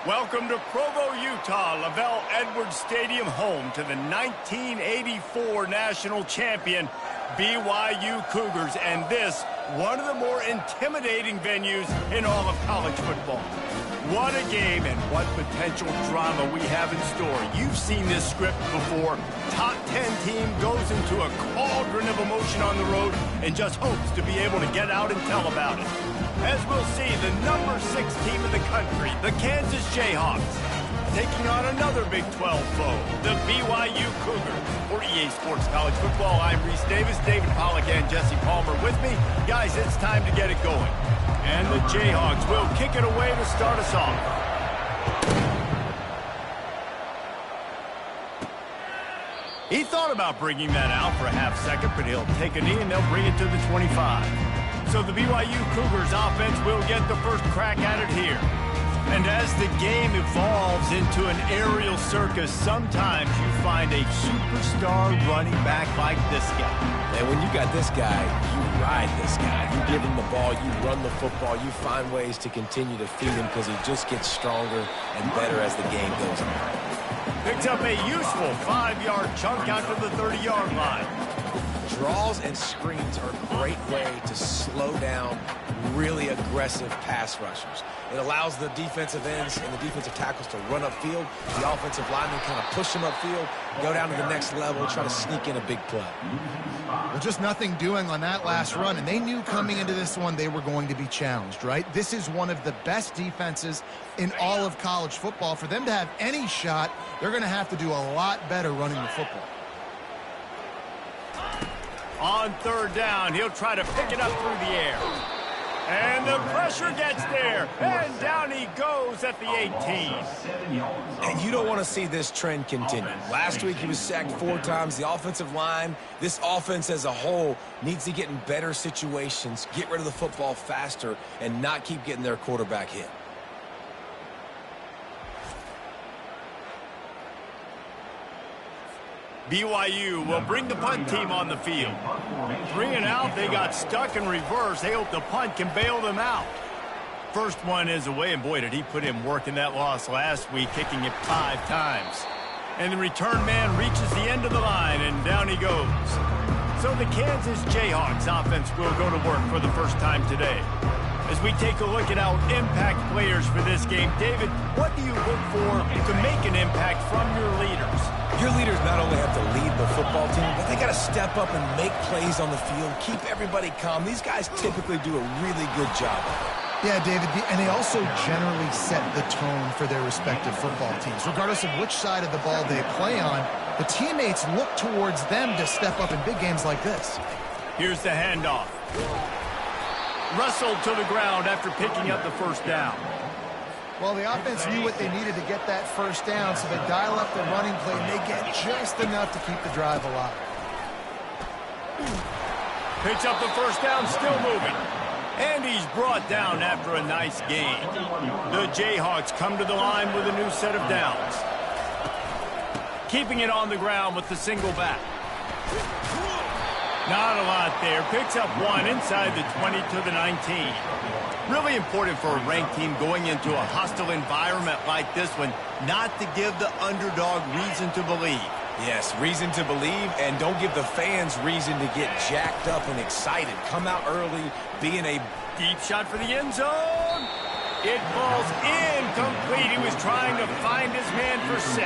Welcome to Provo, Utah, Lavelle Edwards Stadium, home to the 1984 national champion BYU Cougars, and this, one of the more intimidating venues in all of college football. What a game and what potential drama we have in store. You've seen this script before. Top 10 team goes into a cauldron of emotion on the road and just hopes to be able to get out and tell about it. As we'll see, the number 6 team in the country, the Kansas Jayhawks, taking on another Big 12 foe, the BYU Cougars. For EA Sports College Football, I'm Reese Davis, David Pollack, and Jesse Palmer with me. Guys, it's time to get it going. And the Jayhawks will kick it away to start us off. He thought about bringing that out for a half second, but he'll take a knee and they'll bring it to the 25. So the BYU Cougars offense will get the first crack at it here. And as the game evolves into an aerial circus, sometimes you find a superstar running back like this guy. And when you got this guy, you ride this guy. You give him the ball, you run the football, you find ways to continue to feed him because he just gets stronger and better as the game goes on. Picks up a useful 5-yard chunk out to the 30-yard line. Draws and screens are a great way to slow down really aggressive pass rushers. It allows the defensive ends and the defensive tackles to run upfield. The offensive linemen kind of push them upfield, go down to the next level, try to sneak in a big play. Well, just nothing doing on that last run, and they knew coming into this one they were going to be challenged, right? This is one of the best defenses in all of college football. For them to have any shot, they're going to have to do a lot better running the football. On third down, he'll try to pick it up through the air. And the pressure gets there, and down he goes at the 18. And you don't want to see this trend continue. Last week he was sacked 4 times. The offensive line, this offense as a whole, needs to get in better situations, get rid of the football faster, and not keep getting their quarterback hit. BYU will bring the punt team on the field. 3 and out, they got stuck in reverse. They hope the punt can bail them out. First one is away, and boy, did he put in work in that loss last week, kicking it 5 times. And the return man reaches the end of the line, and down he goes. So the Kansas Jayhawks offense will go to work for the first time today. As we take a look at our impact players for this game, David, what do you look for to make an impact from your leaders? Your leaders not only have to lead the football team, but they got to step up and make plays on the field, keep everybody calm. These guys typically do a really good job of it. Yeah, David, and they also generally set the tone for their respective football teams. Regardless of which side of the ball they play on, the teammates look towards them to step up in big games like this. Here's the handoff. Wrestled to the ground after picking up the first down. Well, the offense knew what they needed to get that first down, so they dial up the running play, and they get just enough to keep the drive alive. Picks up the first down, still moving. And he's brought down after a nice gain. The Jayhawks come to the line with a new set of downs. Keeping it on the ground with the single back. Not a lot there. Picks up 1 inside the 20 to the 19. Really important for a ranked team going into a hostile environment like this one, not to give the underdog reason to believe. Yes, reason to believe, and don't give the fans reason to get jacked up and excited. Come out early, be in a deep shot for the end zone. It falls incomplete. He was trying to find his man for 6.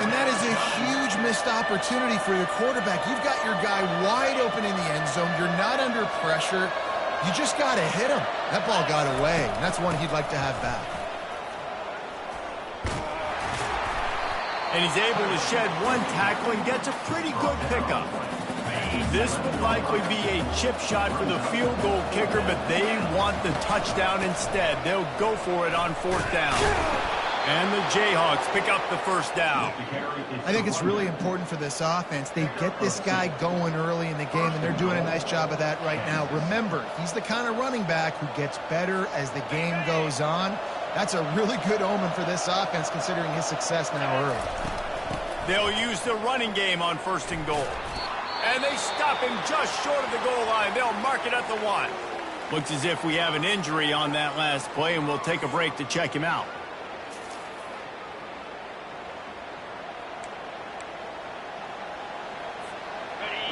And that is a huge missed opportunity for your quarterback. You've got your guy wide open in the end zone. You're not under pressure. You just got to hit him. That ball got away, and that's one he'd like to have back. And he's able to shed 1 tackle and gets a pretty good pickup. This would likely be a chip shot for the field goal kicker, but they want the touchdown instead. They'll go for it on 4th down. And the Jayhawks pick up the first down. I think it's really important for this offense. They get this guy going early in the game, and they're doing a nice job of that right now. Remember, he's the kind of running back who gets better as the game goes on. That's a really good omen for this offense, considering his success now early. They'll use the running game on 1st and goal. And they stop him just short of the goal line. They'll mark it at the 1. Looks as if we have an injury on that last play, and we'll take a break to check him out.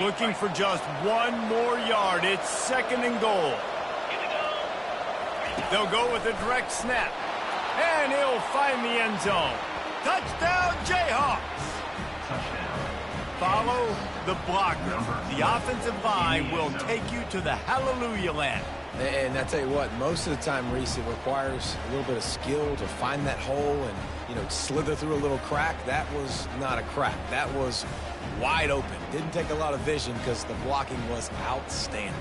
Looking for just one more yard. It's 2nd and goal. They'll go with a direct snap. And he'll find the end zone. Touchdown, Jayhawks. Follow the blocker. The offensive line will take you to the hallelujah land. And I tell you what, most of the time, Reese, it requires a little bit of skill to find that hole and, slither through a little crack. That was not a crack. That was wide open. Didn't take a lot of vision because the blocking was outstanding.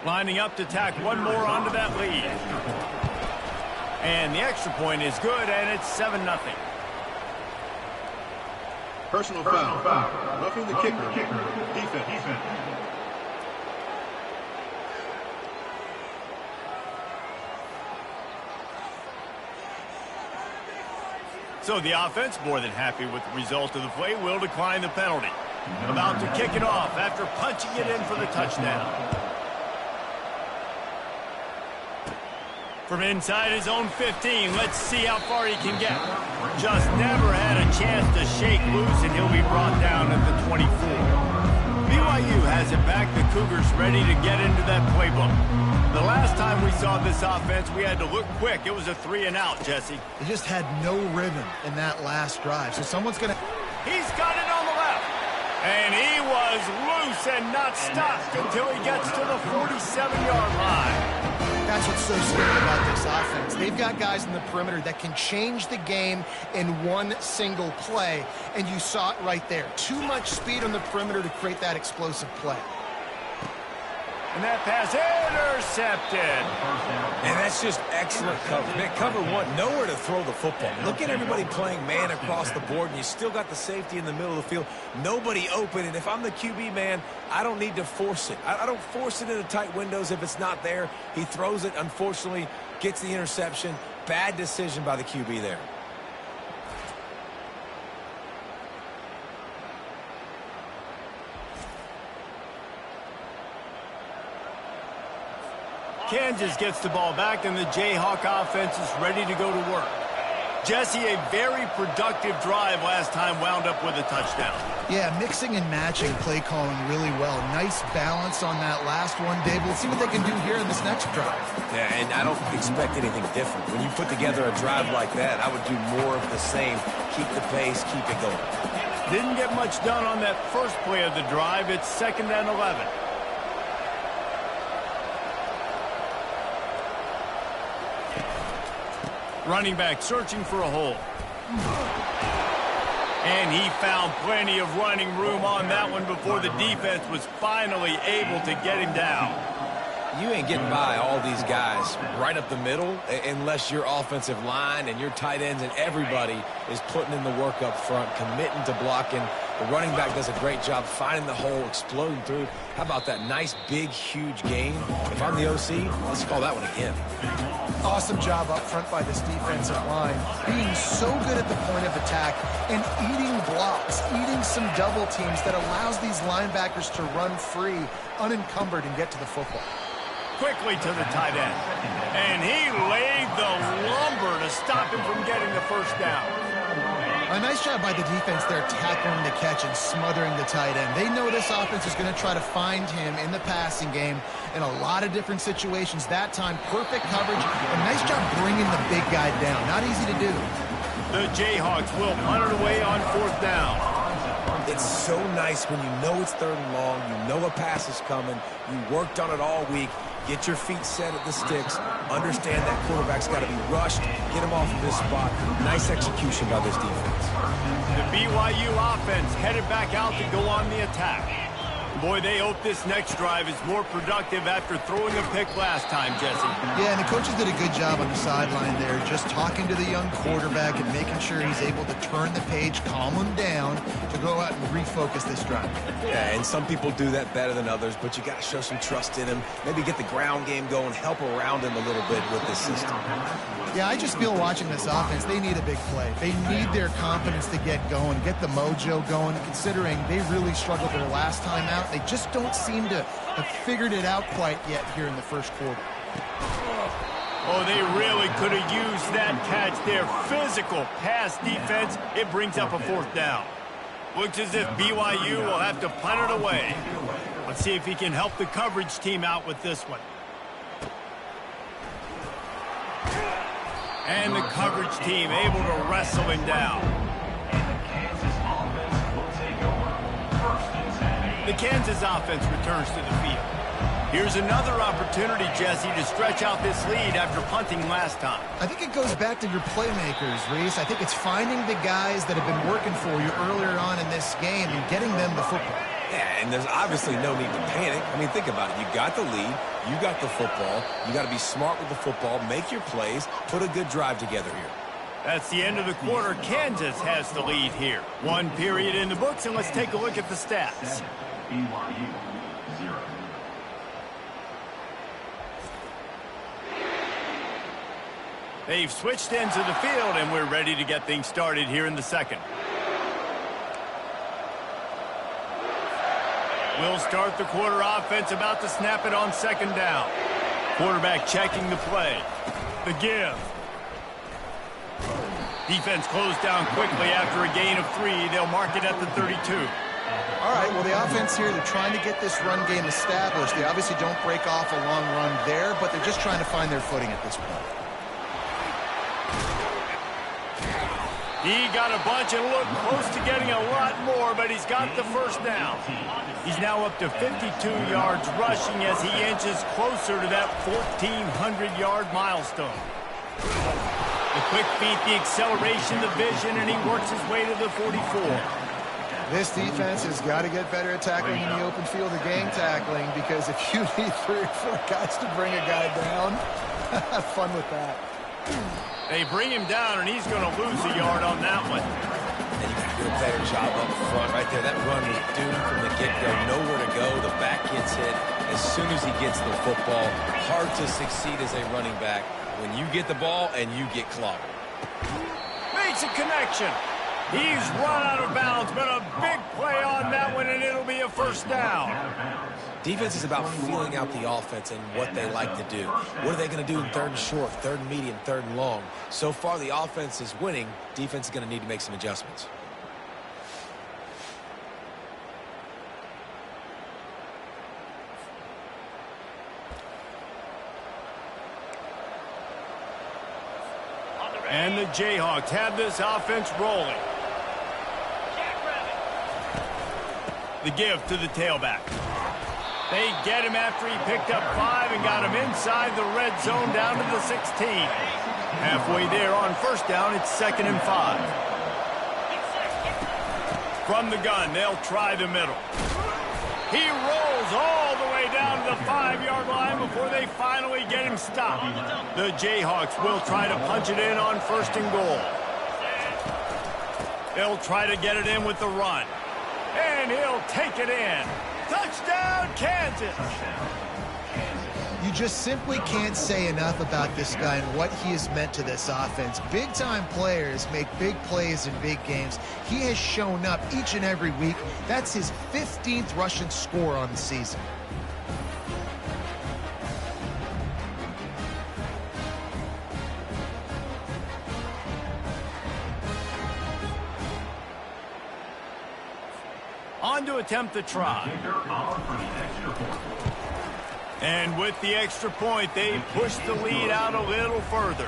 Lining up to tack one more onto that lead. And the extra point is good, and it's 7-0. Personal foul. Roughing the kicker. Defense. So the offense, more than happy with the result of the play, will decline the penalty. About to kick it off after punching it in for the touchdown. From inside his own 15, let's see how far he can get. Just never had a chance to shake loose, and he'll be brought down at the 24. BYU has it back. The Cougars ready to get into that playbook. The last time we saw this offense, we had to look quick. It was a 3-and-out, Jesse. They just had no rhythm in that last drive, so someone's going to... He's got it on the left. And he was loose and not stopped until he gets to the 47-yard line. That's what's so scary about this offense. They've got guys in the perimeter that can change the game in one single play, and you saw it right there. Too much speed on the perimeter to create that explosive play. And that pass intercepted. And that's just excellent coverage. Man, cover one, nowhere to throw the football. Look at everybody playing man across the board, and you still got the safety in the middle of the field. Nobody open, and if I'm the QB, man, I don't need to force it. I don't force it into tight windows if it's not there. He throws it, unfortunately, gets the interception. Bad decision by the QB there. Kansas gets the ball back, and the Jayhawk offense is ready to go to work. Jesse, a very productive drive last time, wound up with a touchdown. Yeah, mixing and matching play calling really well. Nice balance on that last one, Dave. Let's see what they can do here in this next drive. Yeah, and I don't expect anything different. When you put together a drive like that, I would do more of the same. Keep the pace, keep it going. Didn't get much done on that first play of the drive. It's 2nd and 11. Running back searching for a hole. And he found plenty of running room on that one before the defense was finally able to get him down. You ain't getting by all these guys right up the middle unless your offensive line and your tight ends and everybody is putting in the work up front, committing to blocking. The running back does a great job finding the hole, exploding through. How about that nice, big, huge gain? If I'm the OC, let's call that one again. Awesome job up front by this defensive line. Being so good at the point of attack and eating blocks, eating some double teams that allows these linebackers to run free, unencumbered, and get to the football. Quickly to the tight end. And he laid the lumber to stop him from getting the first down. A nice job by the defense there tackling the catch and smothering the tight end. They know this offense is going to try to find him in the passing game in a lot of different situations. That time, perfect coverage. A nice job bringing the big guy down. Not easy to do. The Jayhawks will punt it away on 4th down. It's so nice when you know it's 3rd and long, you know a pass is coming, you worked on it all week, get your feet set at the sticks, understand that quarterback's got to be rushed, get him off of this spot. Nice execution by this defense. The BYU offense headed back out to go on the attack. Boy, they hope this next drive is more productive after throwing a pick last time, Jesse. Yeah, and the coaches did a good job on the sideline there, just talking to the young quarterback and making sure he's able to turn the page, calm him down, to go out and refocus this drive. Yeah, and some people do that better than others, but you got to show some trust in him, maybe get the ground game going, help around him a little bit with this system. Yeah, I just feel watching this offense, they need a big play. They need their confidence to get going, get the mojo going, considering they really struggled their last time out. They just don't seem to have figured it out quite yet here in the first quarter. Oh, they really could have used that catch there. Physical pass defense. It brings up a 4th down. Looks as if BYU will have to punt it away. Let's see if he can help the coverage team out with this one. And the coverage team able to wrestle him down. The Kansas offense returns to the field. Here's another opportunity, Jesse, to stretch out this lead after punting last time. I think it goes back to your playmakers, Reese. I think it's finding the guys that have been working for you earlier on in this game and getting them the football. Yeah, and there's obviously no need to panic. I mean, think about it. You got the lead. You got the football. You got to be smart with the football, make your plays, put a good drive together here. That's the end of the quarter. Kansas has the lead here. 1 period in the books, and let's take a look at the stats. BYU 0. They've switched ends of the field, and we're ready to get things started here in the second. We'll start the quarter. Offense about to snap it on 2nd down. Quarterback checking the play. The give. Defense closed down quickly after a gain of 3. They'll mark it at the 32. All right, well, the offense here, they're trying to get this run game established. They obviously don't break off a long run there, but they're just trying to find their footing at this point. He got a bunch and looked close to getting a lot more, but he's got the 1st down. He's now up to 52 yards rushing as he inches closer to that 1,400-yard milestone. The quick feet, the acceleration, the vision, and he works his way to the 44. This defense has got to get better at tackling in the open field or game tackling, because if you need 3 or 4 guys to bring a guy down, have fun with that. They bring him down, and he's going to lose a yard on that one. And you can do a better job up front right there. That run was due from the get-go. Nowhere to go. The back gets hit as soon as he gets the football. Hard to succeed as a running back when you get the ball and you get clobbered. Makes a connection. He's run out of bounds, but a big play on that one, and it'll be a 1st down. Defense is about feeling out the offense and what they like to do. What are they going to do in 3rd and short, 3rd and medium, 3rd and long? So far, the offense is winning. Defense is going to need to make some adjustments. And the Jayhawks have this offense rolling. The give to the tailback. They get him after he picked up 5 and got him inside the red zone down to the 16. Halfway there on 1st down, it's 2nd and 5. From the gun, they'll try the middle. He rolls all the way down to the 5-yard line before they finally get him stopped. The Jayhawks will try to punch it in on 1st and goal. They'll try to get it in with the run. And he'll take it in. Touchdown, Kansas! You just simply can't say enough about this guy and what he has meant to this offense. Big-time players make big plays in big games. He has shown up each and every week. That's his 15th rushing score on the season. On to attempt the try. And with the extra point, they push the lead out a little further.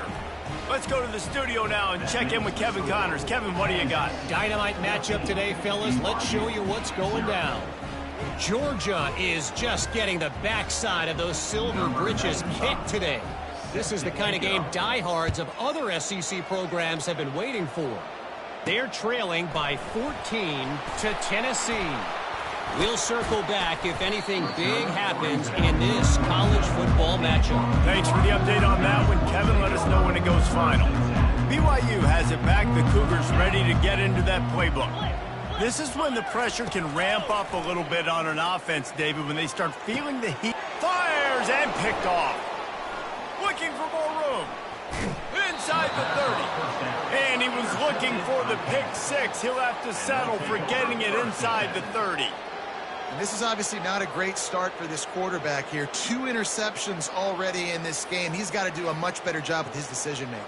Let's go to the studio now and check in with Kevin Connors. Kevin, what do you got? Dynamite matchup today, fellas. Let's show you what's going down. Georgia is just getting the backside of those Silver Britches kicked today. This is the kind of game diehards of other SEC programs have been waiting for. They're trailing by 14 to Tennessee. We'll circle back if anything big happens in this college football matchup. Thanks for the update on that one, Kevin. Let us know when it goes final. BYU has it back. The Cougars ready to get into that playbook. This is when the pressure can ramp up a little bit on an offense, David, when they start feeling the heat. Fires and picked off. Looking for more room. Inside the 30. And he was looking for the pick 6. He'll have to settle for getting it inside the 30. And this is obviously not a great start for this quarterback here. 2 interceptions already in this game. He's got to do a much better job with his decision-making.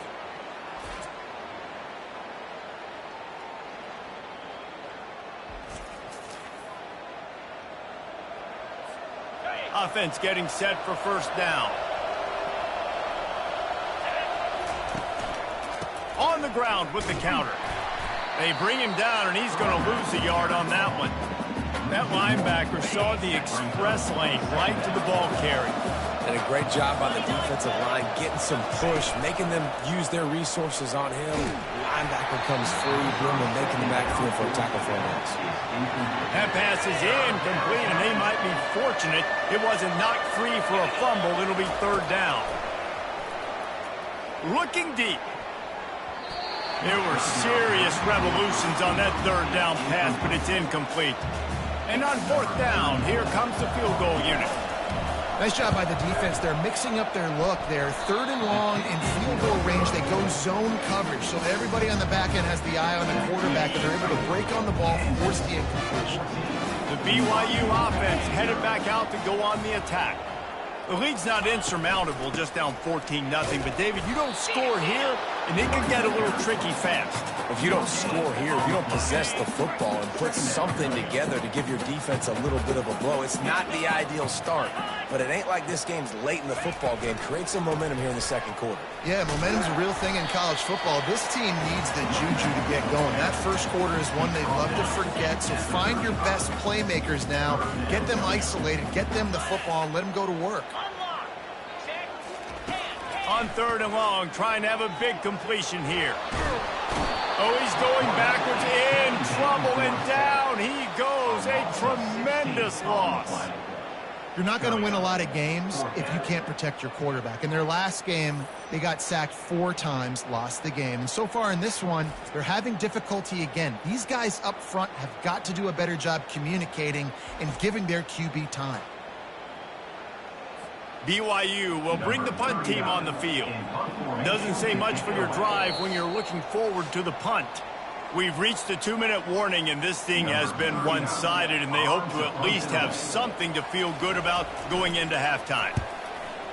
Offense getting set for first down. On the ground with the counter. They bring him down, and he's going to lose a yard on that one. That linebacker saw the express lane right to the ball carry. And a great job by the defensive line, getting some push, making them use their resources on him. Linebacker comes free, boom, and making the backfield for a tackle for a loss. That pass is incomplete, and they might be fortunate it wasn't knocked free for a fumble. It'll be third down. Looking deep. There were serious revolutions on that third down pass, but it's incomplete. And on fourth down, here comes the field goal unit. Nice job by the defense. They're mixing up their look there. 3rd and long in field goal range. They go zone coverage, so that everybody on the back end has the eye on the quarterback, and they're able to break on the ball, force the incompletion. The BYU offense headed back out to go on the attack. The lead's not insurmountable, just down 14-0. But, David, you don't score here, and it can get a little tricky fast. If you don't score here, if you don't possess the football and put something together to give your defense a little bit of a blow, it's not the ideal start. But it ain't like this game's late in the football game. Create some momentum here in the second quarter. Yeah, momentum's a real thing in college football. This team needs the juju to get going. That first quarter is one they'd love to forget, so find your best playmakers now. Get them isolated, get them the football, and let them go to work. On 3rd and long, trying to have a big completion here. Oh, he's going backwards, in trouble, and down he goes. A tremendous loss. You're not going to win a lot of games if you can't protect your quarterback. In their last game, they got sacked 4 times, lost the game. And so far in this one, they're having difficulty again. These guys up front have got to do a better job communicating and giving their QB time. BYU will bring the punt team on the field. Doesn't say much for your drive when you're looking forward to the punt. We've reached the 2-minute warning, and this thing has been one-sided, and they hope to at least have something to feel good about going into halftime.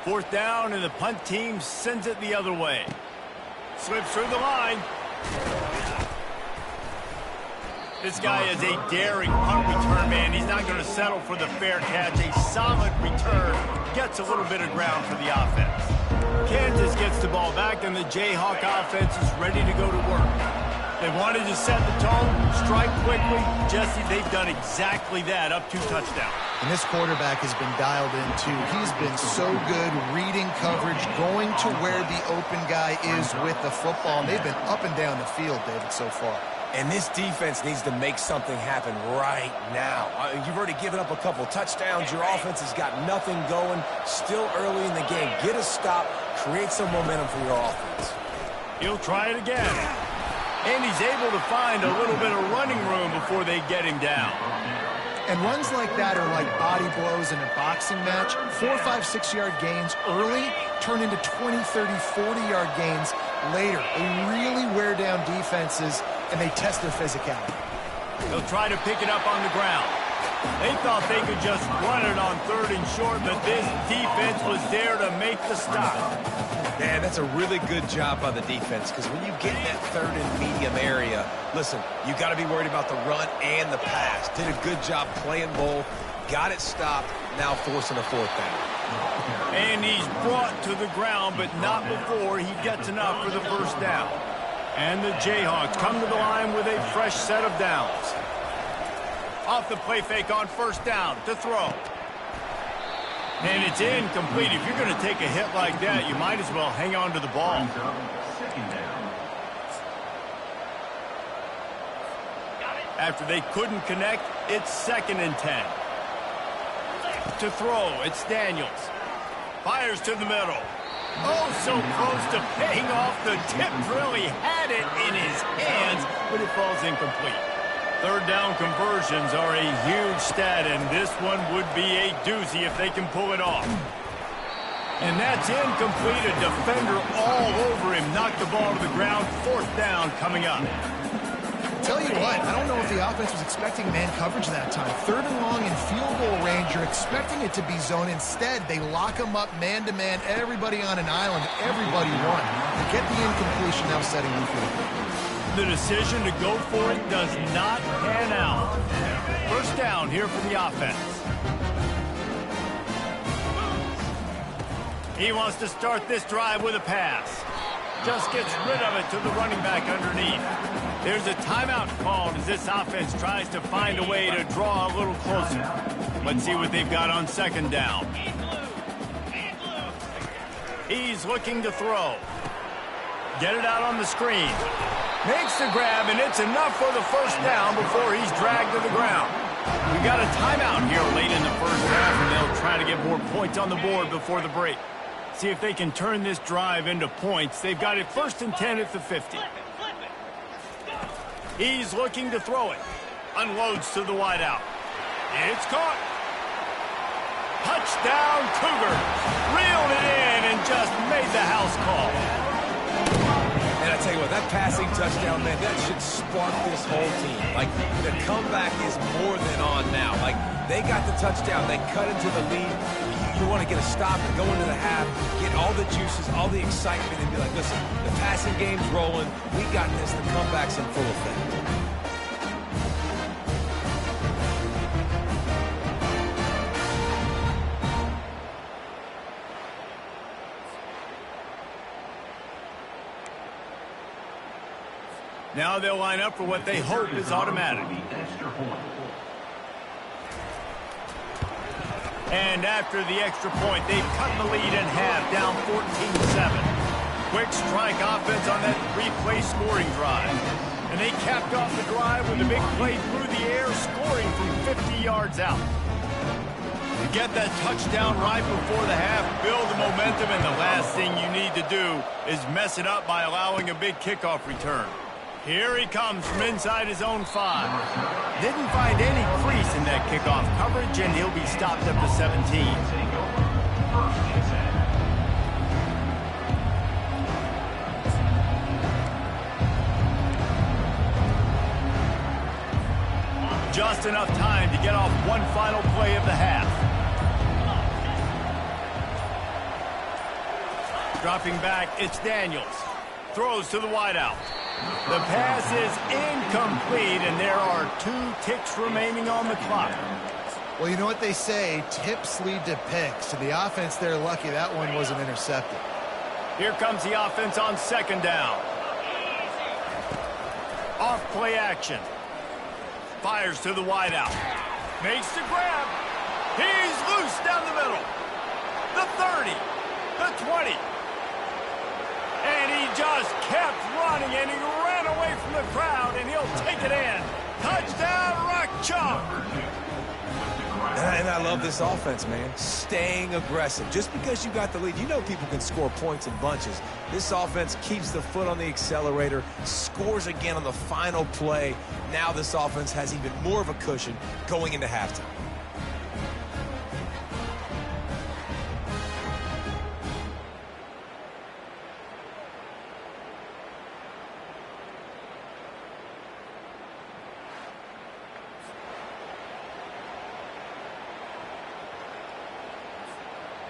4th down, and the punt team sends it the other way. Slips through the line. This guy is a daring punt return man. He's not going to settle for the fair catch. A solid return. Gets a little bit of ground for the offense. Kansas gets the ball back, and the Jayhawk offense is ready to go to work. They wanted to set the tone, strike quickly. Jesse, they've done exactly that, up 2 touchdowns. And this quarterback has been dialed in, too. He's been so good reading coverage, going to where the open guy is with the football. And they've been up and down the field, David, so far. And this defense needs to make something happen right now. You've already given up a couple touchdowns. Your offense has got nothing going. Still early in the game. Get a stop. Create some momentum for your offense. He'll try it again. And he's able to find a little bit of running room before they get him down. And runs like that are like body blows in a boxing match. 4, 5, 6-yard gains early turn into 20, 30, 40-yard gains later. They really wear down defenses, and they test their physicality. They'll try to pick it up on the ground. They thought they could just run it on 3rd and short, but this defense was there to make the stop. Man, that's a really good job by the defense, because when you get in that 3rd and medium area, listen, you got to be worried about the run and the pass. Did a good job playing both, got it stopped, now forcing a 4th down. And he's brought to the ground, but not before he gets enough for the first down. And the Jayhawks come to the line with a fresh set of downs. Off the play fake on first down to throw. And it's incomplete. If you're going to take a hit like that, you might as well hang on to the ball. After they couldn't connect, it's 2nd and 10. To throw, it's Daniels. Fires to the middle. Oh, so close to paying off. The tip really had it in his hands, but it falls incomplete. 3rd down conversions are a huge stat, and this one would be a doozy if they can pull it off. And that's incomplete. A defender all over him. Knocked the ball to the ground. 4th down coming up. tell you what, I don't know if the offense was expecting man coverage that time. 3rd and long in field goal range, you're expecting it to be zone. Instead, they lock them up man-to-man, everybody on an island, everybody won. They get the incompletion, now setting the field. The decision to go for it does not pan out. First down here for the offense. He wants to start this drive with a pass. Just gets rid of it to the running back underneath. There's a timeout called as this offense tries to find a way to draw a little closer. Let's see what they've got on 2nd down. He's looking to throw. Get it out on the screen. Makes the grab, and it's enough for the first down before he's dragged to the ground. We've got a timeout here late in the first half, and they'll try to get more points on the board before the break. See if they can turn this drive into points. They've got it 1st and 10 at the 50. He's looking to throw it. Unloads to the wideout. It's caught. Touchdown, Cougars. Reeled it in and just made the house call. And I tell you what, that passing touchdown, man, that should spark this whole team. Like, the comeback is more than on now. Like, they got the touchdown. They cut into the lead. You want to get a stop and go into the half, get all the juices, all the excitement, and be like, listen, the passing game's rolling. We got this. The comeback's in full effect. Now they'll line up for what they hope is automatic. And after the extra point, they've cut the lead in half, down 14-7. Quick strike offense on that 3-play scoring drive. And they capped off the drive with a big play through the air, scoring from 50 yards out. To get that touchdown right before the half, build the momentum, and the last thing you need to do is mess it up by allowing a big kickoff return. Here he comes from inside his own 5. Didn't find any crease in that kickoff coverage, and he'll be stopped up to 17. Just enough time to get off one final play of the half. Dropping back, it's Daniels. Throws to the wideout. The pass is incomplete, and there are 2 ticks remaining on the clock. Well, you know what they say, tips lead to picks. To the offense, they're lucky that one wasn't intercepted. Here comes the offense on 2nd down. Off play action. Fires to the wideout. Makes the grab. He's loose down the middle. The 30. The 20. And he just kept running, and he ran away from the crowd, and he'll take it in. Touchdown, Rock Chalk. And I love this offense, man. Staying aggressive. Just because you got the lead, you know people can score points in bunches. This offense keeps the foot on the accelerator, scores again on the final play. Now this offense has even more of a cushion going into halftime.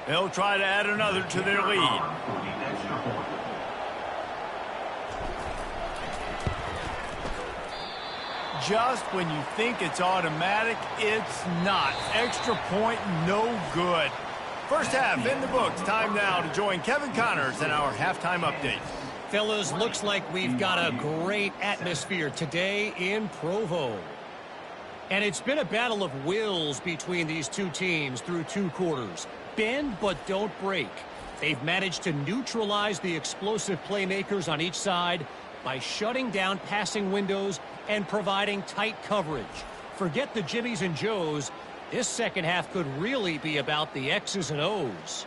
They'll try to add another to their lead. Just when you think it's automatic, it's not. Extra point, no good. First half in the books. Time now to join Kevin Connors in our halftime update. Fellas, looks like we've got a great atmosphere today in Provo. And it's been a battle of wills between these two teams through 2 quarters. Bend but don't break. They've managed to neutralize the explosive playmakers on each side by shutting down passing windows and providing tight coverage. Forget the Jimmies and Joes. This second half could really be about the X's and O's.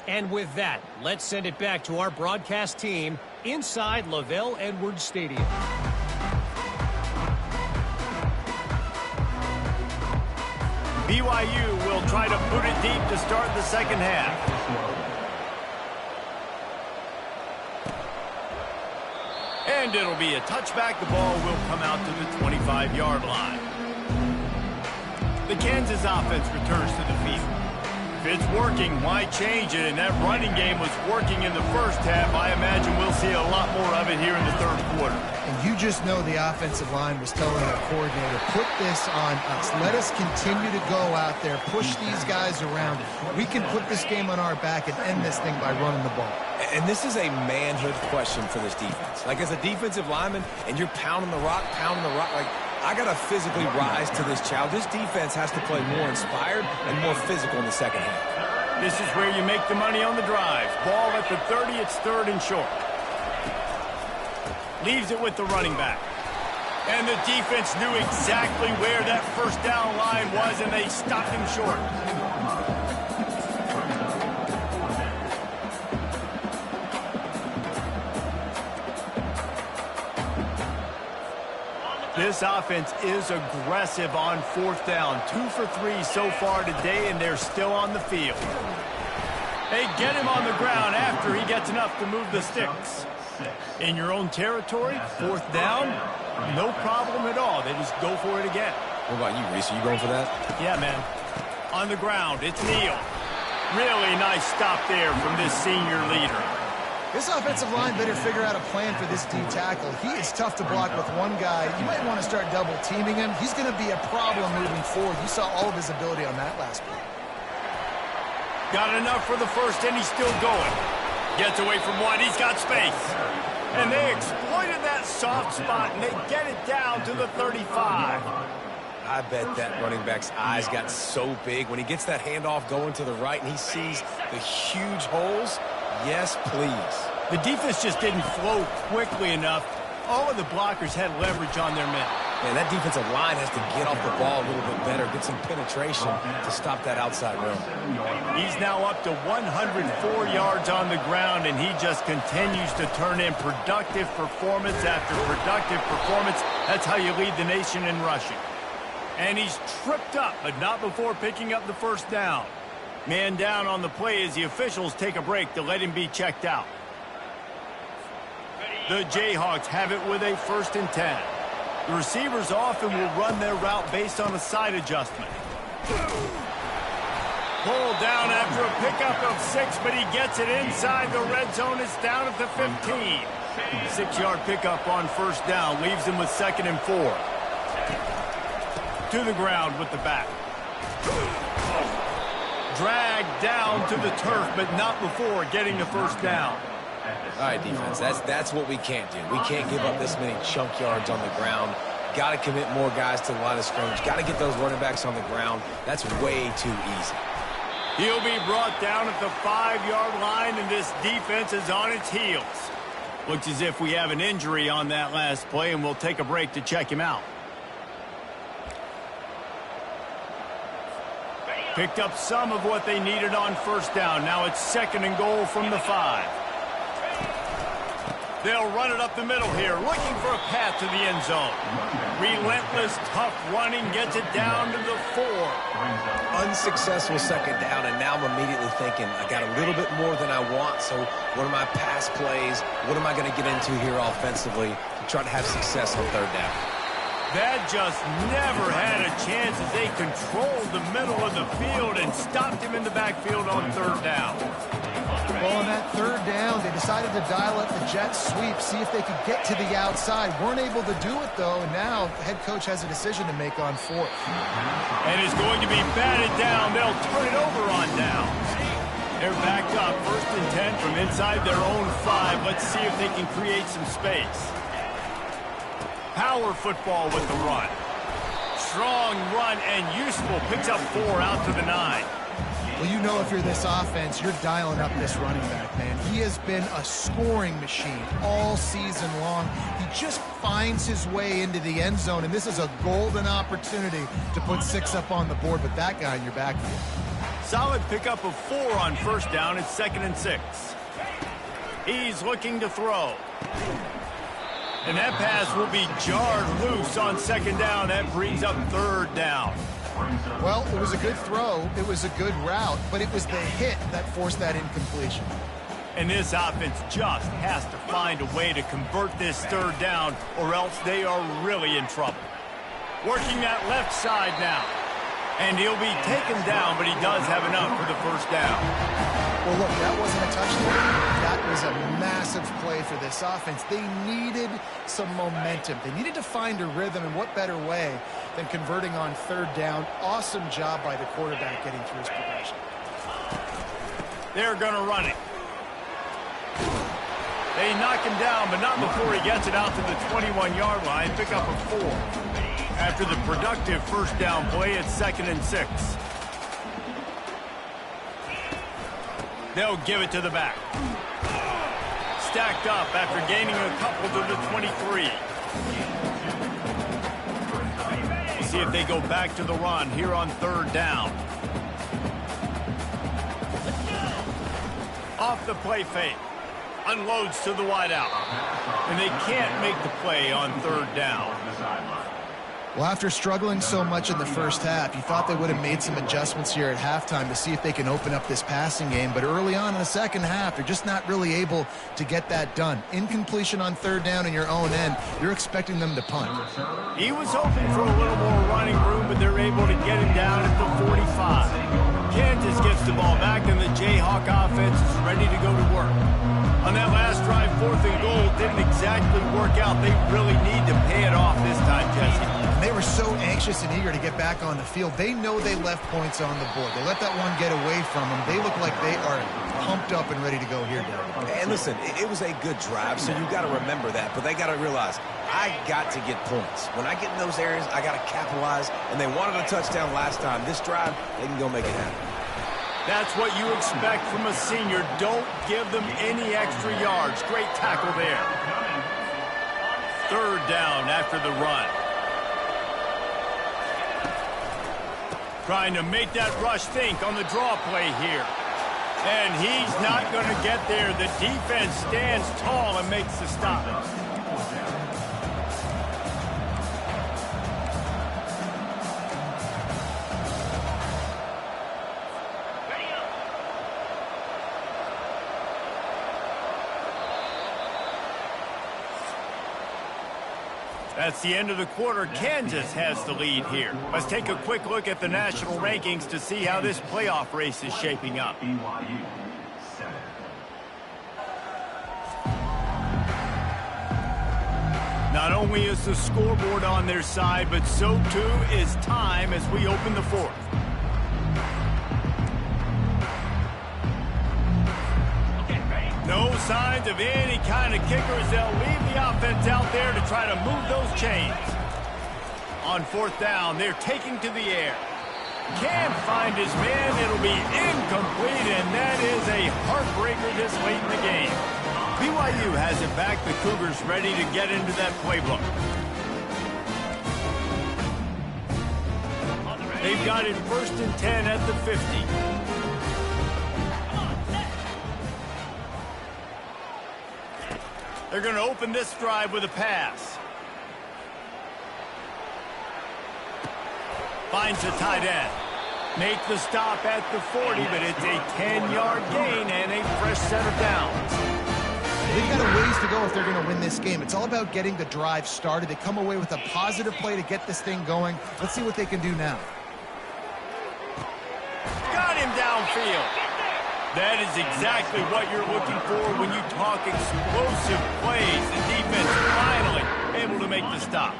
And with that, let's send it back to our broadcast team inside LaVell Edwards Stadium. BYU will try to put it deep to start the second half. And it'll be a touchback. The ball will come out to the 25-yard line. The Kansas offense returns to the field. If it's working, why change it? And that running game was working in the first half. I imagine we'll see a lot more of it here in the third quarter. And you just know the offensive line was telling their coordinator, put this on us. Let us continue to go out there, push these guys around. We can put this game on our back and end this thing by running the ball. And this is a manhood question for this defense. Like, as a defensive lineman, and you're pounding the rock, like, I got to physically rise to this challenge. This defense has to play more inspired and more physical in the second half. This is where you make the money on the drive. Ball at the 30, it's third and short. Leaves it with the running back. And the defense knew exactly where that first down line was, and they stopped him short. This offense is aggressive on fourth down. 2 for 3 so far today, and they're still on the field. They get him on the ground after he gets enough to move the sticks. In your own territory, fourth down, no problem at all. They just go for it again. What about you, Reese? Are you going for that? Yeah, man. On the ground, it's Neal. Really nice stop there from this senior leader. This offensive line better figure out a plan for this D tackle. He is tough to block with one guy. You might want to start double teaming him. He's going to be a problem moving forward. You saw all of his ability on that last play. Got enough for the first, and he's still going. Gets away from one. He's got space. And they exploited that soft spot, and they get it down to the 35. I bet that running back's eyes got so big when he gets that handoff going to the right and he sees the huge holes. Yes, please. The defense just didn't flow quickly enough. All of the blockers had leverage on their men. Man, that defensive line has to get off the ball a little bit better, get some penetration to stop that outside run. He's now up to 104 yards on the ground, and he just continues to turn in productive performance after productive performance. That's how you lead the nation in rushing. And he's tripped up, but not before picking up the first down. Man down on the play as the officials take a break to let him be checked out. The Jayhawks have it with a 1st and 10. The receivers often will run their route based on a side adjustment. Pulled down after a pickup of 6, but he gets it inside the red zone. It's down at the 15. 6-yard pickup on first down leaves him with 2nd and 4. To the ground with the back. Dragged down to the turf, but not before getting the first down. All right, defense, that's what we can't do. We can't give up this many chunk yards on the ground. Got to commit more guys to the line of scrimmage. Got to get those running backs on the ground. That's way too easy. He'll be brought down at the 5-yard line, and this defense is on its heels. Looks as if we have an injury on that last play, and we'll take a break to check him out. Picked up some of what they needed on first down. Now it's 2nd and goal from the 5. They'll run it up the middle here, looking for a path to the end zone. Relentless, tough running gets it down to the 4. Unsuccessful 2nd down, and now I'm immediately thinking, I got a little bit more than I want, so what are my pass plays? What am I going to get into here offensively to try to have success on 3rd down? That just never had a chance as they controlled the middle of the field and stopped him in the backfield on 3rd down. Well, on that 3rd down, they decided to dial up the jet sweep, see if they could get to the outside. Weren't able to do it, though, and now the head coach has a decision to make on 4th. And it's going to be batted down. They'll turn it over on downs. They're backed up, 1st and 10 from inside their own 5. Let's see if they can create some space. Power football with the run. Strong run and useful. Picks up 4 out to the 9. Well, you know if you're this offense, you're dialing up this running back, man. He has been a scoring machine all season long. He just finds his way into the end zone, and this is a golden opportunity to put 6 up on the board with that guy in your backfield. Solid pickup of 4 on first down. It's 2nd and 6. He's looking to throw. And that pass will be jarred loose on 2nd down. That brings up 3rd down. Well, it was a good throw. It was a good route, but it was the hit that forced that incompletion. And this offense just has to find a way to convert this third down, or else they are really in trouble. Working that left side now. And he'll be taken down, but he does have enough for the first down. Well, look, that wasn't a touchdown. That was a massive play for this offense. They needed some momentum. They needed to find a rhythm, and what better way than converting on third down. Awesome job by the quarterback getting through his progression. They're going to run it. They knock him down, but not before he gets it out to the 21-yard line. Pick up a 4. After the productive first down play, it's 2nd and 6. They'll give it to the back. Stacked up after gaining a couple to the 23. We'll see if they go back to the run here on third down. Off the play fake. Unloads to the wideout. And they can't make the play on third down. Well, after struggling so much in the first half, you thought they would have made some adjustments here at halftime to see if they can open up this passing game. But early on in the second half, they're just not really able to get that done. Incompletion on third down in your own end, you're expecting them to punt. He was hoping for a little more running room, but they're able to get him down at the 45. Kansas gets the ball back, and the Jayhawk offense is ready to go to work. On that last drive, 4th and goal didn't exactly work out. They really need to pay it off this time, Jesse. They were so anxious and eager to get back on the field. They know they left points on the board. They let that one get away from them. They look like they are pumped up and ready to go here, Darren. And listen, it was a good drive, so you got to remember that. But they got to realize, I got to get points. When I get in those areas, I got to capitalize. And they wanted a touchdown last time. This drive, they can go make it happen. That's what you expect from a senior. Don't give them any extra yards. Great tackle there. Third down after the run. Trying to make that rush think on the draw play here. And he's not going to get there. The defense stands tall and makes the stop. That's the end of the quarter. Kansas has the lead here. Let's take a quick look at the national rankings to see how this playoff race is shaping up. Not only is the scoreboard on their side, but so too is time as we open the fourth. No signs of any kind of kickers. They'll leave the offense out there to try to move those chains. On fourth down, they're taking to the air. Can't find his man. It'll be incomplete, and that is a heartbreaker this late in the game. BYU has it back. The Cougars ready to get into that playbook. They've got it 1st and 10 at the 50. They're going to open this drive with a pass. Finds the tight end. Make the stop at the 40, but it's a 10-yard gain and a fresh set of downs. They've got a ways to go if they're going to win this game. It's all about getting the drive started. They come away with a positive play to get this thing going. Let's see what they can do now. Got him downfield. That is exactly what you're looking for when you talk explosive plays. The defense finally able to make the stop.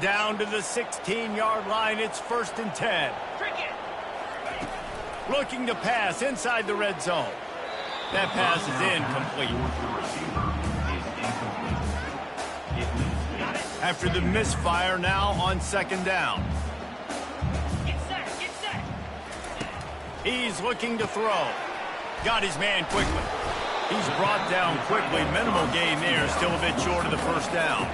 Down to the 16-yard line. It's 1st and 10. Looking to pass inside the red zone. That pass is incomplete. After the misfire, now on 2nd down. He's looking to throw. Got his man quickly. He's brought down quickly. Minimal gain there. Still a bit short of the first down.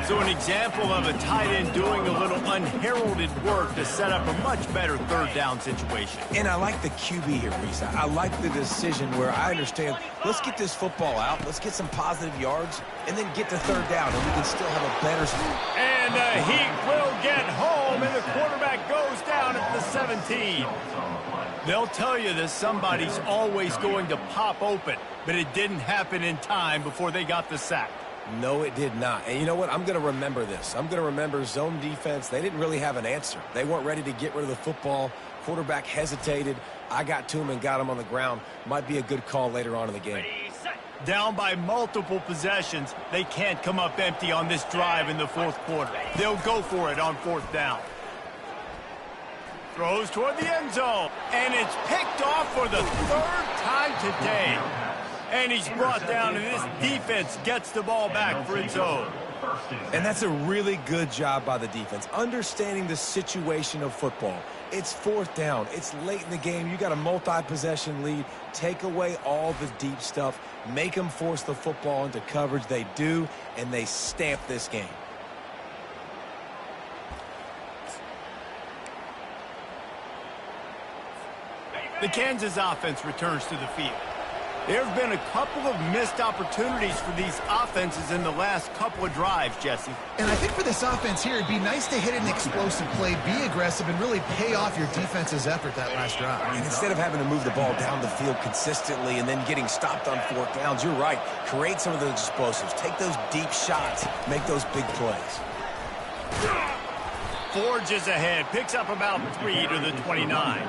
So an example of a tight end doing a little unheralded work to set up a much better third down situation. And I like the QB here, Reese. I like the decision where I understand, let's get this football out, let's get some positive yards, and then get to third down, and we can still have a better... And the Heat will get home, and the quarterback goes down at the 17. They'll tell you that somebody's always going to pop open, but it didn't happen in time before they got the sack. No, it did not. And you know what? I'm going to remember this. I'm going to remember zone defense. They didn't really have an answer. They weren't ready to get rid of the football. Quarterback hesitated. I got to him and got him on the ground. Might be a good call later on in the game. Down by multiple possessions, they can't come up empty on this drive in the fourth quarter. They'll go for it on fourth down. Throws toward the end zone, and it's picked off for the third time today. And he's brought down, and this defense gets the ball back for its own. And that's a really good job by the defense, understanding the situation of football. It's fourth down. It's late in the game. You got a multi-possession lead. Take away all the deep stuff. Make them force the football into coverage. They do, and they stamp this game. The Kansas offense returns to the field. There have been a couple of missed opportunities for these offenses in the last couple of drives, Jesse. And I think for this offense here, it'd be nice to hit an explosive play, be aggressive, and really pay off your defense's effort that last drive. And instead of having to move the ball down the field consistently and then getting stopped on fourth downs, you're right. Create some of those explosives. Take those deep shots. Make those big plays. Forges ahead. Picks up about 3 to the 29.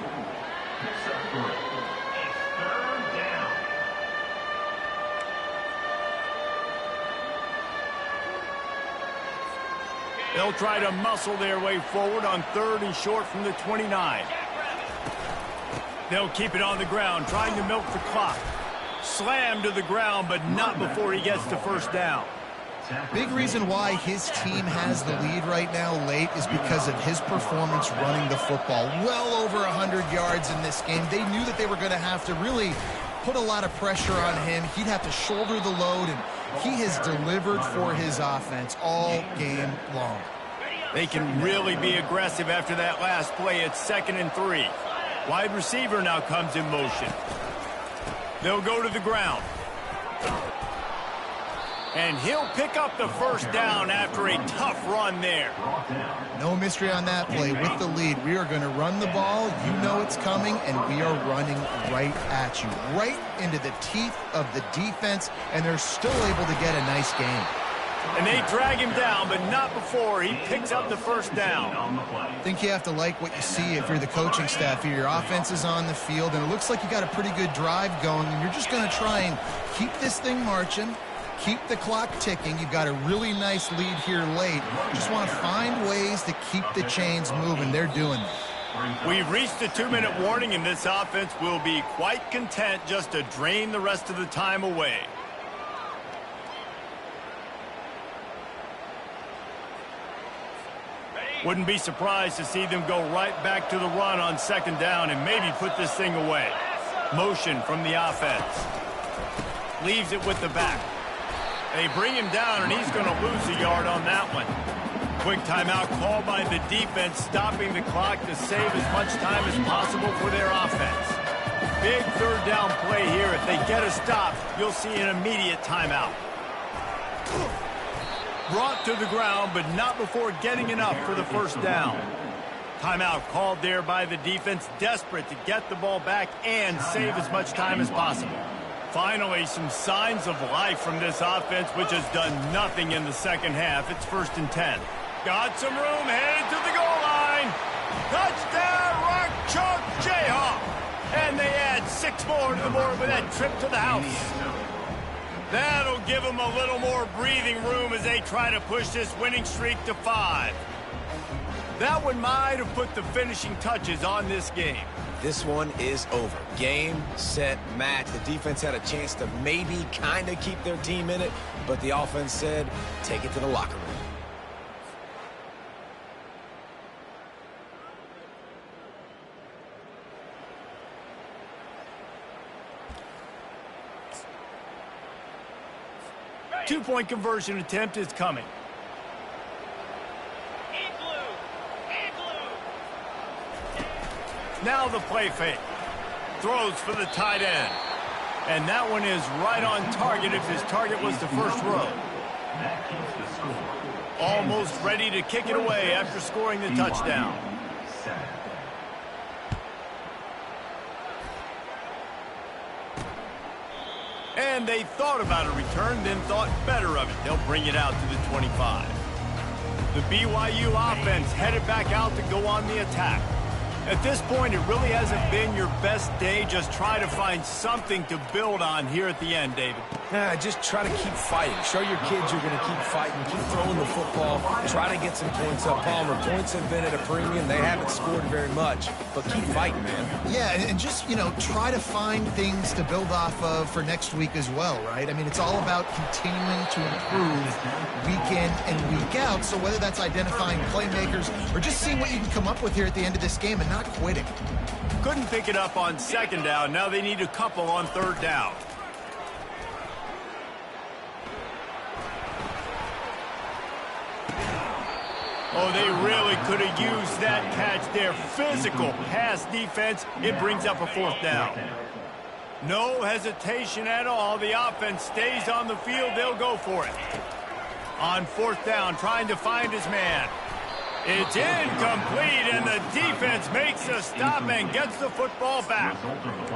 They'll try to muscle their way forward on 3rd and short from the 29. They'll keep it on the ground, trying to milk the clock. Slammed to the ground, but not before he gets to first down. Big reason why his team has the lead right now late is because of his performance running the football. Well over 100 yards in this game. They knew that they were going to have to really put a lot of pressure on him. He'd have to shoulder the load, and he has delivered for his offense all game long. They can really be aggressive after that last play. It's 2nd and 3. Wide receiver now comes in motion. They'll go to the ground. And he'll pick up the first down after a tough run there. No mystery on that play. With the lead, we are going to run the ball. You know it's coming, and we are running right at you, right into the teeth of the defense, and they're still able to get a nice game. And they drag him down, but not before he picks up the first down. I think you have to like what you see if you're the coaching staff here. Your offense is on the field, and it looks like you got a pretty good drive going, and you're just going to try and keep this thing marching. Keep the clock ticking. You've got a really nice lead here late. Just want to find ways to keep the chains moving. They're doing it. We've reached the 2-minute warning, and this offense will be quite content just to drain the rest of the time away. Wouldn't be surprised to see them go right back to the run on 2nd down and maybe put this thing away. Motion from the offense. Leaves it with the back. They bring him down, and he's going to lose a yard on that one. Quick timeout called by the defense, stopping the clock to save as much time as possible for their offense. Big 3rd down play here. If they get a stop, you'll see an immediate timeout. Brought to the ground, but not before getting enough for the first down. Timeout called there by the defense, desperate to get the ball back and save as much time as possible. Finally, some signs of life from this offense, which has done nothing in the second half. It's 1st and 10. Got some room, headed to the goal line. Touchdown, Rock Chalk Jayhawk. And they add 6 more to the board with that trip to the house. That'll give them a little more breathing room as they try to push this winning streak to 5. That one might have put the finishing touches on this game. This one is over. Game, set, match. The defense had a chance to maybe kind of keep their team in it, but the offense said, take it to the locker room. Two-point conversion attempt is coming. Now the play fake. Throws for the tight end. And that one is right on target if his target was the first row. Almost ready to kick it away after scoring the touchdown. And they thought about a return, then thought better of it. They'll bring it out to the 25. The BYU offense headed back out to go on the attack. At this point, it really hasn't been your best day. Just try to find something to build on here at the end, David. Just try to keep fighting. Show your kids you're going to keep fighting. Keep throwing the football. Try to get some points up. Palmer, points have been at a premium. They haven't scored very much, but keep fighting, man. Yeah, and just, try to find things to build off of for next week as well, right? I mean, it's all about continuing to improve week in and week out. So whether that's identifying playmakers or just seeing what you can come up with here at the end of this game and not quitting. Couldn't pick it up on second down. Now they need a couple on third down. Oh, they really could have used that catch there. Physical pass defense. It brings up a fourth down. No hesitation at all. The offense stays on the field. They'll go for it. On fourth down, trying to find his man. It's incomplete, and the defense makes a stop and gets the football back.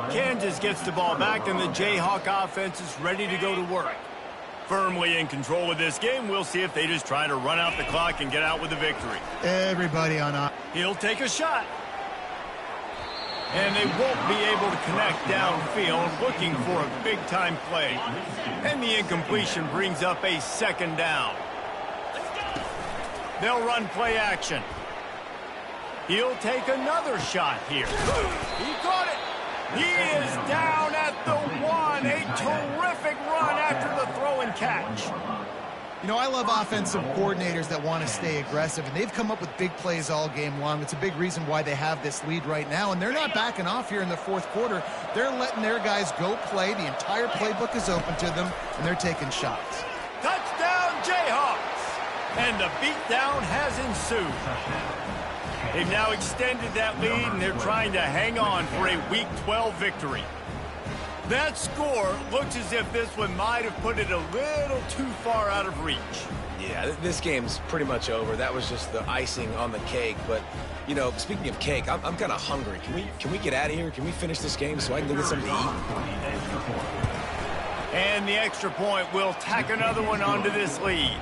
Kansas gets the ball back, and the Jayhawk offense is ready to go to work. Firmly in control of this game. We'll see if they just try to run out the clock and get out with a victory. Everybody on up. He'll take a shot. And they won't be able to connect downfield, looking for a big-time play. And the incompletion brings up a second down. They'll run play action. He'll take another shot here. He caught it. He is down at the 1. A terrific run after the throw and catch. I love offensive coordinators that want to stay aggressive, and they've come up with big plays all game long. It's a big reason why they have this lead right now, and they're not backing off here in the fourth quarter. They're letting their guys go play. The entire playbook is open to them, and they're taking shots. Touchdown, Jayhawks! And the beatdown has ensued. They've now extended that lead, and they're trying to hang on for a Week 12 victory. That score looks as if this one might have put it a little too far out of reach. Yeah, this game's pretty much over. That was just the icing on the cake. But, speaking of cake, I'm kind of hungry. Can we get out of here? Can we finish this game so I can go get something to eat? And the extra point will tack another one onto this lead.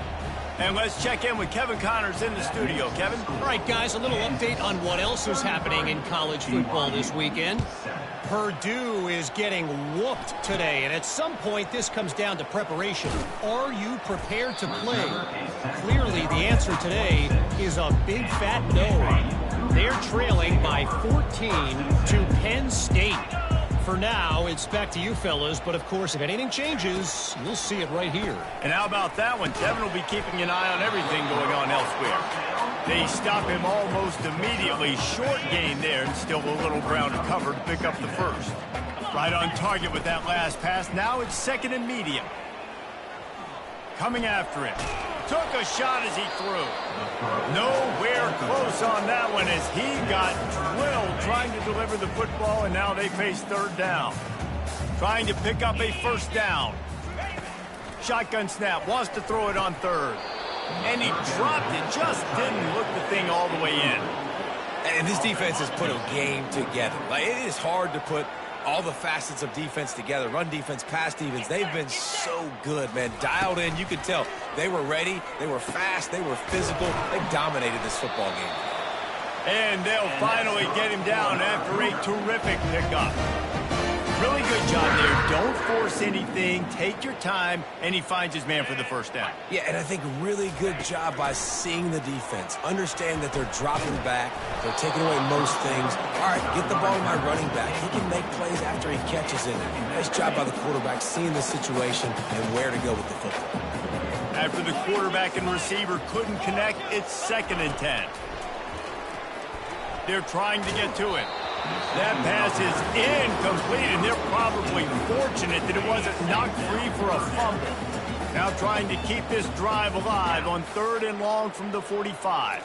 And let's check in with Kevin Connors in the studio. Kevin? All right, guys, a little update on what else is happening in college football this weekend. Purdue is getting whooped today, and at some point this comes down to preparation. Are you prepared to play? Clearly the answer today is a big fat no. They're trailing by 14 to Penn State. For now, it's back to you fellas, but of course, if anything changes, you'll see it right here. And how about that one? Kevin will be keeping an eye on everything going on elsewhere. They stop him almost immediately. Short gain there, and still a little ground to cover to pick up the first. Right on target with that last pass. Now it's second and medium. Coming after him. Took a shot as he threw. Nowhere close on that one as he got drilled trying to deliver the football, and now they face third down. Trying to pick up a first down. Shotgun snap, wants to throw it on third. And he dropped it, just didn't look the thing all the way in. And this defense has put a game together. It is hard to put all the facets of defense together. Run defense, pass defense. They've been so good, man. Dialed in. You could tell they were ready. They were fast. They were physical. They dominated this football game. And they'll finally get him down after a terrific pickup. Really good job there. Don't force anything. Take your time. And he finds his man for the first down. Yeah, and I think really good job by seeing the defense. Understand that they're dropping back. They're taking away most things. All right, get the ball to my running back. He can make plays after he catches it. Nice job by the quarterback seeing the situation and where to go with the football. After the quarterback and receiver couldn't connect, it's 2nd and 10. They're trying to get to it. That pass is incomplete, and they're probably fortunate that it wasn't knocked free for a fumble. Now trying to keep this drive alive on 3rd and long from the 45.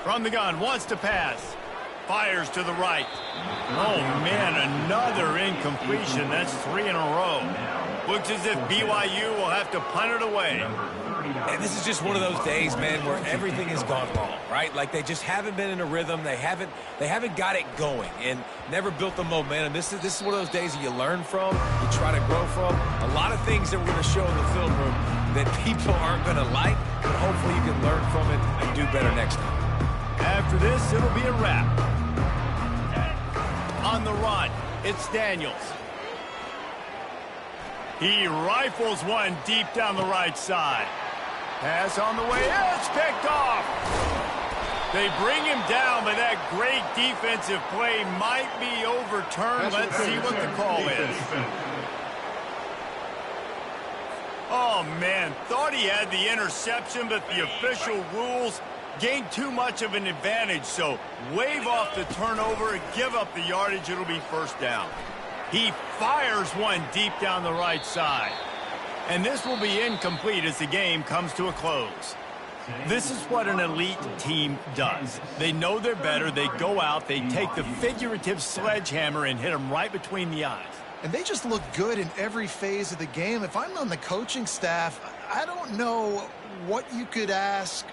From the gun, wants to pass. Fires to the right. Oh, man, another incompletion. That's 3 in a row. Looks as if BYU will have to punt it away. And this is just one of those days, man, where everything has gone wrong, right? Like they just haven't been in a rhythm. They haven't got it going and never built the momentum. This is one of those days that you learn from, you try to grow from. A lot of things that we're going to show in the film room that people aren't going to like, but hopefully you can learn from it and do better next time. After this, it'll be a wrap. On the run, it's Daniels. He rifles one deep down the right side. Pass on the way. It's picked off. They bring him down, but that great defensive play might be overturned. Let's see what the call is. Oh, man. Thought he had the interception, but the official rules gained too much of an advantage. So wave off the turnover and give up the yardage. It'll be first down. He fires one deep down the right side. And this will be incomplete as the game comes to a close. This is what an elite team does. They know they're better. They go out. They take the figurative sledgehammer and hit them right between the eyes. And they just look good in every phase of the game. If I'm on the coaching staff, I don't know what you could ask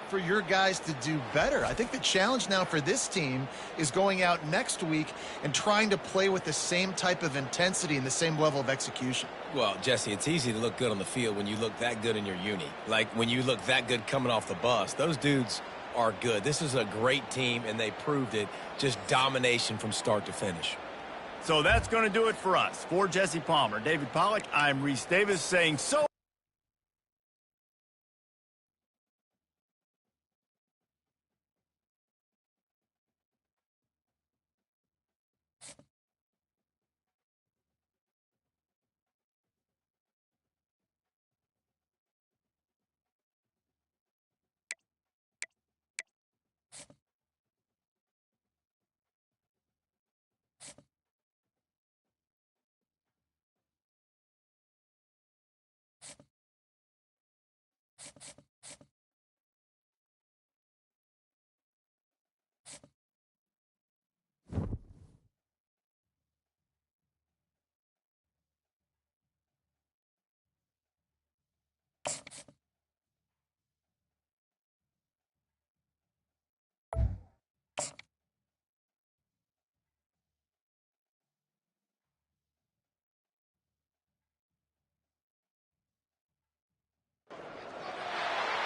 for your guys to do better. I think the challenge now for this team is going out next week and trying to play with the same type of intensity and the same level of execution. Well, Jesse, it's easy to look good on the field when you look that good in your uni. Like when you look that good coming off the bus. Those dudes are good. This is a great team, and they proved it. Just domination from start to finish. So that's going to do it for us. For Jesse Palmer, David Pollack, I'm Reese Davis saying so.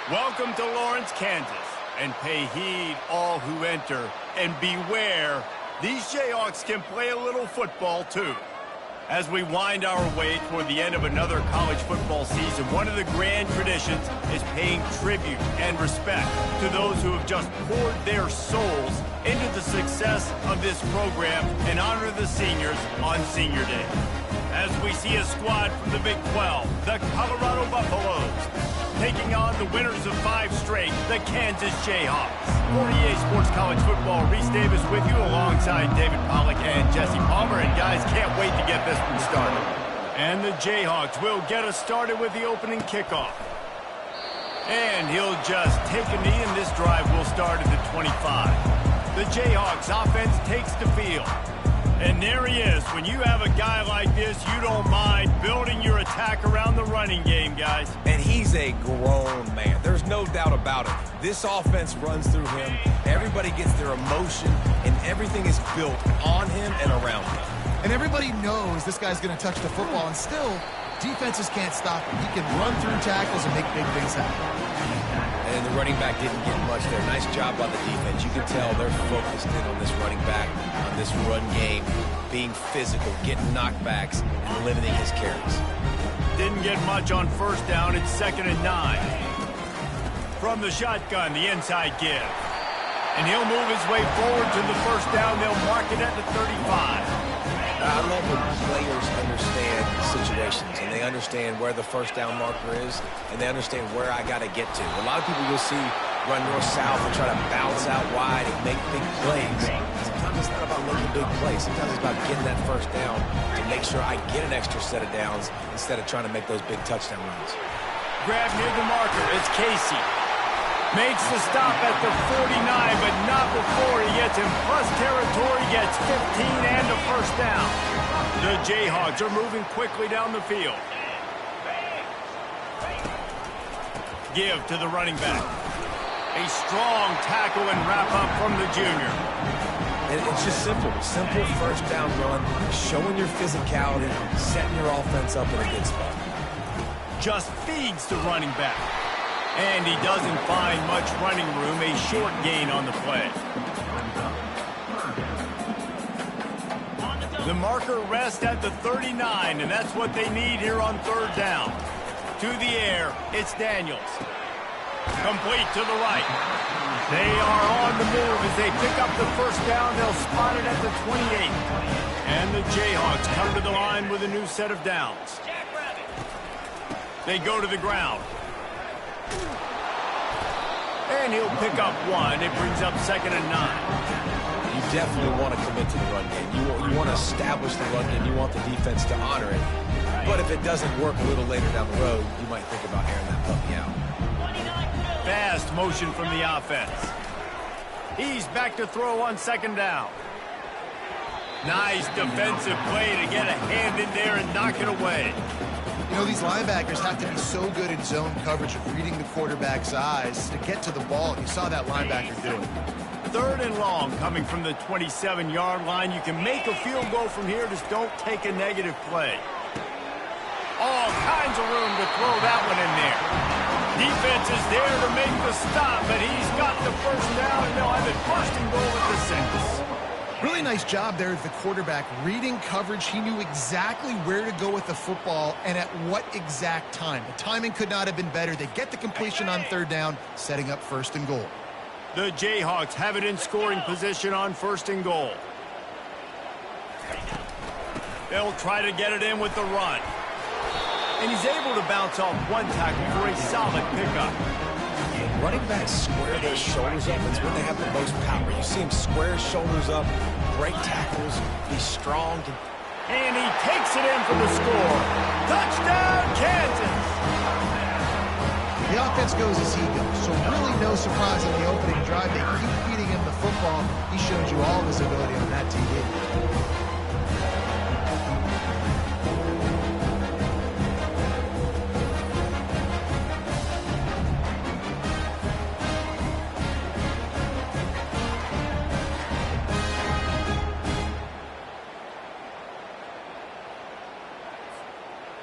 Welcome to Lawrence, Kansas, and pay heed all who enter, and beware, these Jayhawks can play a little football too. As we wind our way toward the end of another college football season, one of the grand traditions is paying tribute and respect to those who have just poured their souls into the success of this program and honor the seniors on Senior Day. As we see a squad from the Big 12, the Colorado Buffaloes, taking on the winners of 5 straight, the Kansas Jayhawks. For EA Sports College Football, Reese Davis with you alongside David Pollack and Jesse Palmer. And guys, can't wait to get this one started. And the Jayhawks will get us started with the opening kickoff. And he'll just take a knee, and this drive will start at the 25. The Jayhawks offense takes the field. And there he is. When you have a guy like this, you don't mind building your attack around the running game, guys. And he's a grown man. There's no doubt about it. This offense runs through him. Everybody gets their emotion, and everything is built on him and around him. And everybody knows this guy's going to touch the football, and still, defenses can't stop him. He can run through tackles and make big things happen. And the running back didn't get much there. Nice job by the defense. You can tell they're focused in on this running back, on this run game, being physical, getting knockbacks, and limiting his carries. Didn't get much on first down. It's 2nd and 9. From the shotgun, the inside give. And he'll move his way forward to the first down. They'll mark it at the 35. I love when players understand situations, and they understand where the first down marker is, and they understand where I got to get to. A lot of people you'll see run north-south and try to bounce out wide and make big plays. Sometimes it's not about making big plays. Sometimes it's about getting that first down to make sure I get an extra set of downs instead of trying to make those big touchdown runs. Grab near the marker. It's Casey. Makes the stop at the 49, but not before he gets in plus territory, gets 15 and a first down. The Jayhawks are moving quickly down the field. give to the running back. A strong tackle and wrap-up from the junior. And it's just simple. Simple first down run, showing your physicality, setting your offense up in a good spot. Just feeds the running back. And he doesn't find much running room. A short gain on the play. The marker rests at the 39, and that's what they need here on third down. To the air, it's Daniels. Complete to the right. They are on the move as they pick up the first down. They'll spot it at the 28. And the Jayhawks come to the line with a new set of downs. They go to the ground. And he'll pick up one. It brings up 2nd and 9. You definitely want to commit to the run game. You want to establish the run game. You want the defense to honor it. But if it doesn't work a little later down the road, you might think about airing that puppy out. Fast motion from the offense. He's back to throw on 2nd down. Nice defensive play to get a hand in there and knock it away. You know, these linebackers have to be so good in zone coverage of reading the quarterback's eyes to get to the ball. You saw that linebacker do it. 3rd and long coming from the 27-yard line. You can make a field goal from here. Just don't take a negative play. All kinds of room to throw that one in there. Defense is there to make the stop, but he's got the first down, and they'll have it 1st and goal at the 6. Really nice job there at the quarterback. Reading coverage, he knew exactly where to go with the football and at what exact time. The timing could not have been better. They get the completion on 3rd down, setting up 1st and goal. The Jayhawks have it in scoring position on 1st and goal. They'll try to get it in with the run. And he's able to bounce off one tackle for a solid pickup. Running backs square their shoulders up. It's when they have the most power. You see him square his shoulders up, break tackles, be strong. And he takes it in for the score. Touchdown, Kansas! The offense goes as he goes, so really no surprise in the opening drive. They keep feeding him the football. He showed you all of his ability on that TV.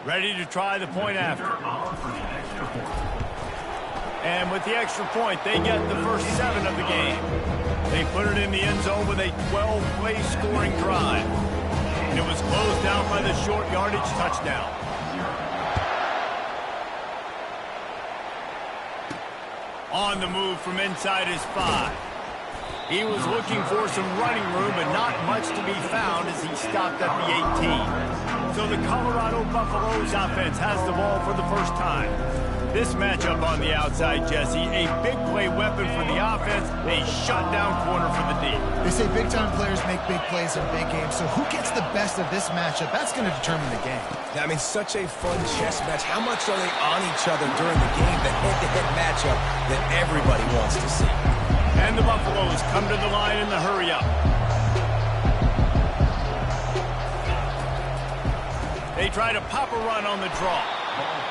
Ready to try the point after. And with the extra point, they get the first 7 of the game. They put it in the end zone with a 12-play scoring drive. And it was closed out by the short yardage touchdown. On the move from inside his 5. He was looking for some running room, but not much to be found as he stopped at the 18. So the Colorado Buffaloes offense has the ball for the first time. This matchup on the outside, Jesse, a big play weapon for the offense, a shutdown corner for the D. They say big-time players make big plays in big games, so who gets the best of this matchup? That's going to determine the game. I mean, such a fun chess match. How much are they on each other during the game? The head-to-head matchup that everybody wants to see. And the Buffaloes come to the line in the hurry-up. They try to pop a run on the draw.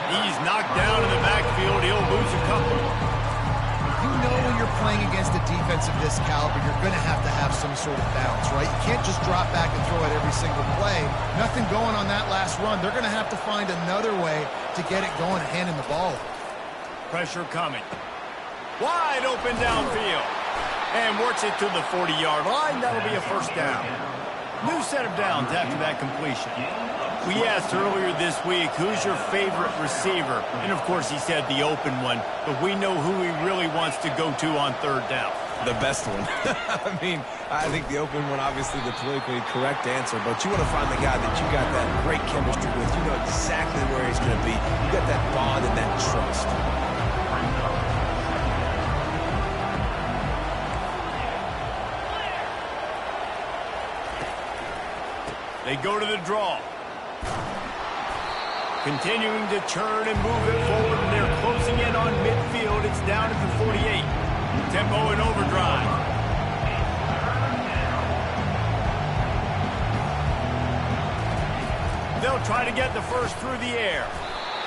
He's knocked down in the backfield. He'll lose a couple. You know when you're playing against a defense of this caliber, you're going to have some sort of balance, right? You can't just drop back and throw it every single play. Nothing going on that last run. They're going to have to find another way to get it going and handing the ball. Pressure coming. Wide open downfield. And works it to the 40-yard line. That'll be a first down. New set of downs after that completion. We asked earlier this week, who's your favorite receiver? And, of course, he said the open one. But we know who he really wants to go to on 3rd down. The best one. I mean, I think the open one, obviously the politically correct answer. But you want to find the guy that you got that great chemistry with. You know exactly where he's going to be. You got that bond and that trust. They go to the draw. Continuing to churn and move it forward, and they're closing in on midfield. It's down at the 48. Tempo and overdrive. They'll try to get the first through the air.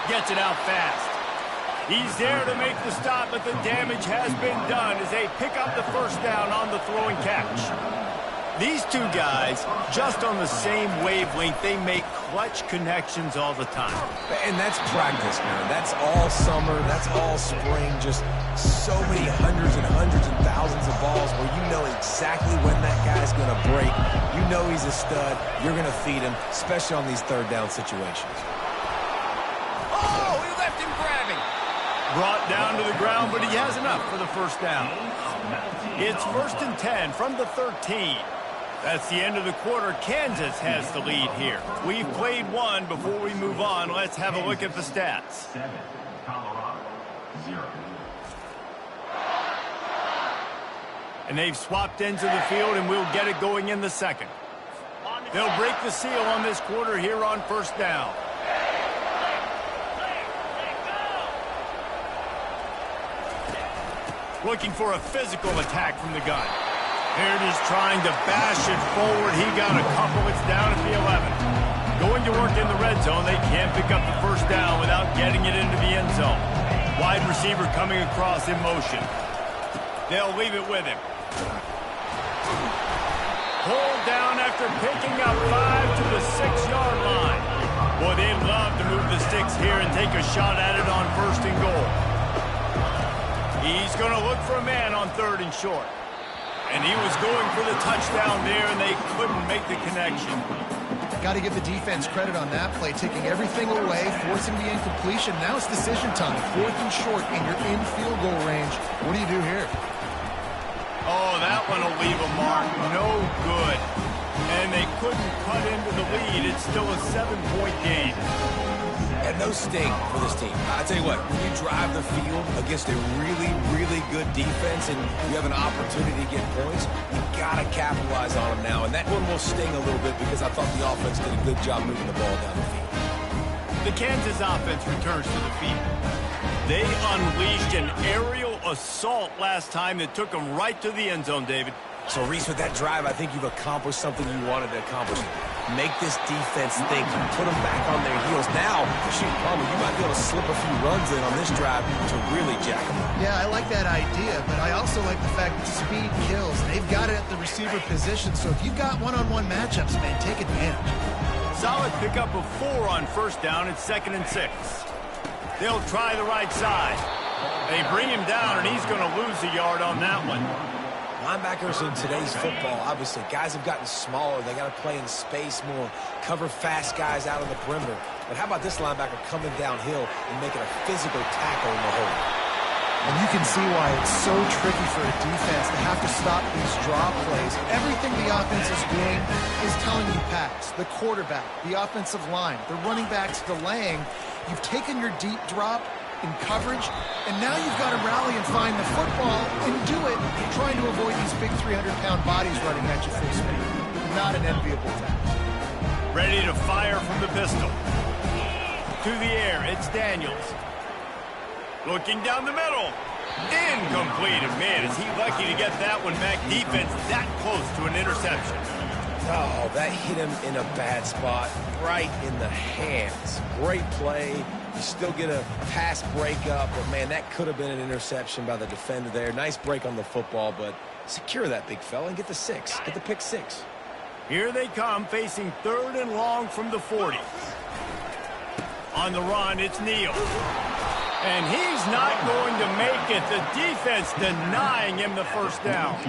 Gets it out fast. He's there to make the stop, but the damage has been done as they pick up the first down on the throwing catch. These two guys, just on the same wavelength, they make clutch connections all the time. And that's practice, man. That's all summer. That's all spring. Just so many hundreds and thousands of balls where you know exactly when that guy's going to break. You know he's a stud. You're going to feed him, especially on these third down situations. Oh, he left him grabbing. Brought down to the ground, but he has enough for the first down. It's 1st and 10 from the 13. That's the end of the quarter. Kansas has the lead here. We've played one. Before we move on, let's have a look at the stats. 7, Colorado, 0. And they've swapped ends of the field, and we'll get it going in the second. They'll break the seal on this quarter here on first down. Looking for a physical attack from the gun. Here it is trying to bash it forward. He got a couple. It's down at the 11. Going to work in the red zone. They can't pick up the first down without getting it into the end zone. Wide receiver coming across in motion. They'll leave it with him. Pulled down after picking up 5 to the 6-yard line. Boy, they'd love to move the sticks here and take a shot at it on 1st and goal. He's going to look for a man on 3rd and short. And he was going for the touchdown there, and they couldn't make the connection. Got to give the defense credit on that play, taking everything away, forcing the incompletion. Now it's decision time. 4th and short, and you're in field goal range. What do you do here? Oh, that one will leave a mark. No good. And they couldn't cut into the lead. It's still a 7-point game. And no sting for this team. I tell you what, when you drive the field against a really, really good defense and you have an opportunity to get points, you got to capitalize on them now. And that one will sting a little bit because I thought the offense did a good job moving the ball down the field. The Kansas offense returns to the field. They unleashed an aerial assault last time that took them right to the end zone, David. So, Reese, with that drive, I think you've accomplished something you wanted to accomplish. Make this defense think. Put them back on their heels. Now, shoot, Palmer, you might be able to slip a few runs in on this drive to really jack them up. Yeah, I like that idea, but I also like the fact that speed kills. They've got it at the receiver position, so if you've got one-on-one matchups, man, take advantage. Solid pickup of 4 on first down. It's 2nd and 6. They'll try the right side. They bring him down, and he's going to lose a yard on that one. Linebackers in today's football, obviously, guys have gotten smaller. They got to play in space more, cover fast guys out on the perimeter. But how about this linebacker coming downhill and making a physical tackle in the hole? And you can see why it's so tricky for a defense to have to stop these draw plays. Everything the offense is doing is telling you pass. The quarterback, the offensive line, the running backs delaying. You've taken your deep drop in coverage, and now you've got to rally and find the football and do it trying to avoid these big 300-pound bodies running at you full speed. Not an enviable task. Ready to fire from the pistol. To the air, it's Daniels. Looking down the middle. Incomplete. And man, is he lucky to get that one back. Defense that close to an interception. Oh, that hit him in a bad spot, right in the hands. Great play. You still get a pass breakup, but man, that could have been an interception by the defender there. Nice break on the football, but secure that big fella and get the 6. Get the pick 6. Here they come, facing 3rd and long from the 40. On the run, it's Neal. And he's not going to make it. The defense denying him the first down.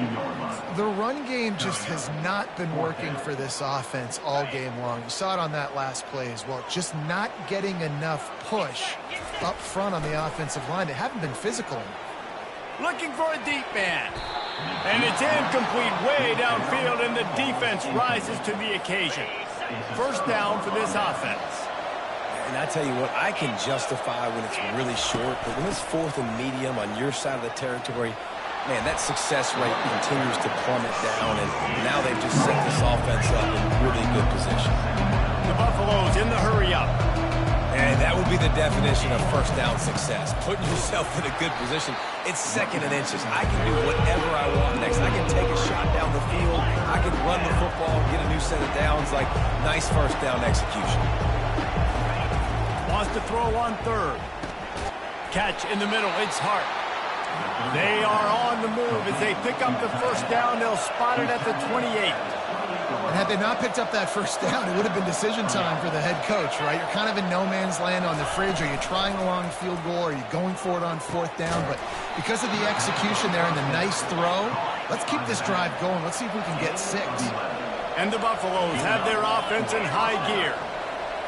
The run game just has not been working for this offense all game long. You saw it on that last play as well. Just not getting enough push up front on the offensive line. They haven't been physical enough. Looking for a deep man. And it's incomplete way downfield, and the defense rises to the occasion. First down for this offense. And I tell you what, I can justify when it's really short, but when it's 4th and medium on your side of the territory, man, that success rate continues to plummet down, and now they've just set this offense up in really good position. The Buffaloes in the hurry-up. And that would be the definition of first down success, putting yourself in a good position. It's 2nd and inches. I can do whatever I want next. I can take a shot down the field. I can run the football, get a new set of downs. Like, nice first down execution. Wants to throw on 3rd. Catch in the middle. It's Hart. They are on the move. As they pick up the first down, they'll spot it at the 28. And had they not picked up that first down, it would have been decision time for the head coach, right? You're kind of in no man's land on the fridge. Are you trying a long field goal? Are you going for it on fourth down? But because of the execution there and the nice throw, let's keep this drive going. Let's see if we can get 6. And the Buffaloes have their offense in high gear.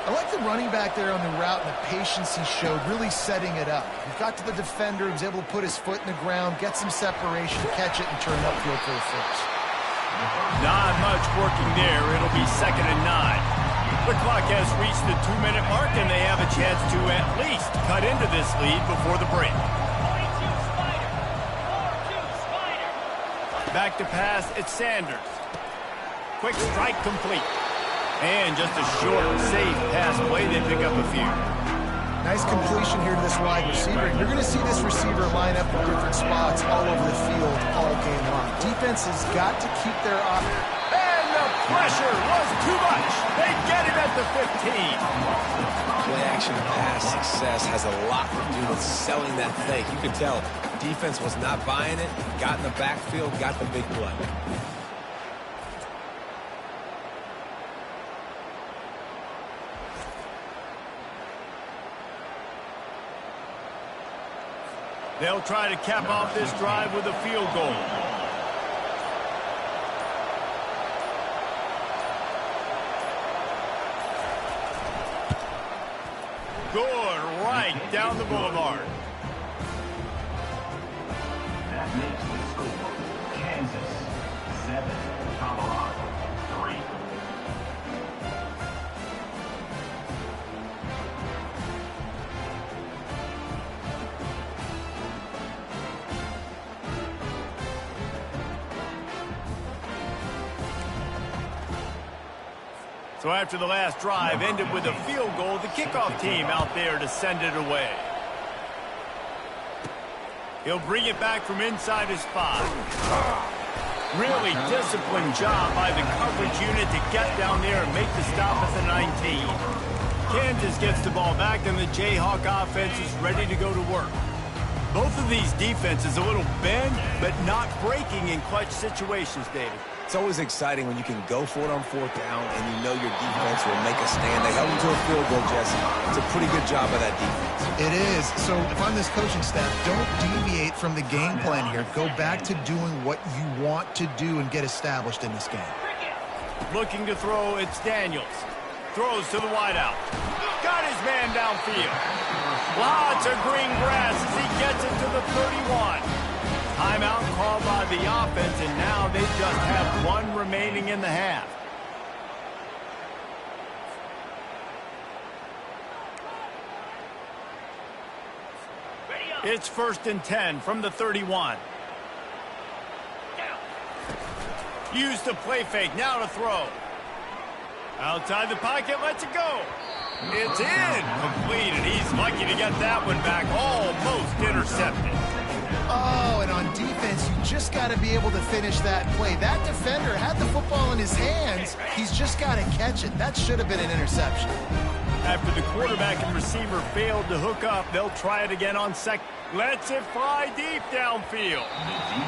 I like the running back there on the route and the patience he showed, really setting it up. He got to the defender, he was able to put his foot in the ground, get some separation, catch it, and turn upfield for the first. Not much working there. It'll be 2nd and 9. The clock has reached the 2-minute mark, and they have a chance to at least cut into this lead before the break. Back to pass, it's Sanders. Quick strike complete. And just a short, safe pass play. They pick up a few. Nice completion here to this wide receiver. You're going to see this receiver line up in different spots all over the field all game long. Defense has got to keep their offense. And the pressure was too much. They get him at the 15. Play action pass success has a lot to do with selling that fake. You can tell defense was not buying it, got in the backfield, got the big play. They'll try to cap off this drive with a field goal. Good, right down the boulevard. That makes the score Kansas 7, Colorado 3. So after the last drive ended with a field goal, the kickoff team out there to send it away. He'll bring it back from inside his 5. Really disciplined job by the coverage unit to get down there and make the stop at the 19. Kansas gets the ball back, and the Jayhawk offense is ready to go to work. Both of these defenses a little bend, but not breaking in clutch situations, David. It's always exciting when you can go for it on fourth down and you know your defense will make a stand. They held them to a field goal, Jesse. It's a pretty good job by that defense. It is. So if I'm this coaching staff, don't deviate from the game plan here. Go back to doing what you want to do and get established in this game. Looking to throw, it's Daniels. Throws to the wideout. Got his man downfield. Lots of green grass as he gets it to the 31. Timeout called by the offense, and now they just have 1 remaining in the half. It's 1st and 10 from the 31. Use the play fake, now to throw. Outside the pocket, lets it go. It's in, completed. He's lucky to get that one back, almost intercepted. Oh, and on defense, you just got to be able to finish that play. That defender had the football in his hands. He's just got to catch it. That should have been an interception. After the quarterback and receiver failed to hook up, they'll try it again on second. Lets it fly deep downfield.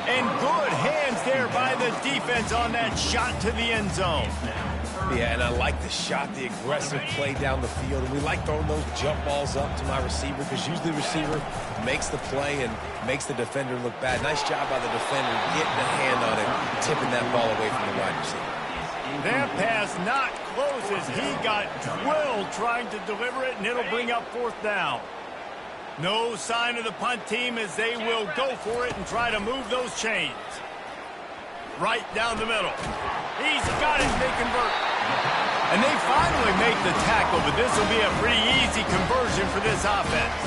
And good hands there by the defense on that shot to the end zone. Yeah, and I like the shot, the aggressive play down the field. And we like throwing those jump balls up to my receiver because usually the receiver makes the play and makes the defender look bad. Nice job by the defender getting a hand on it, tipping that ball away from the wide receiver. That pass not close as he got drilled trying to deliver it, and it'll bring up 4th down. No sign of the punt team as they will go for it and try to move those chains. Right down the middle. He's got it, they convert. And they finally make the tackle, but this will be a pretty easy conversion for this offense.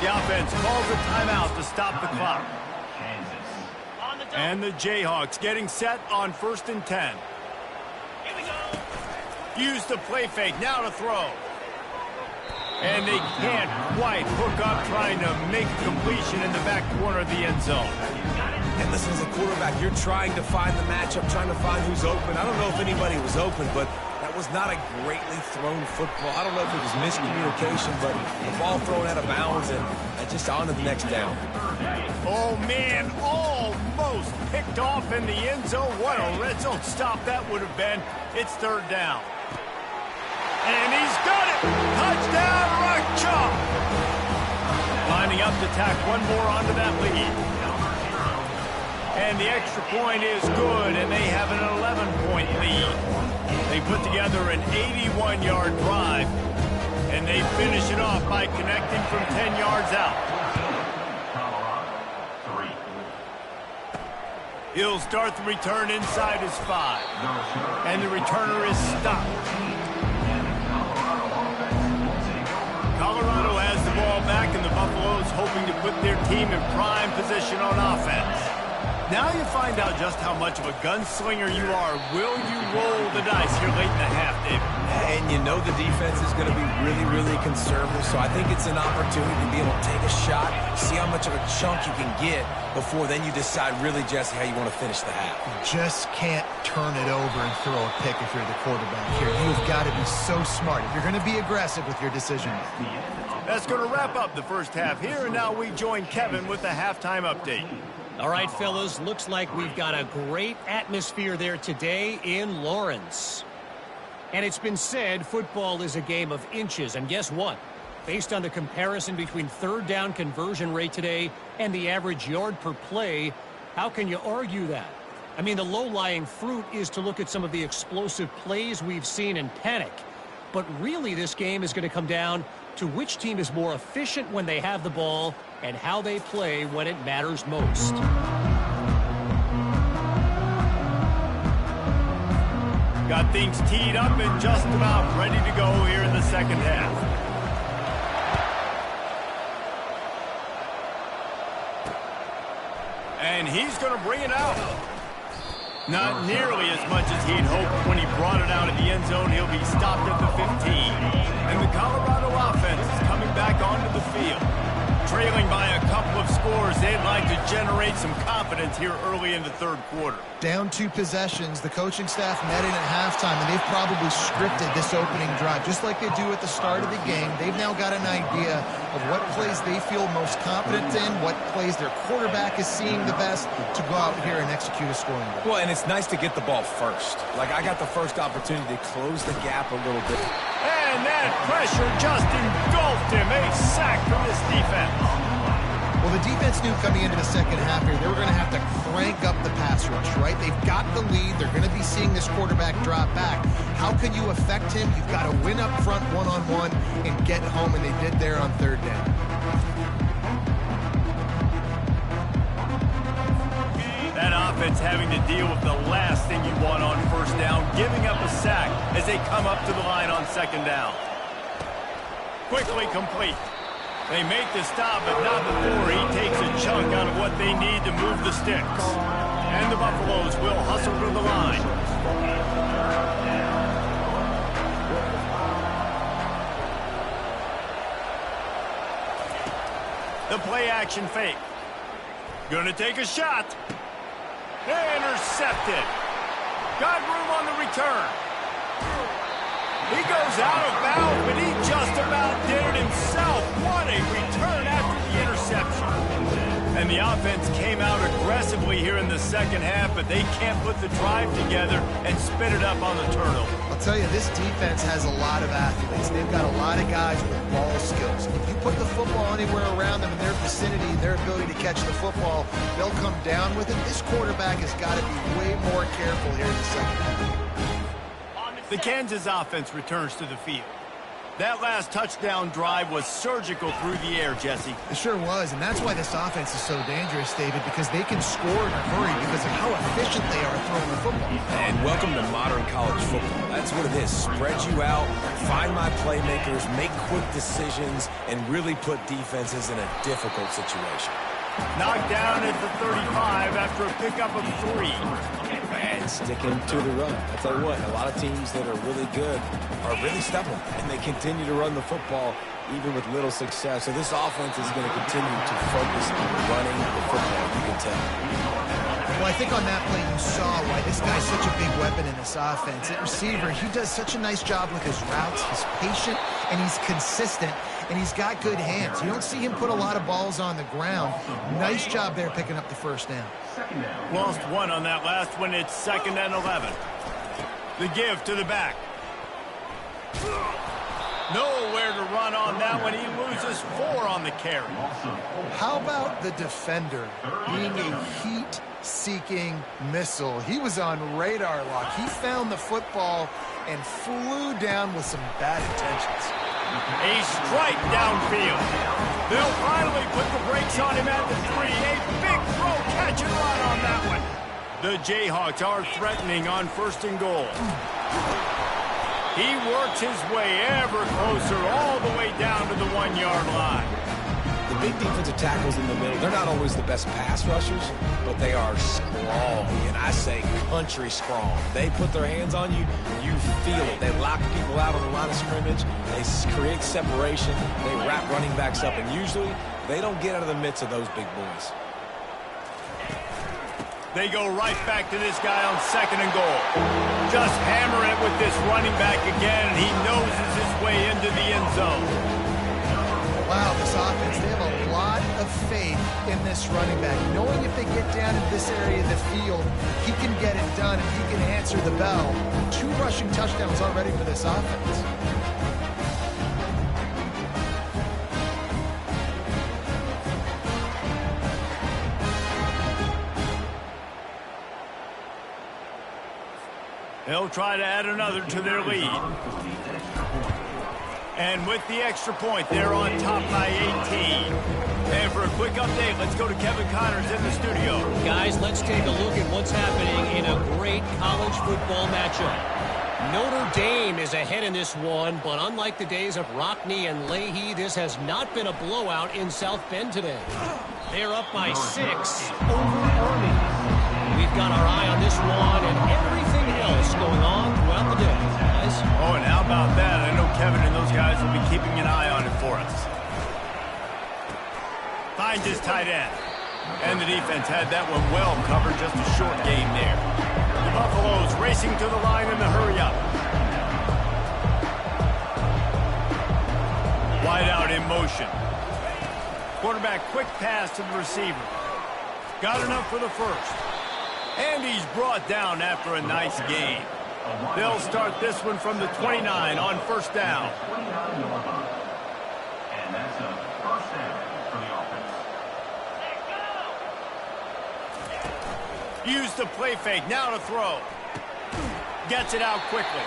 The offense calls a timeout to stop the clock. And the Jayhawks getting set on 1st and 10. Use the play fake, now to throw. And they can't quite hook up trying to make a completion in the back corner of the end zone. And listen, as a quarterback, you're trying to find the matchup, trying to find who's open. I don't know if anybody was open, but that was not a greatly thrown football. I don't know if it was miscommunication, but the ball thrown out of bounds and just on to the next down. Oh, man, almost picked off in the end zone. What a red zone stop that would have been. It's third down. And he's got it. Touchdown, Rockchalk. Lining up to tack one more onto that lead. And the extra point is good, and they have an 11-point lead. They put together an 81-yard drive, and they finish it off by connecting from 10 yards out. He'll start the return inside his 5. And the returner is stopped. Colorado has the ball back, and the Buffaloes hoping to put their team in prime position on offense. Now you find out just how much of a gunslinger you are. Will you roll the dice here late in the half, David? And you know the defense is going to be really, really conservative, so I think it's an opportunity to be able to take a shot, see how much of a chunk you can get before then you decide really, Jesse, how you want to finish the half. You just can't turn it over and throw a pick if you're the quarterback here. You've got to be so smart if you're going to be aggressive with your decision. That's going to wrap up the first half here, and now we join Kevin with the halftime update. All right, fellas, looks like we've got a great atmosphere there today in Lawrence. And it's been said football is a game of inches, and guess what? Based on the comparison between third down conversion rate today and the average yard per play, how can you argue that? I mean, the low-lying fruit is to look at some of the explosive plays we've seen and panic. But really, this game is going to come down to which team is more efficient when they have the ball and how they play when it matters most. Got things teed up and just about ready to go here in the second half. And he's going to bring it out. Not nearly as much as he'd hoped when he brought it out of the end zone. He'll be stopped at the 15. And the Colorado offense is coming back onto the field. Trailing by a couple of scores, they'd like to generate some confidence here early in the third quarter. Down 2 possessions, the coaching staff met in at halftime, and they've probably scripted this opening drive. Just like they do at the start of the game, they've now got an idea of what plays they feel most confident in, what plays their quarterback is seeing the best to go out here and execute a scoring goal. Well, and it's nice to get the ball first. Like, I got the first opportunity to close the gap a little bit. And that pressure just engulfed him. A sack from this defense. Well, the defense knew coming into the second half here they were going to have to crank up the pass rush, right? They've got the lead. They're going to be seeing this quarterback drop back. How can you affect him? You've got to win up front one-on-one and get home, and they did there on third down. That offense having to deal with the last thing you want on first down, giving up a sack as they come up to the line on second down. Quickly complete. They make the stop, but not before he takes a chunk out of what they need to move the sticks. And the Buffaloes will hustle to the line. The play action fake. Gonna take a shot. Intercepted. Got room on the return. He goes out of bounds, but he just about did it himself. What a return after the interception. And the offense came out aggressively here in the second half, but they can't put the drive together and spit it up on the turnover. I'll tell you, this defense has a lot of athletes. They've got a lot of guys with ball skills. If you put the football anywhere around them in their vicinity, their ability to catch the football, they'll come down with it. This quarterback has got to be way more careful here in the second half. The Kansas offense returns to the field. That last touchdown drive was surgical through the air, Jesse. It sure was, and that's why this offense is so dangerous, David, because they can score in a hurry because of how efficient they are throwing the football. And welcome to modern college football. That's what it is. Spread you out, find my playmakers, make quick decisions, and really put defenses in a difficult situation. Knocked down at the 35 after a pickup of 3. And sticking to the run. I'll tell you what, a lot of teams that are really good are really stubborn, and they continue to run the football even with little success. So this offense is going to continue to focus on running the football, you can tell. I think on that play you saw why this guy's such a big weapon in this offense. At receiver, he does such a nice job with his routes. He's patient, and he's consistent, and he's got good hands. You don't see him put a lot of balls on the ground. Nice job there picking up the first down. Lost one on that last one. It's 2nd and 11. The give to the back. Nowhere to run on that one. He loses 4 on the carry. How about the defender being a heat-seeking missile? He was on radar lock. He found the football and flew down with some bad intentions. A strike downfield. They'll finally put the brakes on him at the 3. A big throw, catch and run on that one. The Jayhawks are threatening on 1st and goal. He works his way ever closer all the way down to the 1-yard line. The big defensive tackles in the middle, they're not always the best pass rushers, but they are strong, and I say country strong. They put their hands on you, you feel it. They lock people out on the line of scrimmage. They create separation. They wrap running backs up, and usually they don't get out of the midst of those big boys. They go right back to this guy on 2nd and goal. Just hammer it with this running back again, and he noses his way into the end zone. Wow, this offense, they have a lot of faith in this running back. Knowing if they get down into this area of the field, he can get it done and he can answer the bell. 2 rushing touchdowns already for this offense. They'll try to add another to their lead. And with the extra point, they're on top by 18. And for a quick update, let's go to Kevin Connors in the studio. Guys, let's take a look at what's happening in a great college football matchup. Notre Dame is ahead in this one, but unlike the days of Rockne and Leahy, this has not been a blowout in South Bend today. They're up by 6 over Army. We've got our eye on this one and everything else going on throughout the day, guys. Oh, and how about that? I know Kevin and those guys will be keeping an eye on it for us. Finds his tight end. And the defense had that one well covered, just a short game there. The Buffaloes racing to the line in the hurry-up. Wide out in motion. Quarterback quick pass to the receiver. Got enough for the first. And he's brought down after a nice game. They'll start this one from the 29 on 1st down. And that's a 1st down for the offense. Use the play fake, now to throw. Gets it out quickly.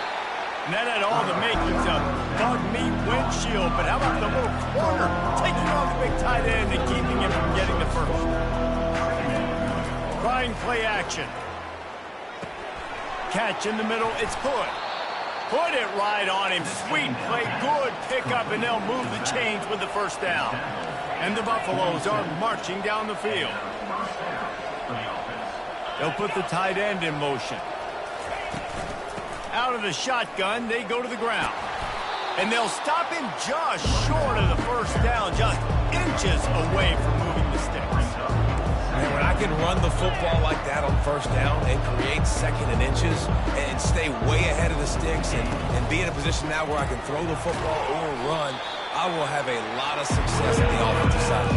And that had all the makings of bug meat windshield, but how about the little corner taking on the big tight end and keeping him from getting the first? Trying play action. Catch in the middle, it's Hood. Put it right on him, sweet play, good pickup, and they'll move the chains with the 1st down. And the Buffaloes are marching down the field. They'll put the tight end in motion. Out of the shotgun, they go to the ground. And they'll stop him just short of the 1st down, just inches away from moving the sticks. And when I can run the football like that on 1st down and create 2nd and inches and stay way ahead of the sticks and be in a position now where I can throw the football or run, I will have a lot of success on the offensive side.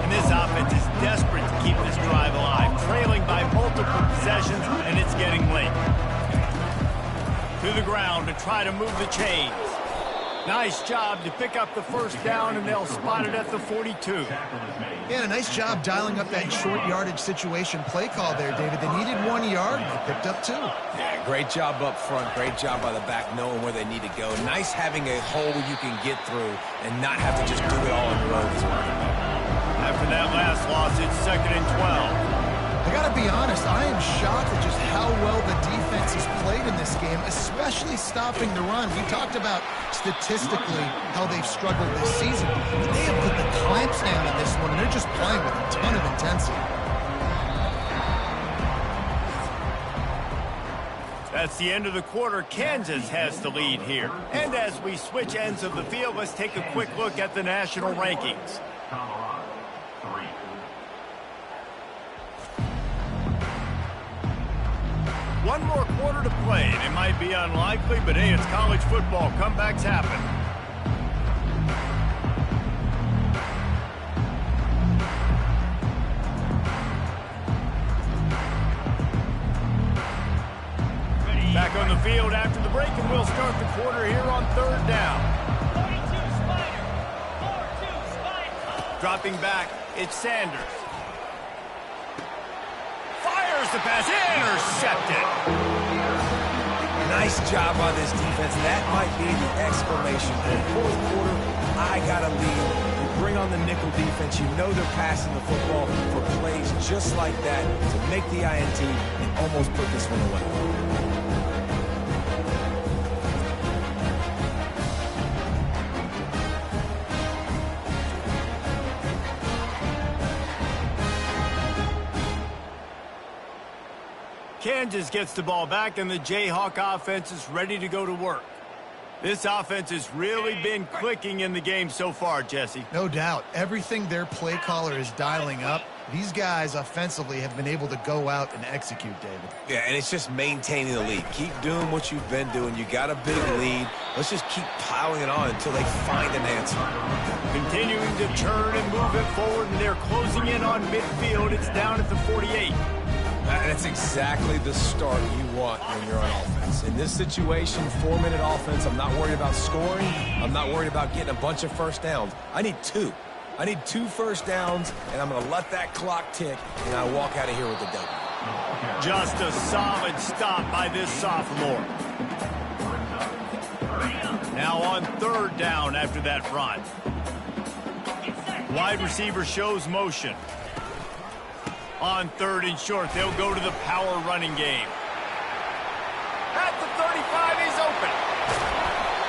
And this offense is desperate to keep this drive alive, trailing by multiple possessions, and it's getting late. To the ground to try to move the chains. Nice job to pick up the 1st down, and they'll spot it at the 42. Yeah, a nice job dialing up that short yardage situation play call there, David. They needed 1 yard, they picked up 2. Yeah, great job up front. Great job by the back knowing where they need to go. Nice having a hole you can get through and not have to just do it all on your own. After that last loss, it's 2nd and 12. I got to be honest, I am shocked at just how well the defense has played in this game, especially stopping the run. We talked about statistically how they've struggled this season, but they have put the clamps down in this one, and they're just playing with a ton of intensity. That's the end of the quarter. Kansas has the lead here. And as we switch ends of the field, let's take a quick look at the national rankings. Colorado, 3. One more quarter to play, and it might be unlikely, but hey, it's college football. Comebacks happen. Back on the field after the break, and we'll start the quarter here on third down. 42 Spider. 4-2 Spider. Dropping back, it's Sanders. Fires the pass, intercepted. Nice job by this defense. That might be the exclamation point. Fourth quarter, I got to lead. You bring on the nickel defense. You know they're passing the football for plays just like that to make the INT and almost put this one away. Kansas gets the ball back, and the Jayhawk offense is ready to go to work. This offense has really been clicking in the game so far, Jesse. No doubt. Everything their play caller is dialing up, these guys offensively have been able to go out and execute, David. Yeah, and it's just maintaining the lead. Keep doing what you've been doing. You got a big lead. Let's just keep plowing it on until they find an answer. Continuing to turn and move it forward, and they're closing in on midfield. It's down at the 48. That's exactly the start you want when you're on offense. In this situation, 4-minute offense, I'm not worried about scoring. I'm not worried about getting a bunch of first downs. I need 2. I need 2 first downs, and I'm going to let that clock tick, and I walk out of here with a W. Just a solid stop by this sophomore. Now on third down after that run. Wide receiver shows motion. On third and short, they'll go to the power running game. At the 35, he's open.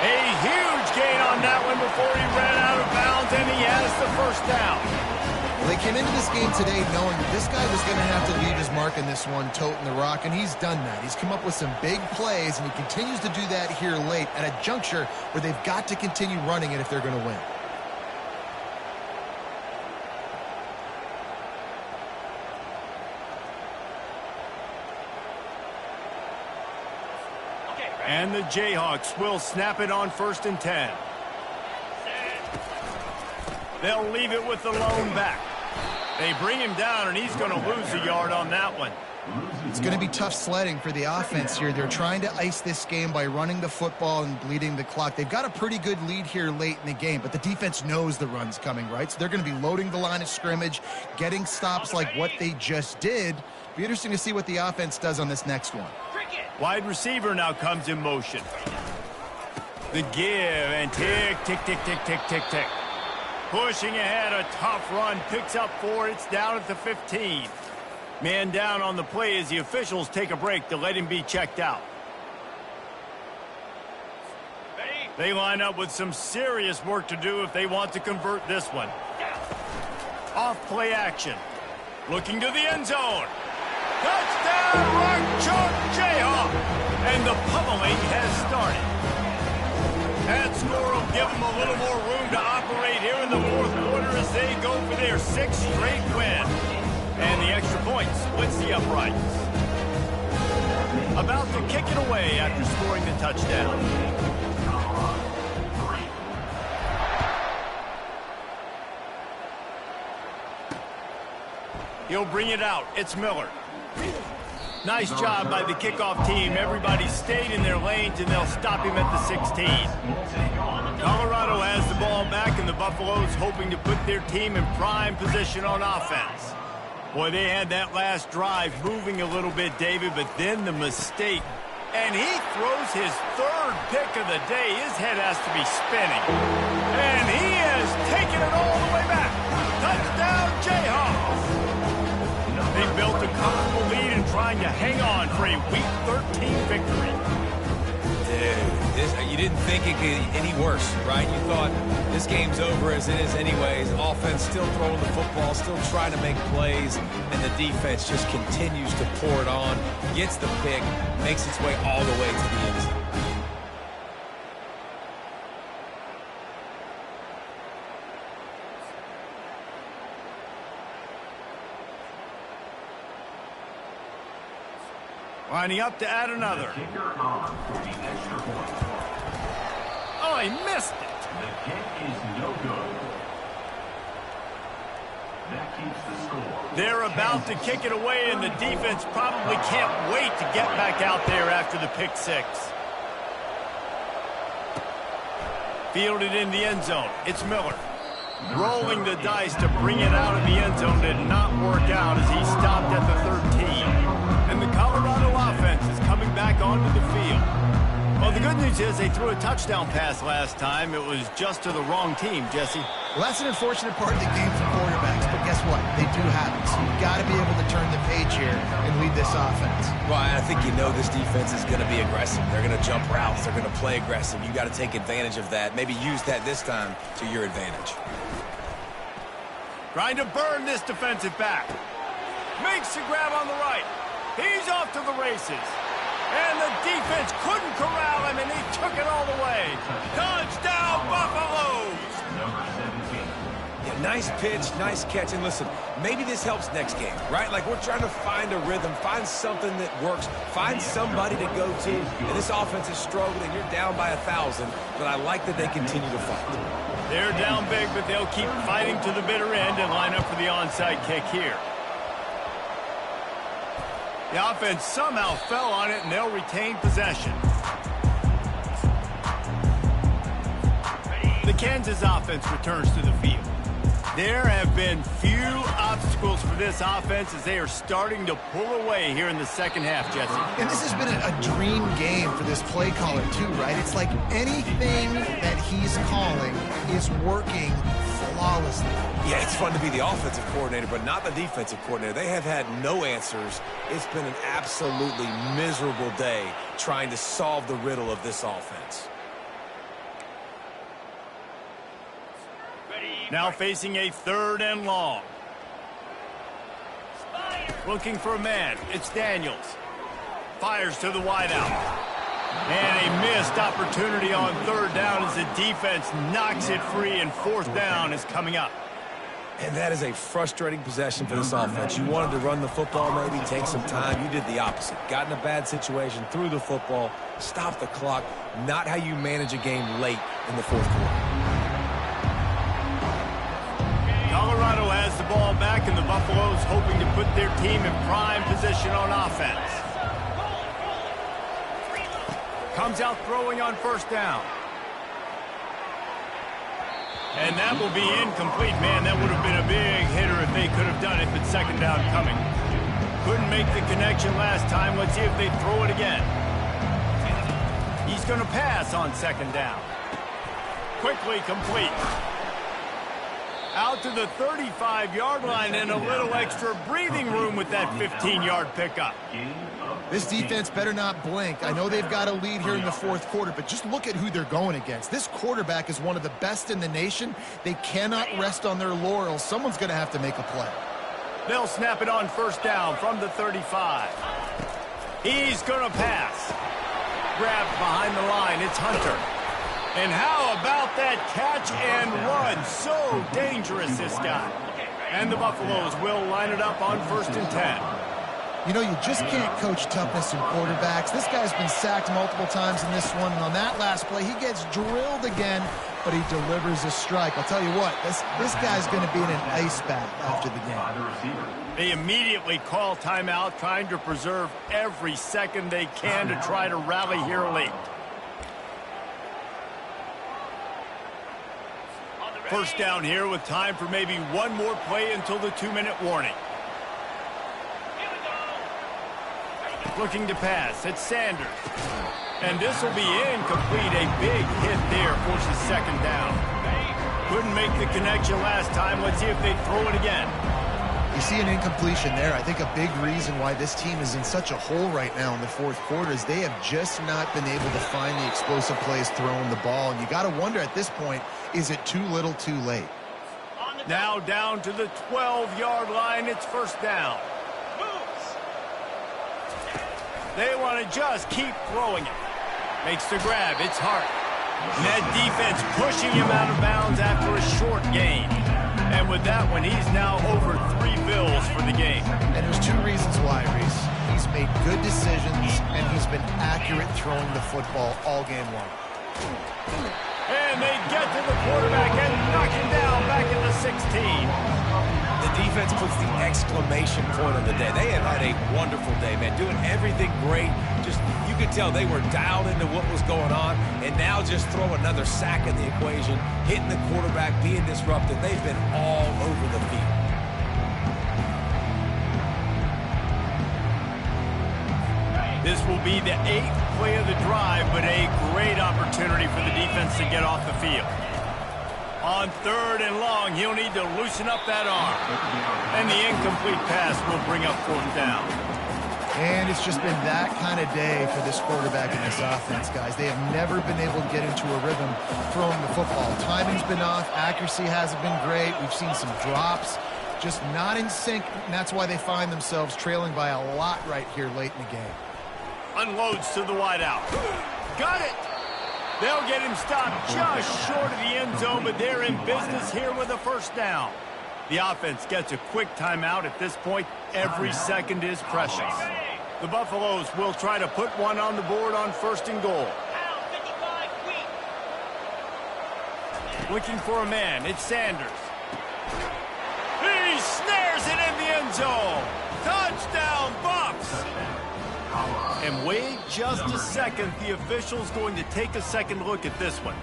A huge gain on that one before he ran out of bounds, and he has the first down. Well, they came into this game today knowing that this guy was going to have to leave his mark in this one, toting the rock, and he's done that. He's come up with some big plays, and he continues to do that here late at a juncture where they've got to continue running it if they're going to win. And the Jayhawks will snap it on 1st and 10. They'll leave it with the lone back. They bring him down, and he's going to lose a yard on that one. It's going to be tough sledding for the offense here. They're trying to ice this game by running the football and bleeding the clock. They've got a pretty good lead here late in the game, but the defense knows the run's coming, right? So they're going to be loading the line of scrimmage, getting stops like what they just did. Be interesting to see what the offense does on this next one. Wide receiver now comes in motion. The give, and tick, tick, tick, tick, tick, tick, tick. Pushing ahead, a tough run, picks up 4. It's down at the 15. Man down on the play as the officials take a break to let him be checked out. They line up with some serious work to do if they want to convert this one. Off play action. Looking to the end zone. Touchdown, Rock Chalk Jayhawk! And the pummeling has started. That score will give them a little more room to operate here in the fourth quarter as they go for their 6th straight win. And the extra point splits the uprights. About to kick it away after scoring the touchdown. He'll bring it out. It's Miller. Nice job by the kickoff team. Everybody stayed in their lanes, and they'll stop him at the 16. Colorado has the ball back, and the Buffaloes hoping to put their team in prime position on offense. Boy, they had that last drive moving a little bit, David, but then the mistake. And he throws his 3rd pick of the day. His head has to be spinning. And he has taken it all the way back. Touchdown, Jayhawks. They built a comfortable lead and trying to hang on for a Week 13 victory. Dude, you didn't think it could get any worse, right? You thought this game's over as it is anyways. Offense still throwing the football, still trying to make plays, and the defense just continues to pour it on, gets the pick, makes its way all the way to the end zone. Lining up to add another. Kicker on for the extra point. Oh, he missed it. The kick is no good. That keeps the score. They're about to kick it away, and the defense probably can't wait to get back out there after the pick six. Fielded in the end zone. It's Miller. Rolling the dice to bring it out of the end zone did not work out as he stopped at the 13. And the Colorado offense is coming back onto the field. Well, the good news is they threw a touchdown pass last time. It was just to the wrong team, Jesse. Well, that's an unfortunate part of the game for quarterbacks, but guess what? They do happen. So you've got to be able to turn the page here and lead this offense. Well, I think you know this defense is going to be aggressive. They're going to jump routes. They're going to play aggressive. You got to take advantage of that. Maybe use that this time to your advantage. Trying to burn this defensive back. Makes the grab on the right. He's off to the races. And the defense couldn't corral him, and he took it all the way. Touchdown, Buffaloes! Number 17. Yeah, nice pitch, nice catch. And listen, maybe this helps next game, right? Like we're trying to find a rhythm, find something that works, find somebody to go to. And this offense is struggling. You're down by 1,000, but I like that they continue to fight. They're down big, but they'll keep fighting to the bitter end and line up for the onside kick here. The offense somehow fell on it, and they'll retain possession. The Kansas offense returns to the field. There have been few obstacles for this offense as they are starting to pull away here in the second half, Jesse. And this has been a dream game for this play caller, too, right? It's like anything that he's calling is working flawlessly. Yeah, it's fun to be the offensive coordinator, but not the defensive coordinator. They have had no answers. It's been an absolutely miserable day trying to solve the riddle of this offense. Now facing a 3rd and long. Looking for a man. It's Daniels. Fires to the wideout. And a missed opportunity on 3rd down as the defense knocks it free, and 4th down is coming up. And that is a frustrating possession for this offense. You wanted to run the football, maybe take some time. You did the opposite. Got in a bad situation, threw the football, stopped the clock. Not how you manage a game late in the 4th quarter. Colorado has the ball back, and the Buffaloes hoping to put their team in prime position on offense. Comes out throwing on 1st down. And that will be incomplete. Man, that would have been a big hitter if they could have done it, but 2nd down coming. Couldn't make the connection last time. Let's see if they throw it again. He's going to pass on 2nd down. Quickly complete. Out to the 35-yard line, and a little extra breathing room with that 15-yard pickup. This defense better not blink. I know they've got a lead here in the 4th quarter, but just look at who they're going against. This quarterback is one of the best in the nation. They cannot rest on their laurels. Someone's going to have to make a play. They'll snap it on 1st down from the 35. He's going to pass. Grabbed behind the line. It's Hunter. And how about that catch and run? So dangerous, this guy. And the Buffaloes will line it up on 1st and 10. You know, you just can't coach toughness in quarterbacks. This guy's been sacked multiple times in this one, and on that last play, he gets drilled again, but he delivers a strike. I'll tell you what, this guy's going to be in an ice bath after the game. They immediately call timeout, trying to preserve every second they can to try to rally here late. 1st down here with time for maybe one more play until the 2-minute warning. Looking to pass. It's Sanders. And this will be incomplete. A big hit there forces 2nd down. Couldn't make the connection last time. Let's see if they throw it again. You see an incompletion there. I think a big reason why this team is in such a hole right now in the 4th quarter is they have just not been able to find the explosive plays throwing the ball. And you got to wonder at this point, is it too little too late? Now down to the 12-yard line. It's 1st down. They want to just keep throwing it. Makes the grab. It's Hart. And that defense pushing him out of bounds after a short gain. And with that one, he's now over 3 bills for the game. And there's 2 reasons why, Reese. He's made good decisions, and he's been accurate throwing the football all game long. And they get to the quarterback and knock him down back at the 16. The defense puts the exclamation point on the day. They have had a wonderful day, man, doing everything great. Just, you could tell they were dialed into what was going on, and now just throw another sack in the equation, hitting the quarterback, being disruptive. They've been all over the field. This will be the 8th play of the drive, but a great opportunity for the defense to get off the field. On 3rd and long, he'll need to loosen up that arm. And the incomplete pass will bring up 4th down. And it's just been that kind of day for this quarterback in this offense, guys. They have never been able to get into a rhythm throwing the football. Timing's been off. Accuracy hasn't been great. We've seen some drops. Just not in sync, and that's why they find themselves trailing by a lot right here late in the game. Unloads to the wideout. Got it! They'll get him stopped just short of the end zone, but they're in business here with a 1st down. The offense gets a quick timeout at this point. Every second is precious. The Buffaloes will try to put one on the board on 1st and goal. Looking for a man. It's Sanders. He snares it in the end zone. Touchdown, Bucs! And wait just a second. The official's going to take a second look at this one.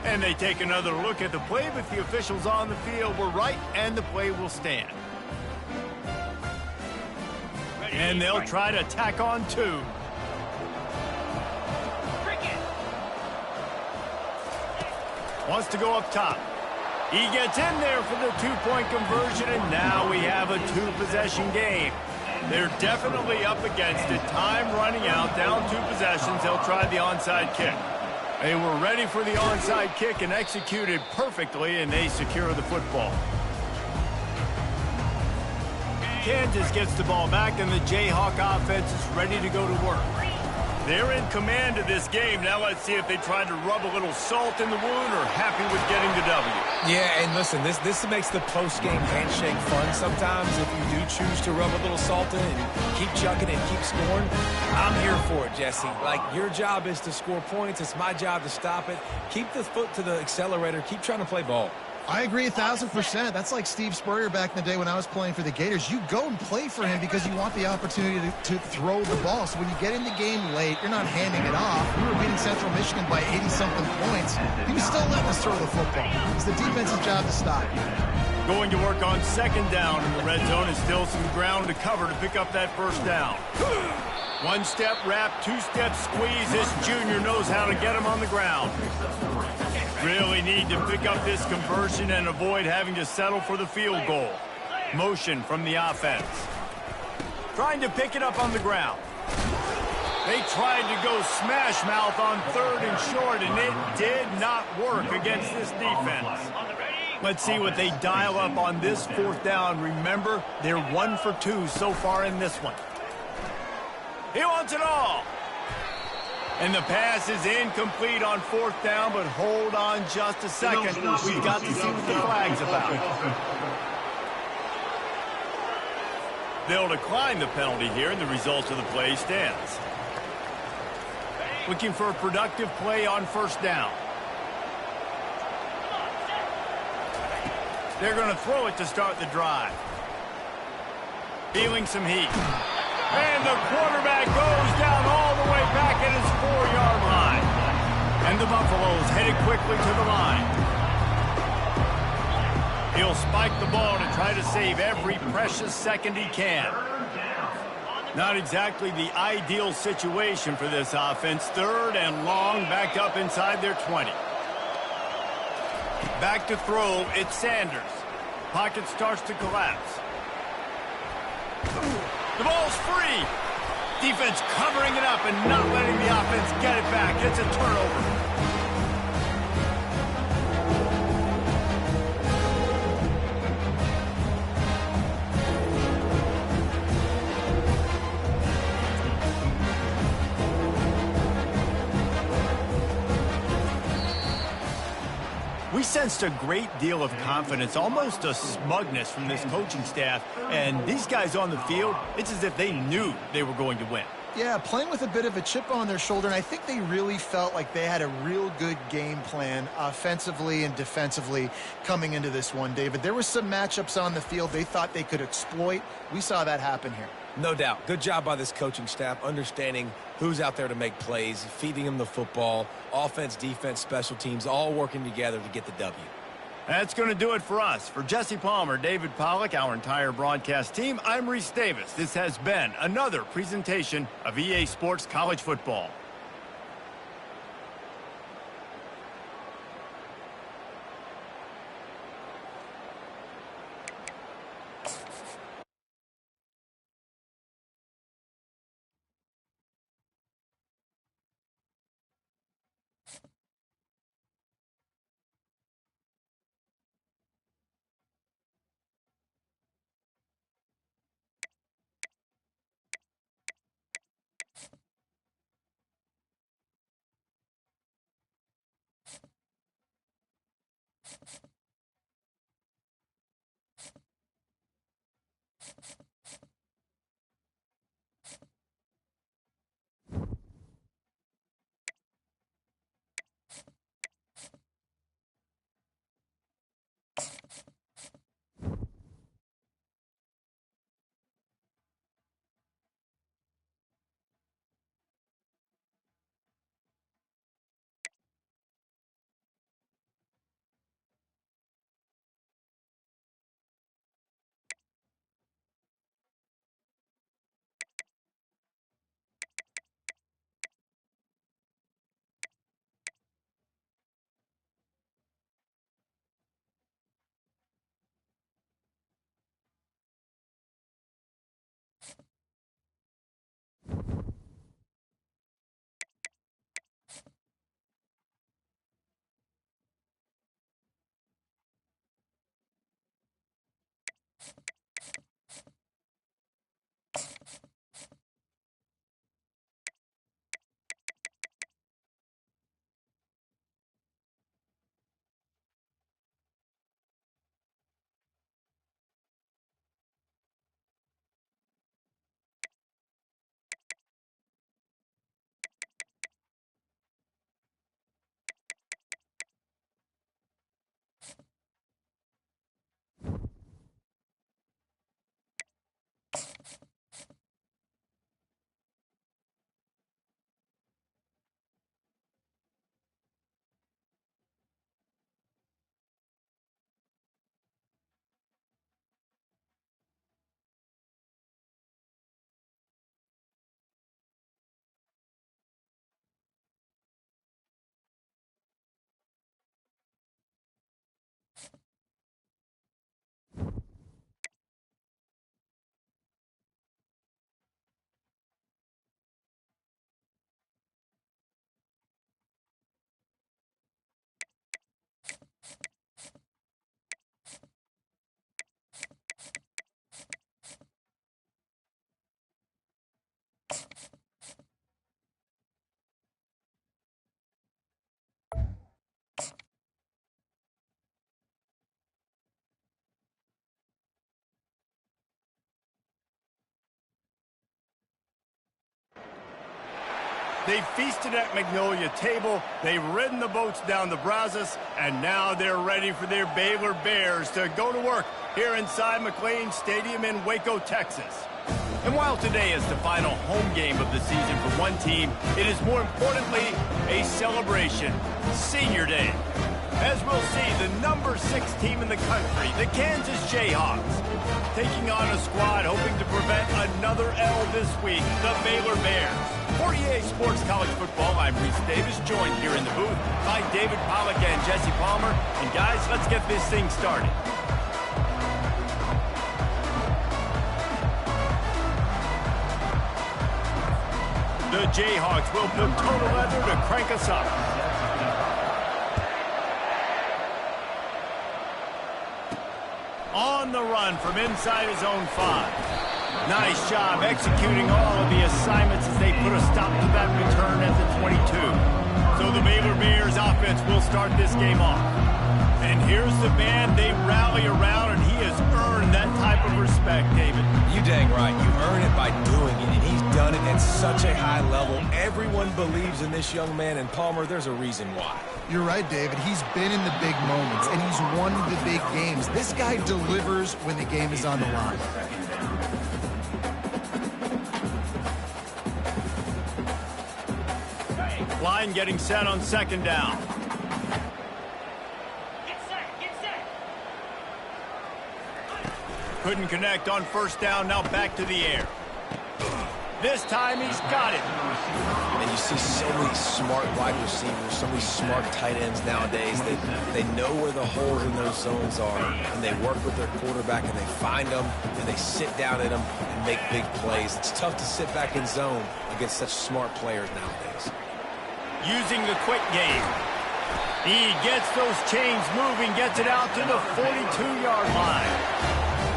And they take another look at the play, but the officials on the field were right, and the play will stand. And they'll try to tack on 2. Wants to go up top. He gets in there for the 2-point conversion, and now we have a 2-possession game. They're definitely up against it. Time running out, down 2 possessions. They'll try the onside kick. They were ready for the onside kick and executed perfectly, and they secure the football. Kansas gets the ball back, and the Jayhawk offense is ready to go to work. They're in command of this game. Now let's see if they try to rub a little salt in the wound or happy with getting the W. Yeah, and listen, this makes the post-game handshake fun sometimes if you do choose to rub a little salt in and keep chucking and keep scoring. I'm here for it, Jesse. Like, your job is to score points. It's my job to stop it. Keep the foot to the accelerator. Keep trying to play ball. I agree 1,000%. That's like Steve Spurrier back in the day when I was playing for the Gators. You go and play for him because you want the opportunity to throw the ball. So when you get in the game late, you're not handing it off. We were beating Central Michigan by 80-something points. He was still letting us throw the football. It's the defense's job to stop. Going to work on 2nd down in the red zone, and still some ground to cover to pick up that 1st down. 1-step wrap, 2-step squeeze. This junior knows how to get him on the ground. Really need to pick up this conversion and avoid having to settle for the field goal. Motion from the offense. Trying to pick it up on the ground. They tried to go smash mouth on 3rd and short, and it did not work against this defense. Let's see what they dial up on this 4th down. Remember, they're 1 for 2 so far in this one. He wants it all. And the pass is incomplete on 4th down, but hold on just a second. We've got to see what the flag's about. They'll decline the penalty here, and the result of the play stands. Looking for a productive play on 1st down. They're going to throw it to start the drive. Feeling some heat. And the quarterback goes down all the way back at his 4-yard line. And the Buffaloes headed quickly to the line. He'll spike the ball to try to save every precious second he can. Not exactly the ideal situation for this offense. 3rd and long, back up inside their 20. Back to throw, it's Sanders. Pocket starts to collapse. The ball's free. Defense covering it up and not letting the offense get it back. It's a turnover. We We sensed a great deal of confidence, almost a smugness from this coaching staff. And these guys on the field, it's as if they knew they were going to win. Yeah, playing with a bit of a chip on their shoulder, and I think they really felt like they had a real good game plan offensively and defensively coming into this one, David. There were some matchups on the field they thought they could exploit. We saw that happen here. No doubt. Good job by this coaching staff, understanding who's out there to make plays, feeding them the football, offense, defense, special teams, all working together to get the W. That's going to do it for us. For Jesse Palmer, David Pollack, our entire broadcast team, I'm Reese Davis. This has been another presentation of EA Sports College Football. They've feasted at Magnolia Table, they've ridden the boats down the Brazos, and now they're ready for their Baylor Bears to go to work here inside McLean Stadium in Waco, Texas. And while today is the final home game of the season for one team, it is more importantly a celebration, Senior Day. As we'll see, the number 6 team in the country, the Kansas Jayhawks, taking on a squad hoping to prevent another L this week, the Baylor Bears. For EA Sports College Football, I'm Reese Davis, joined here in the booth by David Pollack and Jesse Palmer. And guys, let's get this thing started. The Jayhawks will put total leather to crank us up. On the run from inside his own 5. Nice job executing all of the assignments as they put a stop to that return at the 22. So the Baylor Baylor Bears offense will start this game off. And here's the band they rally around, and he has earned that type of respect, David. You dang right. You earn it by doing it, and he's done it at such a high level. Everyone believes in this young man, and Palmer, there's a reason why. You're right, David. He's been in the big moments, and he's won the big games. This guy delivers when the game is on the line. Line getting set on second down. Get set, get set. Couldn't connect on first down, now back to the air. This time he's got it. And you see so many smart wide receivers, so many smart tight ends nowadays. They know where the holes in those zones are, and they work with their quarterback, and they find them, and they sit down at them and make big plays. It's tough to sit back in zone against such smart players nowadays. Using the quick game. He gets those chains moving, gets it out to the 42-yard line.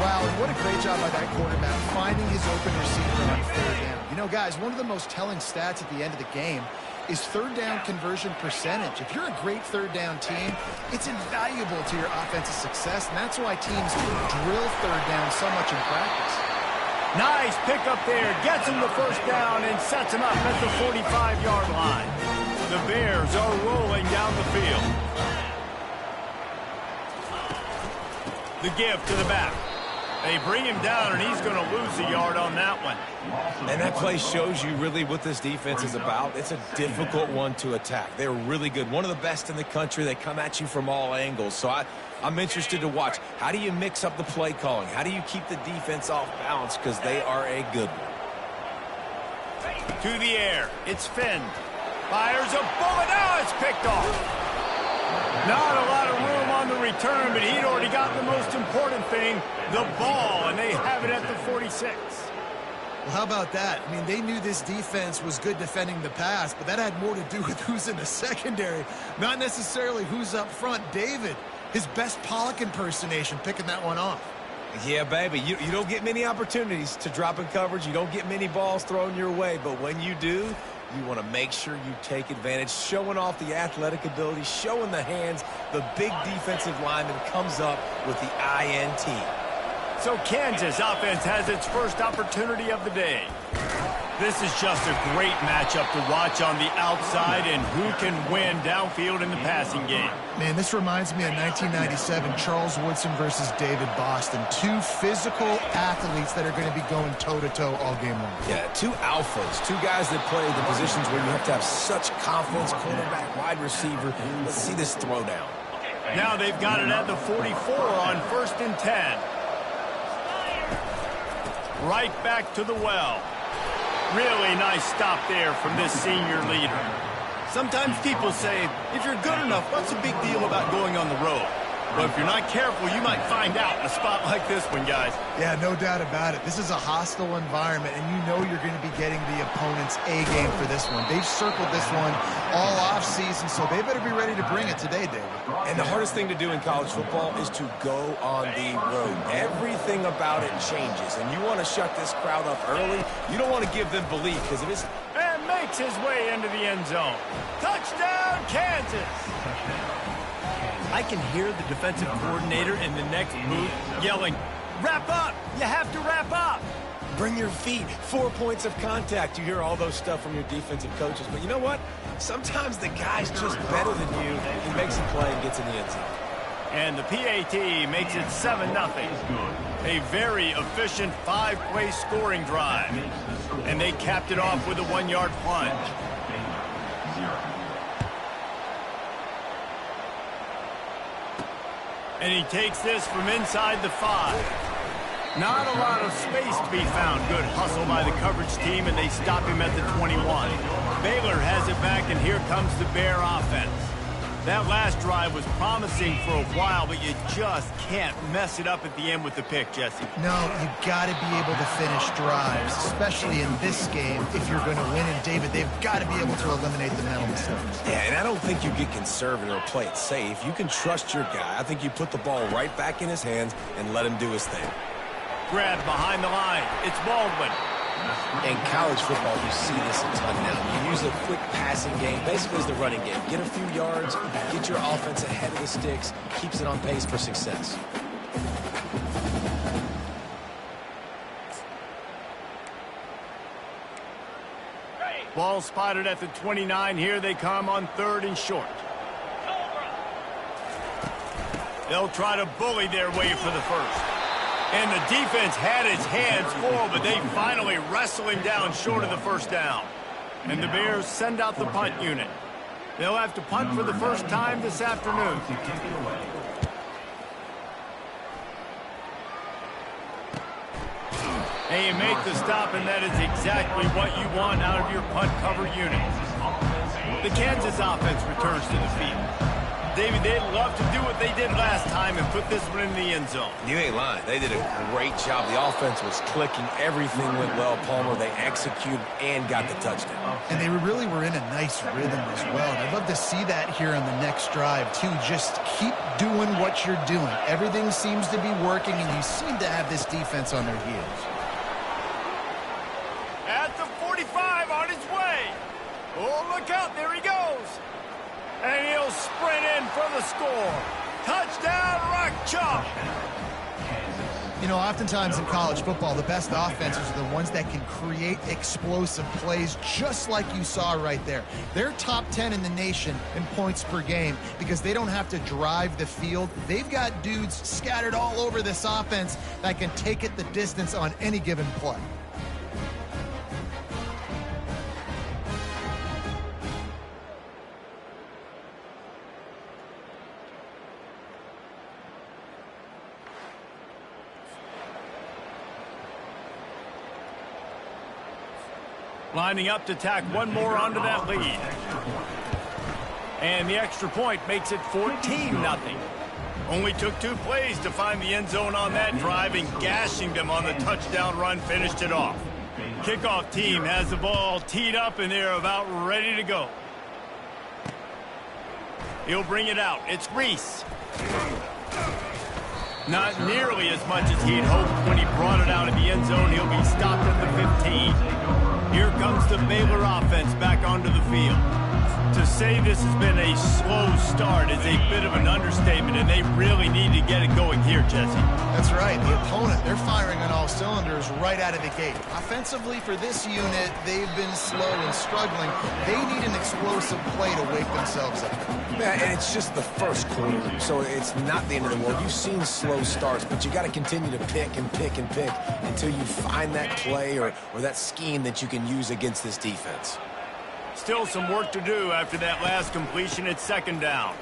Wow, and what a great job by that quarterback finding his open receiver on third down. You know, guys, one of the most telling stats at the end of the game is third down conversion percentage. If you're a great third down team, it's invaluable to your offensive success, and that's why teams drill third down so much in practice. Nice pickup there, gets him the first down and sets him up at the 45-yard line. The Bears are rolling down the field. The give to the back. They bring him down, and he's going to lose a yard on that one. And that play shows you really what this defense is about. It's a difficult one to attack. They're really good. One of the best in the country. They come at you from all angles. So I'm interested to watch. How do you mix up the play calling? How do you keep the defense off balance? Because they are a good one. To the air. It's Finn. Fires a bullet. Now it's picked off. Not a lot of room on the return, but he'd already got the most important thing, the ball, and they have it at the 46. Well, how about that? I mean, they knew this defense was good defending the pass, but that had more to do with who's in the secondary, not necessarily who's up front. David, his best Pollock impersonation, picking that one off. Yeah, baby, you don't get many opportunities to drop in coverage. You don't get many balls thrown your way, but when you do, you want to make sure you take advantage, showing off the athletic ability, showing the hands. The big defensive lineman comes up with the INT. So Kansas offense has its first opportunity of the day. This is just a great matchup to watch on the outside, and who can win downfield in the passing game. Man, this reminds me of 1997, Charles Woodson versus David Boston. Two physical athletes that are going to be going toe-to-toe all game long. Yeah, two alphas, two guys that play the positions where you have to have such confidence, quarterback, wide receiver. Let's see this throwdown. Now they've got it at the 44 on 1st and 10. Right back to the well. Really nice stop there from this senior leader. Sometimes people say, if you're good enough, what's the big deal about going on the road? But if you're not careful, you might find out in a spot like this one, guys. Yeah, no doubt about it. This is a hostile environment, and you know you're going to be getting the opponent's A-game for this one. They've circled this one all offseason, so they better be ready to bring it today, David. And the hardest thing to do in college football is to go on the road. Everything about it changes, and you want to shut this crowd up early. You don't want to give them belief, because if it's... And makes his way into the end zone. Touchdown, Kansas! I can hear the defensive coordinator in the next booth yelling, "Wrap up! You have to wrap up!" Bring your feet, 4 points of contact. You hear all those stuff from your defensive coaches. But you know what? Sometimes the guy's just better than you. He makes a play and gets in the end zone. And the PAT makes it 7-0. A very efficient 5-play scoring drive. And they capped it off with a 1-yard plunge. And he takes this from inside the 5. Not a lot of space to be found. Good hustle by the coverage team, and they stop him at the 21. Baylor has it back, and here comes the Bear offense. That last drive was promising for a while, but you just can't mess it up at the end with the pick, Jesse. No, you got to be able to finish drives, especially in this game if you're going to win. And, David, they've got to be able to eliminate the mental mistakes. Yeah, and I don't think you get conservative or play it safe. You can trust your guy. I think you put the ball right back in his hands and let him do his thing. Grab behind the line. It's Baldwin. In college football, you see this a ton now. You use a quick passing game, basically as the running game. Get a few yards, get your offense ahead of the sticks, keeps it on pace for success. Ball spotted at the 29. Here they come on 3rd and short. They'll try to bully their way for the first. And the defense had its hands full, but they finally wrestle him down short of the first down. And the Bears send out the punt unit. They'll have to punt for the first time this afternoon. And you make the stop, and that is exactly what you want out of your punt cover unit. The Kansas offense returns to the field. David, they'd love to do what they did last time and put this one in the end zone. You ain't lying. They did a great job. The offense was clicking. Everything went well, Palmer. They executed and got the touchdown. And they really were in a nice rhythm as well. And I'd love to see that here on the next drive, too. Just keep doing what you're doing. Everything seems to be working, and you seem to have this defense on their heels. At the 45, on his way. Oh, look out. There he goes. And he'll sprint in for the score. Touchdown, Rock Chalk. You know, oftentimes in college football, the best offenses are the ones that can create explosive plays, just like you saw right there. They're top 10 in the nation in points per game because they don't have to drive the field. They've got dudes scattered all over this offense that can take it the distance on any given play. Lining up to tack one more onto that lead. And the extra point makes it 14-0. Only took 2 plays to find the end zone on that drive, and gashing them on the touchdown run finished it off. Kickoff team has the ball teed up, and they're about ready to go. He'll bring it out. It's Reese. Not nearly as much as he'd hoped when he brought it out of the end zone. He'll be stopped at the 15. Here comes the Baylor offense back onto the field. To say this has been a slow start is a bit of an understatement, and they really need to get it going here, Jesse. That's right. The opponent, they're firing on all cylinders right out of the gate. Offensively, for this unit, they've been slow and struggling. They need an explosive play to wake themselves up. Yeah, and it's just the first quarter, so it's not the end of the world. You've seen slow starts, but you got to continue to pick and pick and pick until you find that play or that scheme that you can use against this defense. Still some work to do after that last completion at 2nd down.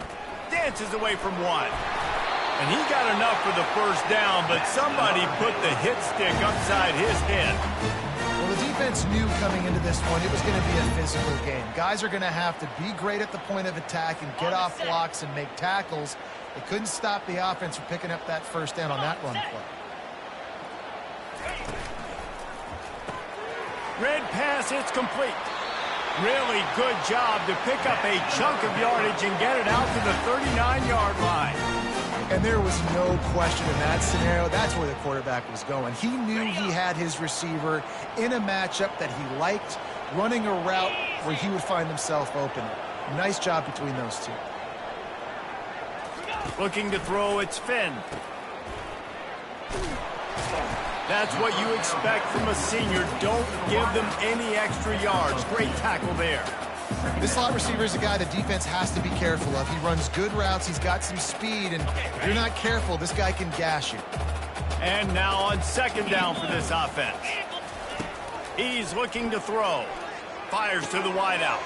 Dances away from one. And he got enough for the first down, but somebody put the hit stick upside his head. Well, the defense knew coming into this one it was going to be a physical game. Guys are going to have to be great at the point of attack and get off blocks and make tackles. They couldn't stop the offense from picking up that first down on that run play. Red pass, it's complete. Really good job to pick up a chunk of yardage and get it out to the 39-yard line. And there was no question in that scenario. That's where the quarterback was going. He knew he had his receiver in a matchup that he liked, running a route where he would find himself open. Nice job between those two. Looking to throw, it's Finn. That's what you expect from a senior. Don't give them any extra yards. Great tackle there. This slot receiver is a guy the defense has to be careful of. He runs good routes. He's got some speed, and if you're not careful, this guy can gash you. And now on 2nd down for this offense. He's looking to throw. Fires to the wideout.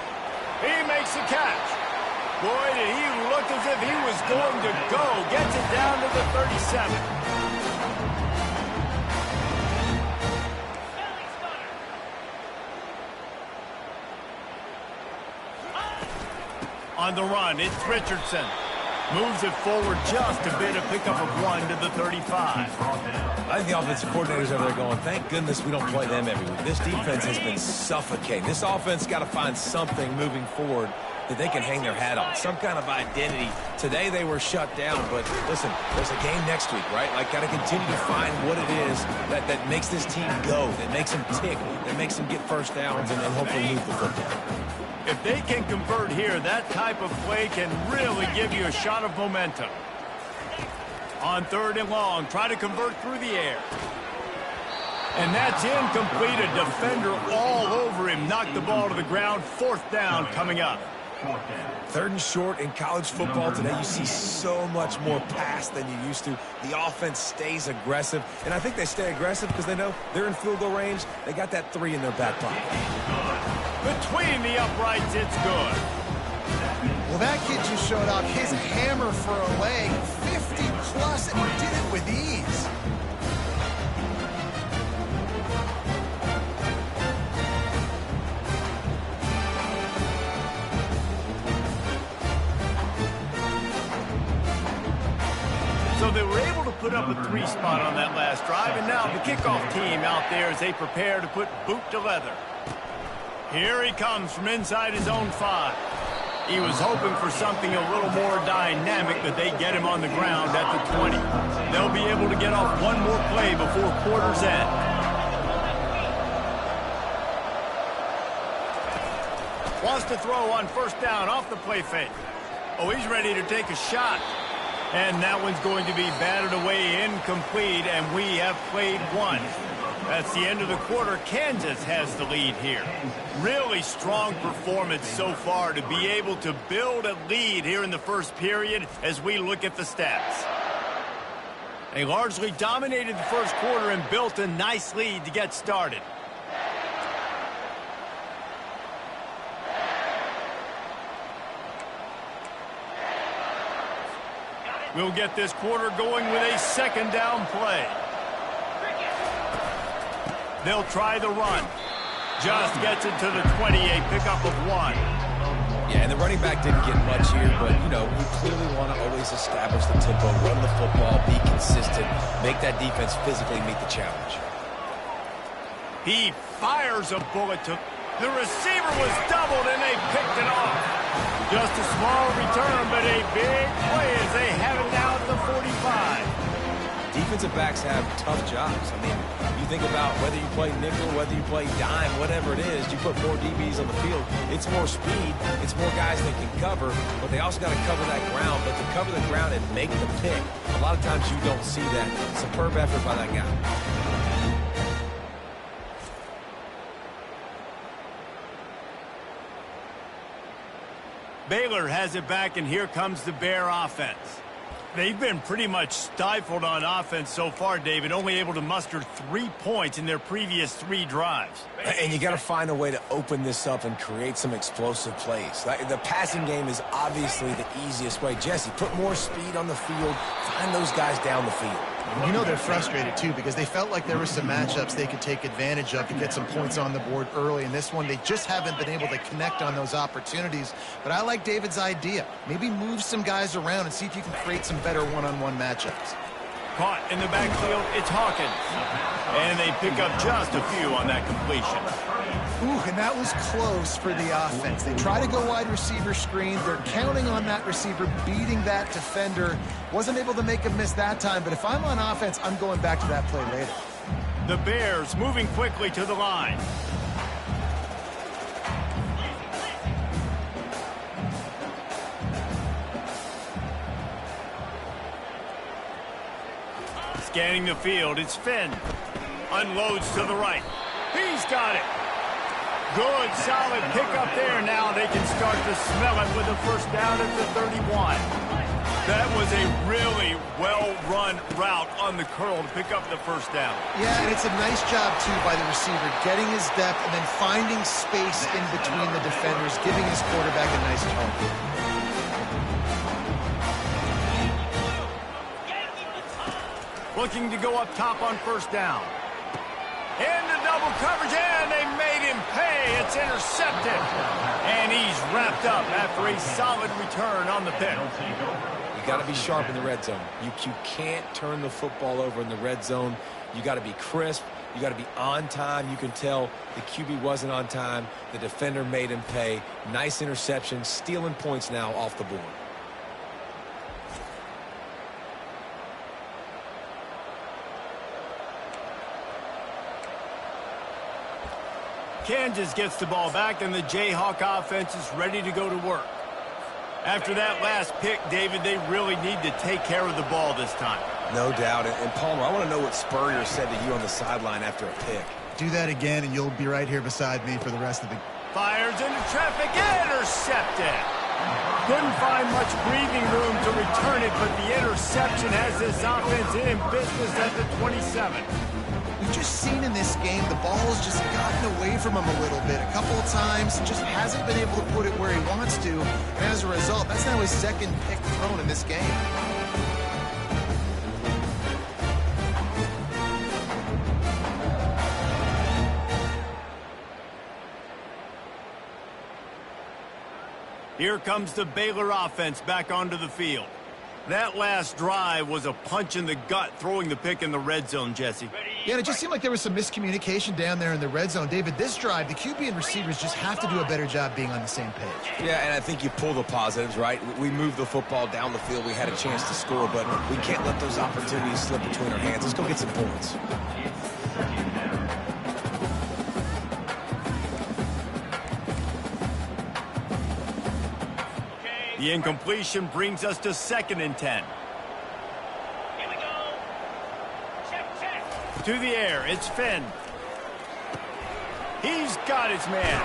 He makes the catch. Boy, did he look as if he was going to go. Gets it down to the 37. On the run, it's Richardson. Moves it forward just a bit, a pickup of 1 to the 35. I think the offensive coordinators over there going, thank goodness we don't play them every week. This defense has been suffocating. This offense got to find something moving forward that they can hang their hat on, some kind of identity. Today they were shut down, but listen, there's a game next week, right? Like, got to continue to find what it is that makes this team go, that makes them tick, that makes them get first downs and hopefully move the football. If they can convert here, that type of play can really give you a shot of momentum. On 3rd and long, try to convert through the air. And that's incomplete. A defender all over him. Knocked the ball to the ground. 4th down coming up. 3rd and short in college football today. You see so much more pass than you used to. The offense stays aggressive. And I think they stay aggressive because they know they're in field goal range. They got that 3 in their back pocket. Between the uprights, it's good. Well, that kid just showed off his hammer for a leg. 50-plus, and he did it with ease. So they were able to put up a 3 spot on that last drive, and now the kickoff team out there as they prepare to put boot to leather. Here he comes from inside his own 5. He was hoping for something a little more dynamic, but they get him on the ground at the 20. They'll be able to get off one more play before quarter's end. Wants to throw on 1st down off the play fake. Oh, he's ready to take a shot. And that one's going to be batted away incomplete, and we have played 1. That's the end of the quarter. Kansas has the lead here. Really strong performance so far to be able to build a lead here in the 1st period as we look at the stats. They largely dominated the 1st quarter and built a nice lead to get started. We'll get this quarter going with a 2nd down play. They'll try the run. Just gets it to the 20, a pickup of 1. Yeah, and the running back didn't get much here, but, you know, we clearly want to always establish the tempo, run the football, be consistent, make that defense physically meet the challenge. He fires a bullet to... The receiver was doubled, and they picked it off. Just a small return, but a big play as they have it now at the 45. Defensive backs have tough jobs. I mean, you think about whether you play nickel, whether you play dime, whatever it is, you put more DBs on the field. It's more speed. It's more guys that can cover, but they also got to cover that ground. But to cover the ground and make the pick, a lot of times you don't see that. Superb effort by that guy. Baylor has it back, and here comes the Bear offense. They've been pretty much stifled on offense so far, David, only able to muster 3 points in their previous 3 drives. And you got to find a way to open this up and create some explosive plays. Like, the passing game is obviously the easiest way. Jesse, put more speed on the field, find those guys down the field. You know they're frustrated, too, because they felt like there were some matchups they could take advantage of to get some points on the board early. In this one, they just haven't been able to connect on those opportunities. But I like David's idea. Maybe move some guys around and see if you can create some better one-on-one matchups. Caught in the backfield, it's Hawkins. And they pick up just a few on that completion. Ooh, and that was close for the offense. They try to go wide receiver screen. They're counting on that receiver beating that defender. Wasn't able to make a miss that time, but if I'm on offense, I'm going back to that play later. The Bears moving quickly to the line. Scanning the field, it's Finn. Unloads to the right. He's got it. Good, solid pickup there. Now they can start to smell it with a 1st down at the 31. That was a really well-run route on the curl to pick up the 1st down. Yeah, and it's a nice job, too, by the receiver, getting his depth and then finding space in between the defenders, giving his quarterback a nice home. Looking to go up top on 1st down. Into double coverage, and they made him pay. It's intercepted. And he's wrapped up after a solid return on the pick. You got to be sharp in the red zone. You can't turn the football over in the red zone. You got to be crisp. You got to be on time. You can tell the QB wasn't on time. The defender made him pay. Nice interception, stealing points now off the board. Kansas gets the ball back, and the Jayhawk offense is ready to go to work. After that last pick, David, they really need to take care of the ball this time. No doubt. And Palmer, I want to know what Spurrier said to you on the sideline after a pick. Do that again, and you'll be right here beside me for the rest of the... Fires into traffic, intercepted. Couldn't find much breathing room to return it, but the interception has this offense in business at the 27. We've just seen in this game the ball's just gotten away from him a little bit. A couple of times, just hasn't been able to put it where he wants to. And as a result, that's now his second pick thrown in this game. Here comes the Baylor offense back onto the field. That last drive was a punch in the gut, throwing the pick in the red zone, Jesse. Yeah, and it just seemed like there was some miscommunication down there in the red zone. David, this drive, the QB and receivers just have to do a better job being on the same page. Yeah, and I think you pull the positives, right? We moved the football down the field. We had a chance to score, but we can't let those opportunities slip between our hands. Let's go get some points. The incompletion brings us to 2nd and 10. Here we go. Check. To the air, it's Finn. He's got his man.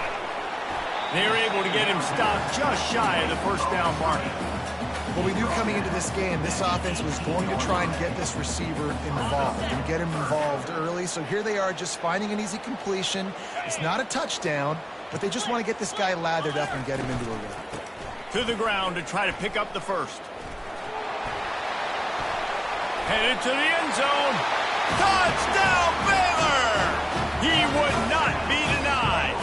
They're able to get him stopped just shy of the first down mark. Well, we knew coming into this game, this offense was going to try and get this receiver involved and get him involved early. So here they are just finding an easy completion. It's not a touchdown, but they just want to get this guy lathered up and get him into a rhythm. To the ground to try to pick up the first. Headed to the end zone. Touchdown, Baylor! He would not be denied.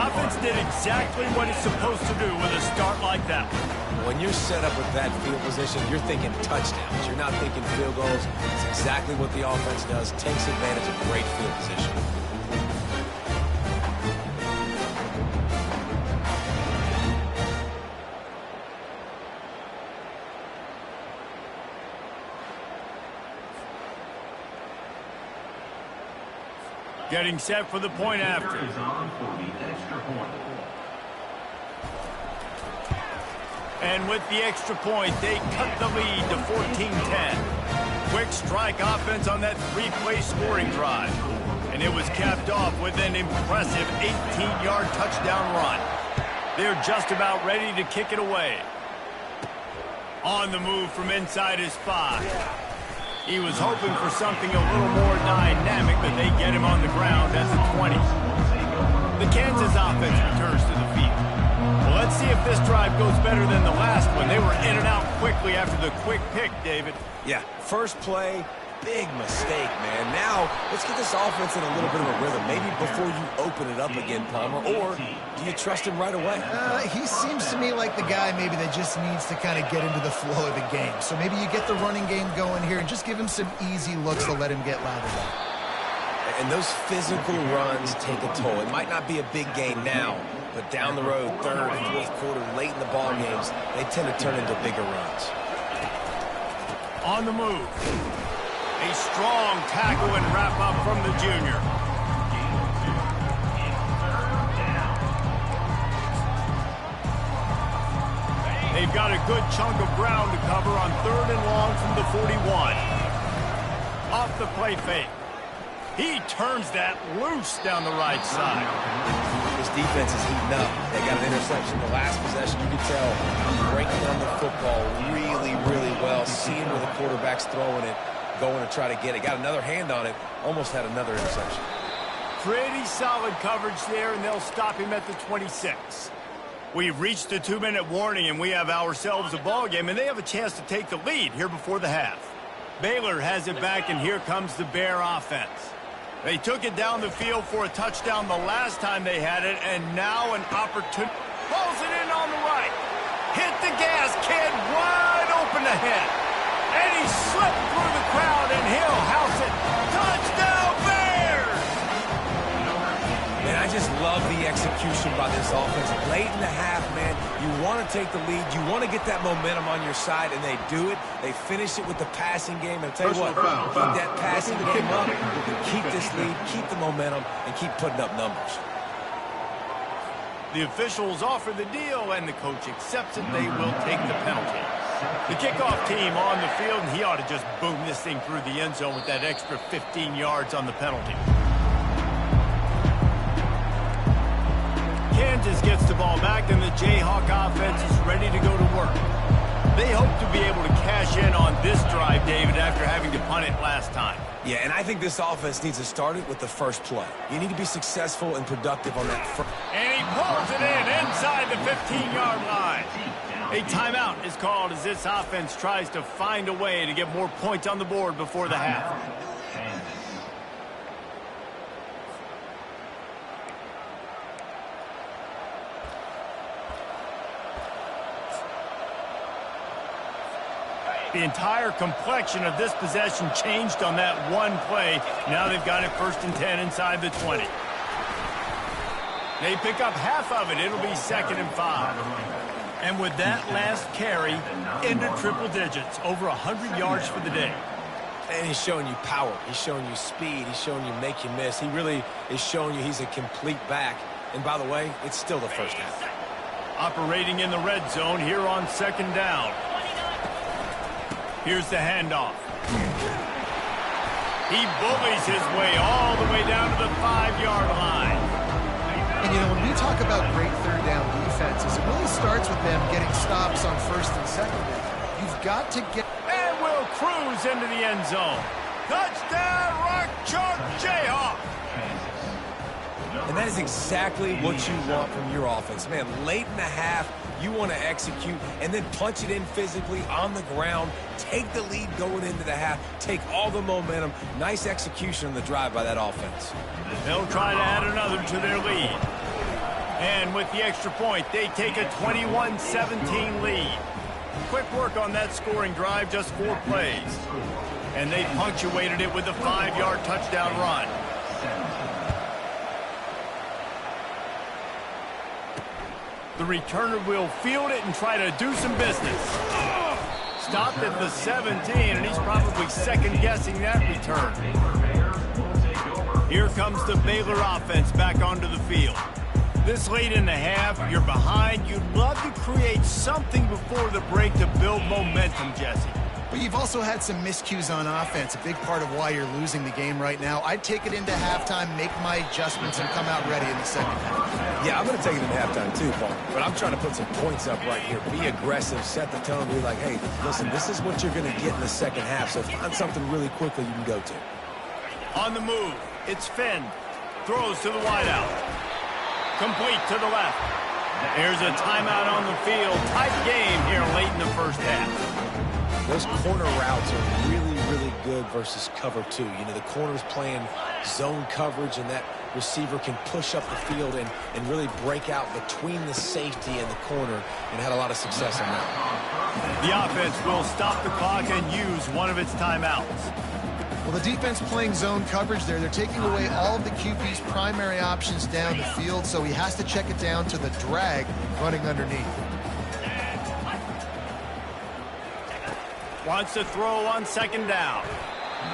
Offense did exactly what it's supposed to do with a start like that. When you're set up with that field position, you're thinking touchdowns. You're not thinking field goals. It's exactly what the offense does. Takes advantage of great field position. Getting set for the point after. Is on for the extra point. And with the extra point, they cut the lead to 14-10. Quick strike offense on that 3-play scoring drive. And it was capped off with an impressive 18-yard touchdown run. They're just about ready to kick it away. On the move from inside his 5. He was hoping for something a little more dynamic, but they get him on the ground at the 20. The Kansas offense returns to the field. Well, let's see if this drive goes better than the last one. They were in and out quickly after the quick pick, David. Yeah, first play, big mistake, man. Now, let's get this offense in a little bit of a rhythm. Maybe before you open it up again, Palmer, or do you trust him right away? He seems to me like the guy maybe that just needs to kind of get into the flow of the game. So maybe you get the running game going here and just give him some easy looks to let him get lathered up. And those physical runs take a toll. It might not be a big gain now, but down the road, 3rd, 4th quarter, late in the ball games, they tend to turn into bigger runs. On the move. A strong tackle and wrap up from the junior. They've got a good chunk of ground to cover on 3rd and long from the 41. Off the play fake. He turns that loose down the right side. This defense is heating up. They got an interception the last possession. You can tell breaking on the football really, really well. Seeing where the quarterback's throwing it, going to try to get it. Got another hand on it. Almost had another interception. Pretty solid coverage there, and they'll stop him at the 26. We've reached the 2-minute warning, and we have ourselves a ball game, and they have a chance to take the lead here before the half. Baylor has it back, and here comes the Bear offense. They took it down the field for a touchdown the last time they had it, and now an opportunity. Pulls it in on the right. Hit the gas, kid, wide open ahead. And he slipped through the crowd, and he'll house it. Touchdown! execution by this offense. Late in the half, man, you want to take the lead. You want to get that momentum on your side, and they do it. They finish it with the passing game. And I'll tell you what, keep that passing game up, keep this lead, keep the momentum, and keep putting up numbers. The officials offer the deal, and the coach accepts it. They will take the penalty. The kickoff team on the field, and he ought to just boom this thing through the end zone with that extra 15 yards on the penalty. Kansas gets the ball back, and the Jayhawk offense is ready to go to work. They hope to be able to cash in on this drive, David, after having to punt it last time. Yeah, and I think this offense needs to start it with the first play. You need to be successful and productive on that first. And he pulls it in inside the 15-yard line. A timeout is called as this offense tries to find a way to get more points on the board before the half. The entire complexion of this possession changed on that one play. Now they've got it 1st and 10 inside the 20. They pick up half of it. It'll be 2nd and 5. And with that last carry, into triple digits, over 100 yards for the day. And he's showing you power. He's showing you speed. He's showing you make you miss. He really is showing you he's a complete back. And by the way, it's still the first half. Operating in the red zone here on 2nd down. Here's the handoff. He bullies his way all the way down to the 5-yard line. And, you know, when we talk about great 3rd down defenses, it really starts with them getting stops on 1st and 2nd down. You've got to get... And will cruise into the end zone. Touchdown, Rock Chalk Jayhawk. And that is exactly what you want from your offense. Man, late in the half, you want to execute and then punch it in physically on the ground. Take the lead going into the half. Take all the momentum. Nice execution on the drive by that offense. They'll try to add another to their lead. And with the extra point, they take a 21-17 lead. Quick work on that scoring drive, just 4 plays. And they punctuated it with a 5-yard touchdown run. The returner will field it and try to do some business. Stopped at the 17, and he's probably second-guessing that return. Here comes the Baylor offense back onto the field. This late in the half, you're behind. You'd love to create something before the break to build momentum, Jesse. But you've also had some miscues on offense, a big part of why you're losing the game right now. I'd take it into halftime, make my adjustments, and come out ready in the 2nd half. Yeah, I'm going to take it into halftime too, Paul. But I'm trying to put some points up right here. Be aggressive, set the tone, be like, hey, listen, this is what you're going to get in the 2nd half, so find something really quickly you can go to. On the move, it's Finn. Throws to the wideout. Complete to the left. There's a timeout on the field. Tight game here late in the 1st half. Those corner routes are really, really good versus cover 2. You know, the corner's playing zone coverage, and that receiver can push up the field and really break out between the safety and the corner, and had a lot of success on that. The offense will stop the clock and use one of its timeouts. Well, the defense playing zone coverage there. They're taking away all of the QB's primary options down the field, so he has to check it down to the drag running underneath. Wants to throw on 2nd down.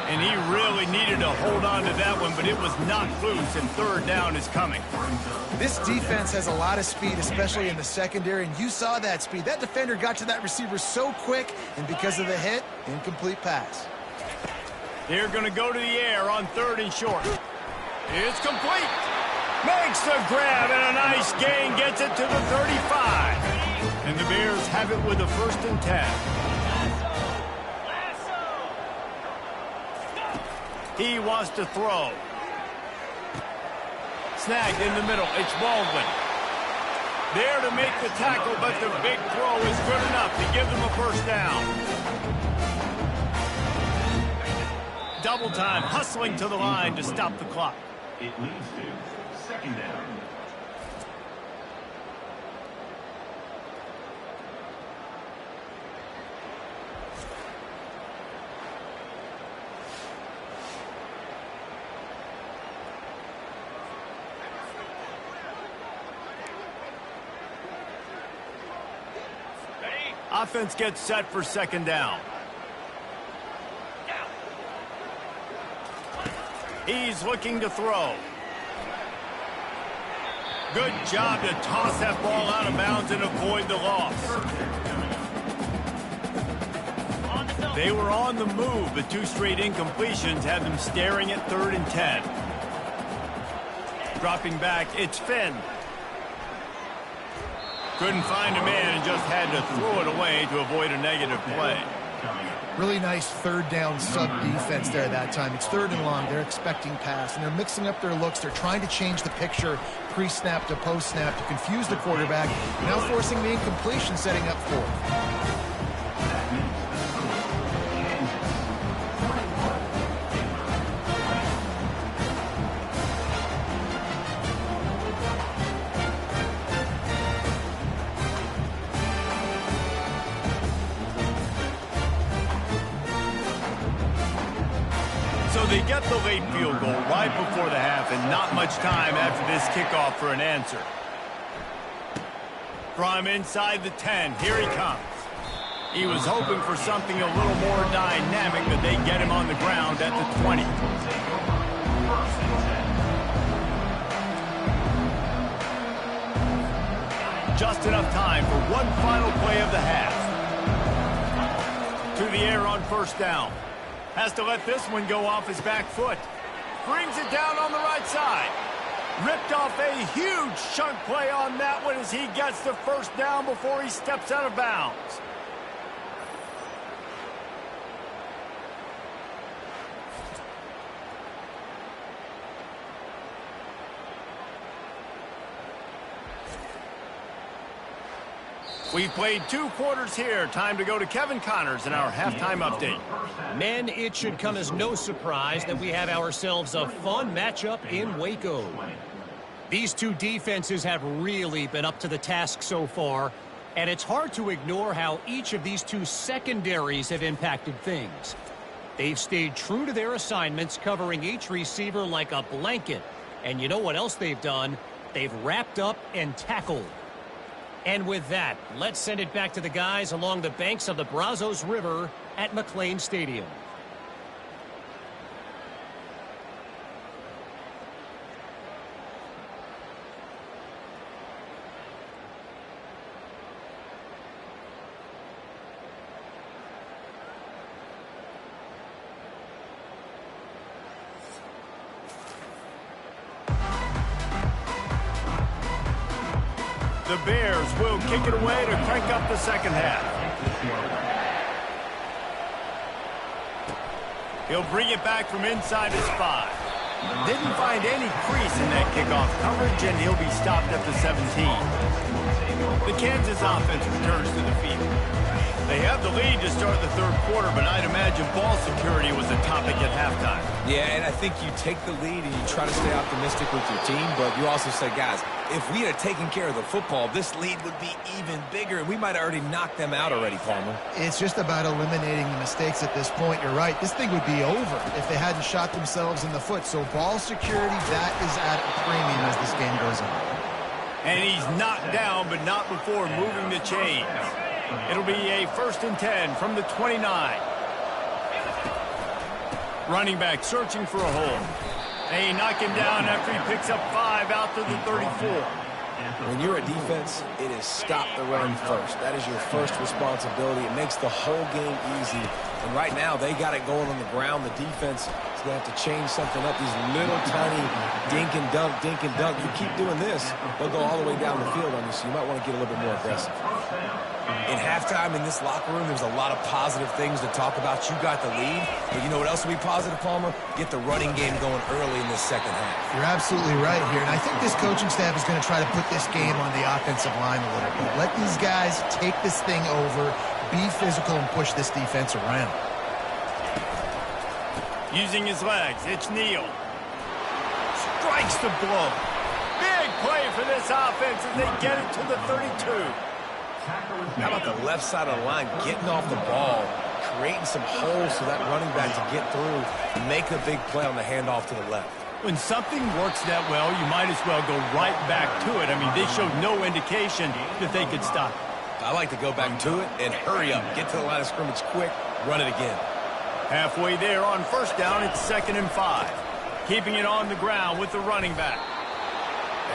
And he really needed to hold on to that one, but it was knocked loose, and 3rd down is coming. This defense has a lot of speed, especially in the secondary, and you saw that speed. That defender got to that receiver so quick, and because of the hit, incomplete pass. They're going to go to the air on 3rd and short. It's complete. Makes the grab, and a nice gain gets it to the 35. And the Bears have it with a 1st and 10. He wants to throw. Snagged in the middle. It's Baldwin. There to make the tackle, but the big throw is good enough to give them a 1st down. Double time, hustling to the line to stop the clock. It leads to 2nd down. Offense gets set for second down. He's looking to throw. Good job to toss that ball out of bounds and avoid the loss. They were on the move, but 2 straight incompletions had them staring at 3rd and 10. Dropping back, it's Finn. Couldn't find a man and just had to throw it away to avoid a negative play. Really nice 3rd down sub defense there that time. It's 3rd and long. They're expecting pass, and they're mixing up their looks. They're trying to change the picture pre-snap to post-snap to confuse the quarterback, now forcing the incompletion, setting up 4th. So they get the late field goal right before the half and not much time after this kickoff for an answer. From inside the 10, here he comes. He was hoping for something a little more dynamic, but they get him on the ground at the 20. Just enough time for one final play of the half. To the air on first down. Has to let this one go off his back foot. Brings it down on the right side. Ripped off a huge chunk play on that one as he gets the first down before he steps out of bounds. We've played 2 quarters here. Time to go to Kevin Connors in our halftime update. Men, it should come as no surprise that we have ourselves a fun matchup in Waco. These 2 defenses have really been up to the task so far, and it's hard to ignore how each of these 2 secondaries have impacted things. They've stayed true to their assignments, covering each receiver like a blanket. And you know what else they've done? They've wrapped up and tackled. And with that, let's send it back to the guys along the banks of the Brazos River at McLean Stadium. The Bears will kick it away to crank up the second half. He'll bring it back from inside his 5. Didn't find any crease in that kickoff coverage, and he'll be stopped at the 17. The Kansas offense returns to the field. They have the lead to start the 3rd quarter, but I'd imagine ball security was a topic at halftime. Yeah, and I think you take the lead and you try to stay optimistic with your team, but you also say, guys, if we had taken care of the football, this lead would be even bigger, and we might have already knocked them out already, Palmer. It's just about eliminating the mistakes at this point. You're right. This thing would be over if they hadn't shot themselves in the foot. So ball security, that is at a premium as this game goes on. And he's knocked down, but not before moving the chains. It'll be a 1st and 10 from the 29. Running back searching for a hole. They knock him down after he picks up 5 out to the 34. When you're a defense, it is stop the run first. That is your first responsibility. It makes the whole game easy. And right now, they got it going on the ground. The defense is going to have to change something up. These little tiny dink and dunk, dink and dunk. You keep doing this, they'll go all the way down the field on you, so you might want to get a little bit more aggressive. In halftime in this locker room, there's a lot of positive things to talk about. You got the lead, but you know what else will be positive, Palmer? Get the running game going early in this second half. You're absolutely right here, and I think this coaching staff is going to try to put this game on the offensive line a little bit. Let these guys take this thing over, be physical, and push this defense around. Using his legs, it's Neal. Strikes the blow. Big play for this offense as they get it to the 32. How about the left side of the line, getting off the ball, creating some holes so that running back to get through, make a big play on the handoff to the left. When something works that well, you might as well go right back to it. I mean, they showed no indication that they could stop it. I like to go back to it and hurry up. Get to the line of scrimmage quick, run it again. Halfway there on first down, it's 2nd and 5. Keeping it on the ground with the running back.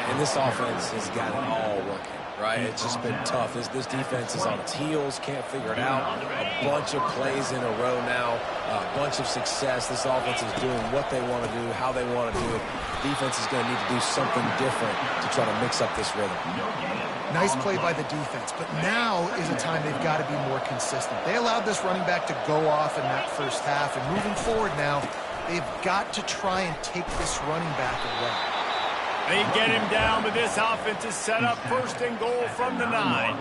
And this offense has got it all working, right? It's just been tough. This defense is on its heels, can't figure it out. A bunch of plays in a row now, a bunch of success. This offense is doing what they want to do, how they want to do it. Defense is going to need to do something different to try to mix up this rhythm. Nice play by the defense, but now is a time they've got to be more consistent. They allowed this running back to go off in that first half, and moving forward now, they've got to try and take this running back away. They get him down, but this offense is set up 1st and goal from the 9.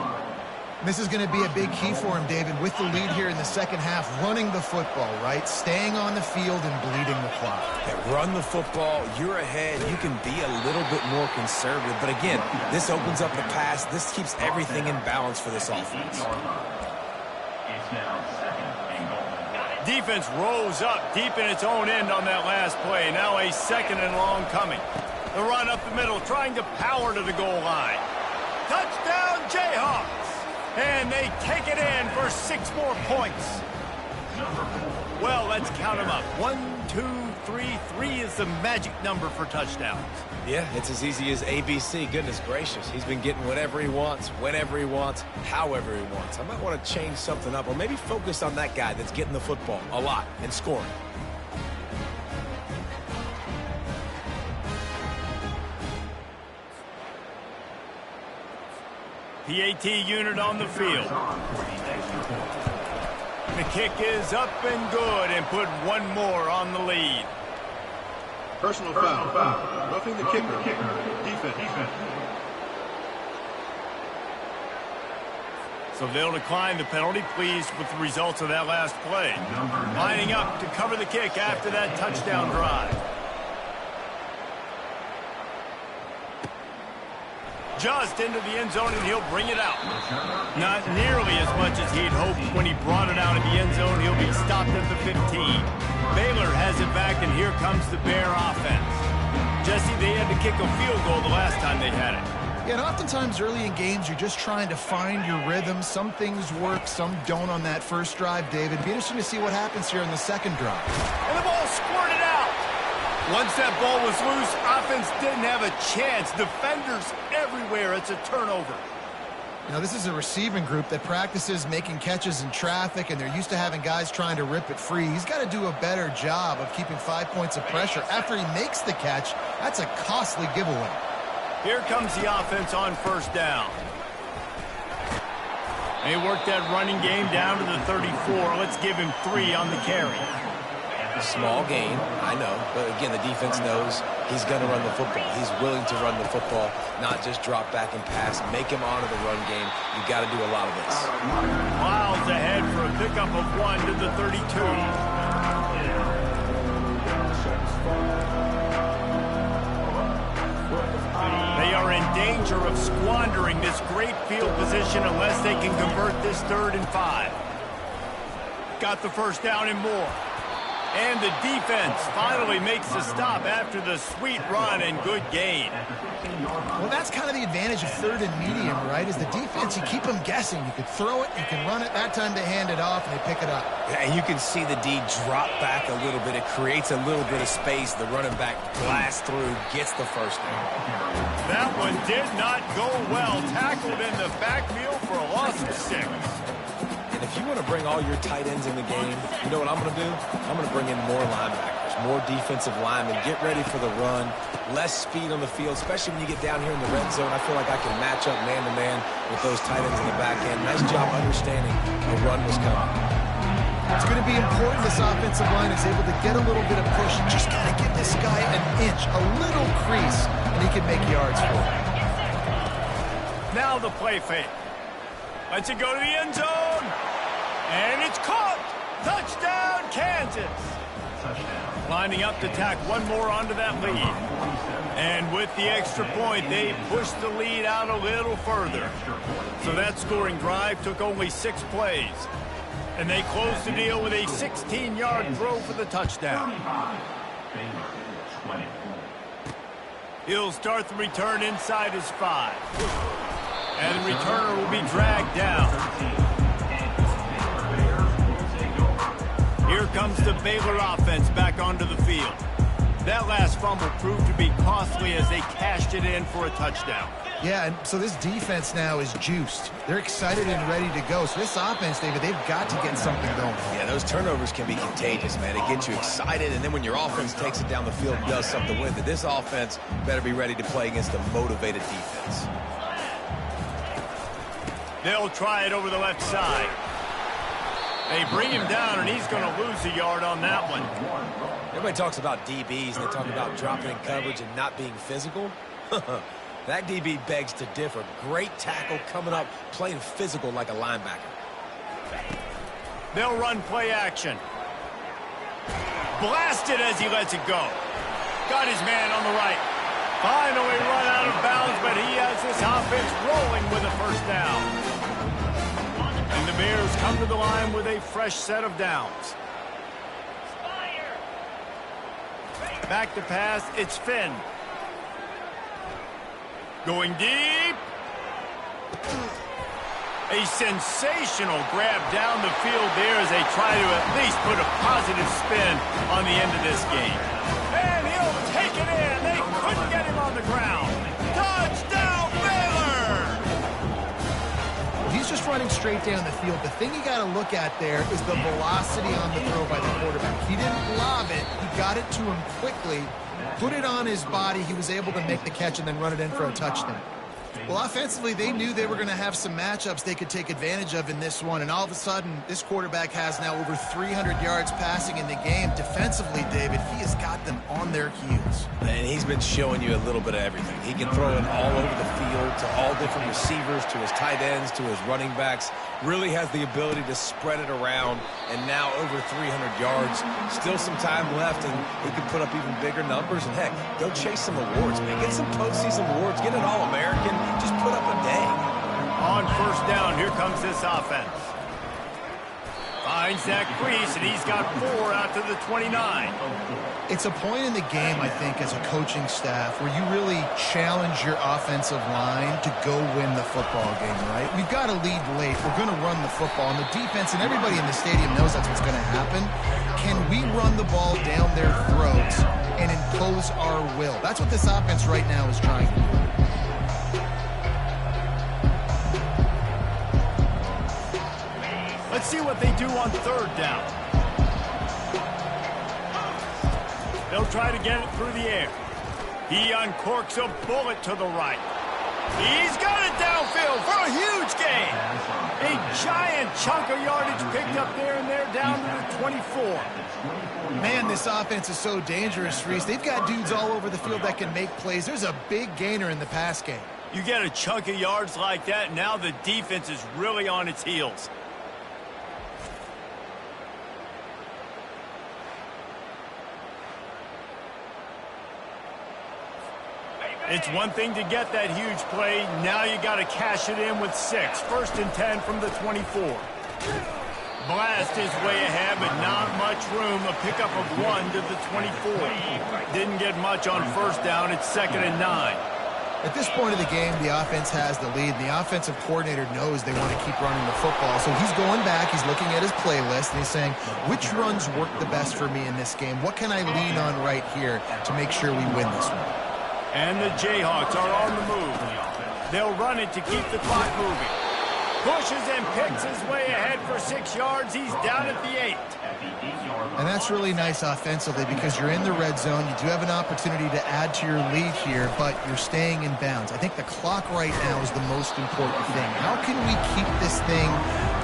This is going to be a big key for him, David, with the lead here in the second half, running the football, right? Staying on the field and bleeding the clock. Yeah, run the football, you're ahead, you can be a little bit more conservative. But again, this opens up the pass. This keeps everything in balance for this offense. It's now 2nd and goal. Defense rose up deep in its own end on that last play. Now a 2nd and long coming. The run up the middle, trying to power to the goal line. Touchdown, Jayhawks! And they take it in for 6 more points. Well, let's count them up. 1, 2, 3. 3 is the magic number for touchdowns. Yeah, it's as easy as ABC. Goodness gracious. He's been getting whatever he wants, whenever he wants, however he wants. I might want to change something up or maybe focus on that guy that's getting the football a lot and scoring. PAT unit on the field. The kick is up and good and put 1 more on the lead. Personal foul. Roughing the kicker. Defense. So they'll decline the penalty, pleased with the results of that last play. Lining up to cover the kick after that touchdown drive. Just into the end zone, and he'll bring it out. Not nearly as much as he'd hoped when he brought it out of the end zone. He'll be stopped at the 15. Baylor has it back, and here comes the Bear offense. Jesse, they had to kick a field goal the last time they had it. Yeah, and oftentimes early in games, you're just trying to find your rhythm. Some things work, some don't on that first drive, David. Be interesting to see what happens here in the second drive. And the ball squirted out. Once that ball was loose, offense didn't have a chance. Defenders everywhere. It's a turnover. You know, this is a receiving group that practices making catches in traffic, and they're used to having guys trying to rip it free. He's got to do a better job of keeping 5 points of pressure. After he makes the catch, that's a costly giveaway. Here comes the offense on first down. They work that running game down to the 34. Let's give him 3 on the carry. Small gain, I know, but again, the defense knows he's going to run the football. He's willing to run the football, not just drop back and pass. Make him honor the run game. You've got to do a lot of this. Miles ahead for a pickup of 1 to the 32. They are in danger of squandering this great field position unless they can convert this 3rd and 5. Got the first down and more. And the defense finally makes the stop after the sweet run and good gain. Well, that's kind of the advantage of 3rd and medium, right? Is the defense, you keep them guessing. You can throw it, you can run it. That time they hand it off and they pick it up. Yeah, and you can see the D drop back a little bit. It creates a little bit of space. The running back blasts through, gets the first down. That one did not go well. Tackled in the backfield for a loss of 6. If you want to bring all your tight ends in the game, you know what I'm going to do? I'm going to bring in more linebackers, more defensive linemen. Get ready for the run. Less speed on the field, especially when you get down here in the red zone. I feel like I can match up man-to-man with those tight ends in the back end. Nice job understanding a run was coming. It's going to be important this offensive line is able to get a little bit of push. Just got to give this guy an inch, a little crease, and he can make yards for it. Now the play fake. Lets it go to the end zone. And it's caught! Touchdown, Kansas! Touchdown. Lining up to tack 1 more onto that lead. And with the extra point, they pushed the lead out a little further. So that scoring drive took only 6 plays. And they closed the deal with a 16-yard throw for the touchdown. He'll start the return inside his 5. And the returner will be dragged down. Here comes the Baylor offense back onto the field. That last fumble proved to be costly as they cashed it in for a touchdown. Yeah, and so this defense now is juiced. They're excited and ready to go. So this offense, David, they've got to get something going. Yeah, those turnovers can be contagious, man. It gets you excited, and then when your offense takes it down the field and does something with it, this offense better be ready to play against a motivated defense. They'll try it over the left side. They bring him down, and he's going to lose a yard on that one. Everybody talks about DBs, and they talk about dropping in coverage and not being physical. That DB begs to differ. Great tackle coming up, playing physical like a linebacker. They'll run play action. Blasted as he lets it go. Got his man on the right. Finally run out of bounds, but he has this offense rolling with a first down. And the Bears come to the line with a fresh set of downs. Back to pass, it's Finn. Going deep. A sensational grab down the field there as they try to at least put a positive spin on the end of this game. And he'll take it in. They couldn't get him on the ground. Touchdown, Baylor! He's just running straight down the field. The thing you got to look at there is the velocity on the throw by the quarterback. He didn't lob it. He got it to him quickly, put it on his body. He was able to make the catch and then run it in for a touchdown. Well, offensively, they knew they were going to have some matchups they could take advantage of in this one, and all of a sudden, this quarterback has now over 300 yards passing in the game. Defensively, David, he has got them on their heels. And he's been showing you a little bit of everything. He can throw it all over the field to all different receivers, to his tight ends, to his running backs. Really has the ability to spread it around, and now over 300 yards. Still some time left, and he can put up even bigger numbers. And heck, go chase some awards, man. Get some postseason awards. Get an All-American. Just put up a day. On first down, here comes this offense. Finds that crease, and he's got 4 out to the 29. It's a point in the game, I think, as a coaching staff where you really challenge your offensive line to go win the football game, right? We've got to lead late. We're going to run the football. And the defense and everybody in the stadium knows that's what's going to happen. Can we run the ball down their throats and impose our will? That's what this offense right now is trying to do. Let's see what they do on third down. They'll try to get it through the air. He uncorks a bullet to the right. He's got it downfield for a huge gain. A giant chunk of yardage picked up there, and they're down to the 24. Man, this offense is so dangerous, Reese. They've got dudes all over the field that can make plays. There's a big gainer in the pass game. You get a chunk of yards like that, now the defense is really on its heels. It's one thing to get that huge play. Now you got to cash it in with 6. First and 10 from the 24. Blast his way ahead, but not much room. A pickup of 1 to the 24. Didn't get much on first down. It's 2nd and 9. At this point of the game, the offense has the lead. The offensive coordinator knows they want to keep running the football. So he's going back. He's looking at his playlist, and he's saying, which runs work the best for me in this game? What can I lean on right here to make sure we win this one? And the Jayhawks are on the move. They'll run it to keep the clock moving. Pushes and picks his way ahead for 6 yards. He's down at the 8. And that's really nice offensively because you're in the red zone. You do have an opportunity to add to your lead here, but you're staying in bounds. I think the clock right now is the most important thing. How can we keep this thing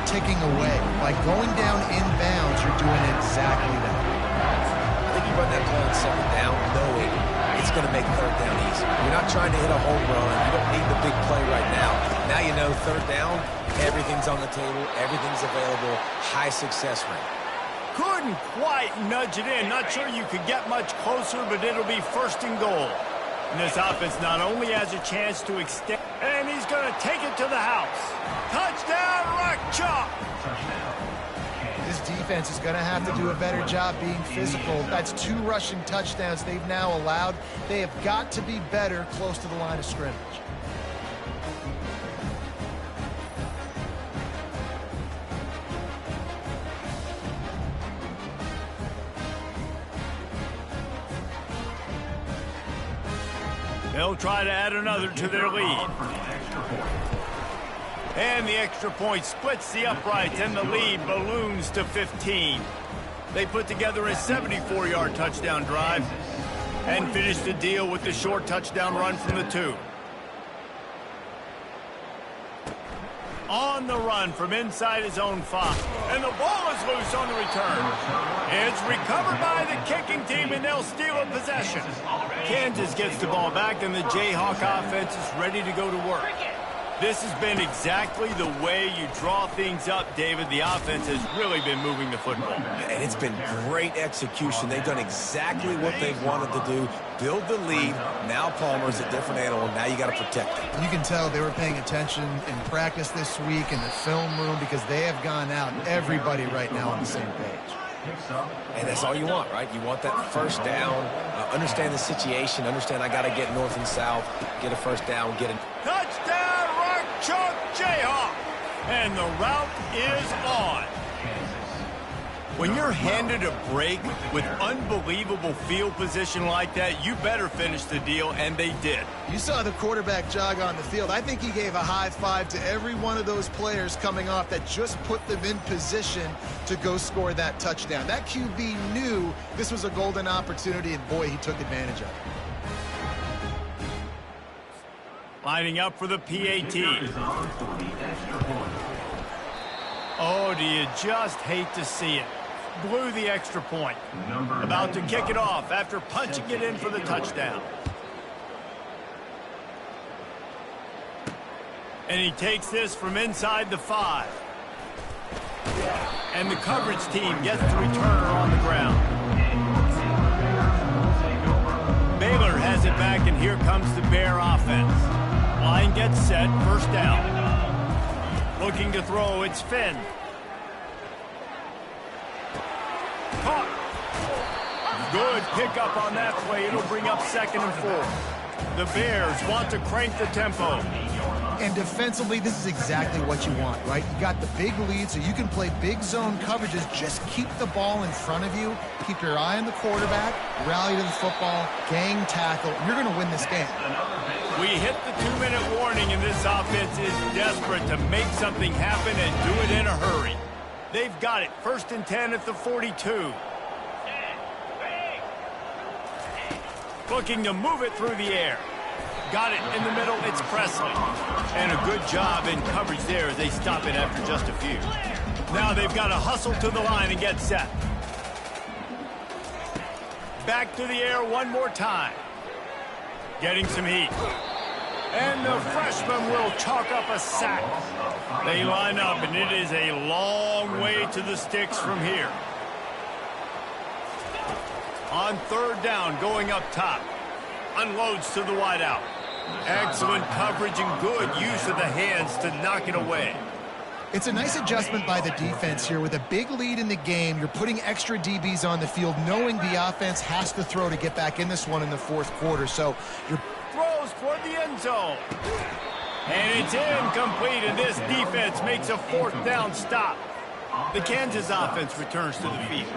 ticking away? By going down in bounds, you're doing exactly that. I think you run that play on 2nd down knowing it's going to make 3rd down easy. You're not trying to hit a home run. You don't need the big play right now. Now you know 3rd down, everything's on the table, everything's available, high success rate. Couldn't quite nudge it in. Not sure you could get much closer, but it'll be 1st and goal. And this offense not only has a chance to extend, and he's going to take it to the house. Touchdown, Rock Chalk! This defense is going to have to do a better job being physical. That's 2 rushing touchdowns they've now allowed. They have got to be better close to the line of scrimmage. They'll try to add another to their lead. And the extra point splits the uprights, and the lead balloons to 15. They put together a 74-yard touchdown drive and finished the deal with the short touchdown run from the 2. On the run from inside his own 5. And the ball is loose on the return. It's recovered by the kicking team, and they'll steal a possession. Kansas gets the ball back, and the Jayhawk offense is ready to go to work. This has been exactly the way you draw things up, David. The offense has really been moving the football. And it's been great execution. They've done exactly what they wanted to do. Build the lead. Now Palmer's a different animal. Now you got to protect him. You can tell they were paying attention in practice this week in the film room because they have gone out, everybody right now on the same page. And that's all you want, right? You want that first down, understand the situation, understand I got to get north and south, get a first down, get a touchdown, Rock Chalk Jayhawk. And the route is on. When you're handed a break with unbelievable field position like that, you better finish the deal, and they did. You saw the quarterback jog on the field. I think he gave a high five to every one of those players coming off that just put them in position to go score that touchdown. That QB knew this was a golden opportunity, and boy, he took advantage of it. Lining up for the PAT. Oh, do you just hate to see it? Blew the extra point. About to kick it off after punching it in for the touchdown. And he takes this from inside the 5. And the coverage team gets the returner on the ground. Baylor has it back, and here comes the Bear offense. Line gets set, first down. Looking to throw, it's Finn. Caught. Good pickup on that play. It'll bring up 2nd and 4. The Bears want to crank the tempo. And defensively, this is exactly what you want, right? You got the big lead, so you can play big zone coverages. Just keep the ball in front of you. Keep your eye on the quarterback. Rally to the football. Gang tackle. You're going to win this game. We hit the 2-minute warning, and this offense is desperate to make something happen and do it in a hurry. They've got it. 1st and 10 at the 42. Looking to move it through the air. Got it in the middle. It's Presley. And a good job in coverage there as they stop it after just a few. Now they've got to hustle to the line and get set. Back to the air one more time. Getting some heat. And the freshman will chalk up a sack. They line up, and it is a long way to the sticks from here. On 3rd down, going up top. Unloads to the wideout. Excellent coverage and good use of the hands to knock it away. It's a nice adjustment by the defense here. With a big lead in the game, you're putting extra DBs on the field, knowing the offense has to throw to get back in this one in the 4th quarter. So you're throws toward the end zone. And it's incomplete, and this defense makes a 4th down stop. The Kansas offense returns to the field.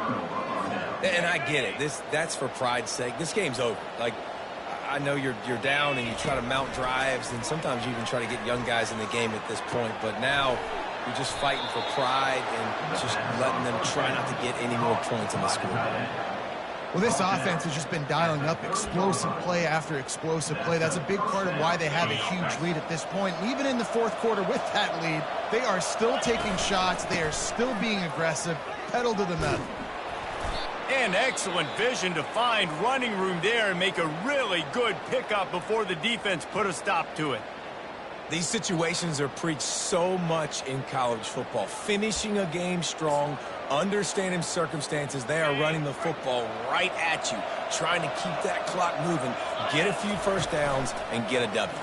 And I get it. That's for pride's sake. This game's over. Like, I know you're down and you try to mount drives, and sometimes you even try to get young guys in the game at this point. But now you're just fighting for pride and just letting them try not to get any more points on the scoreboard. Well, this offense has just been dialing up explosive play after explosive play. That's a big part of why they have a huge lead at this point. And even in the 4th quarter with that lead, they are still taking shots. They are still being aggressive. Pedal to the metal. And excellent vision to find running room there and make a really good pickup before the defense put a stop to it. These situations are preached so much in college football. Finishing a game strong, understanding circumstances. They are running the football right at you, trying to keep that clock moving, get a few first downs, and get a W.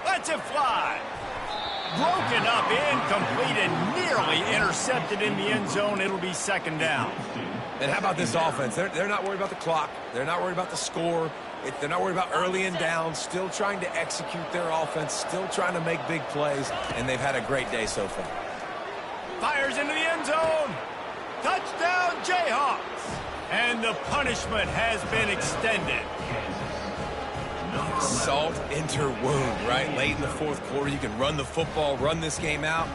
Lets it fly. Broken up, incomplete, and nearly intercepted in the end zone. It'll be 2nd down. And how about this offense? They're not worried about the clock. They're not worried about the score. They're not worried about early and down. Still trying to execute their offense. Still trying to make big plays. And they've had a great day so far. Fires into the end zone. Touchdown, Jayhawks. And the punishment has been extended. Salt into wound, right? Late in the fourth quarter, you can run the football, run this game out.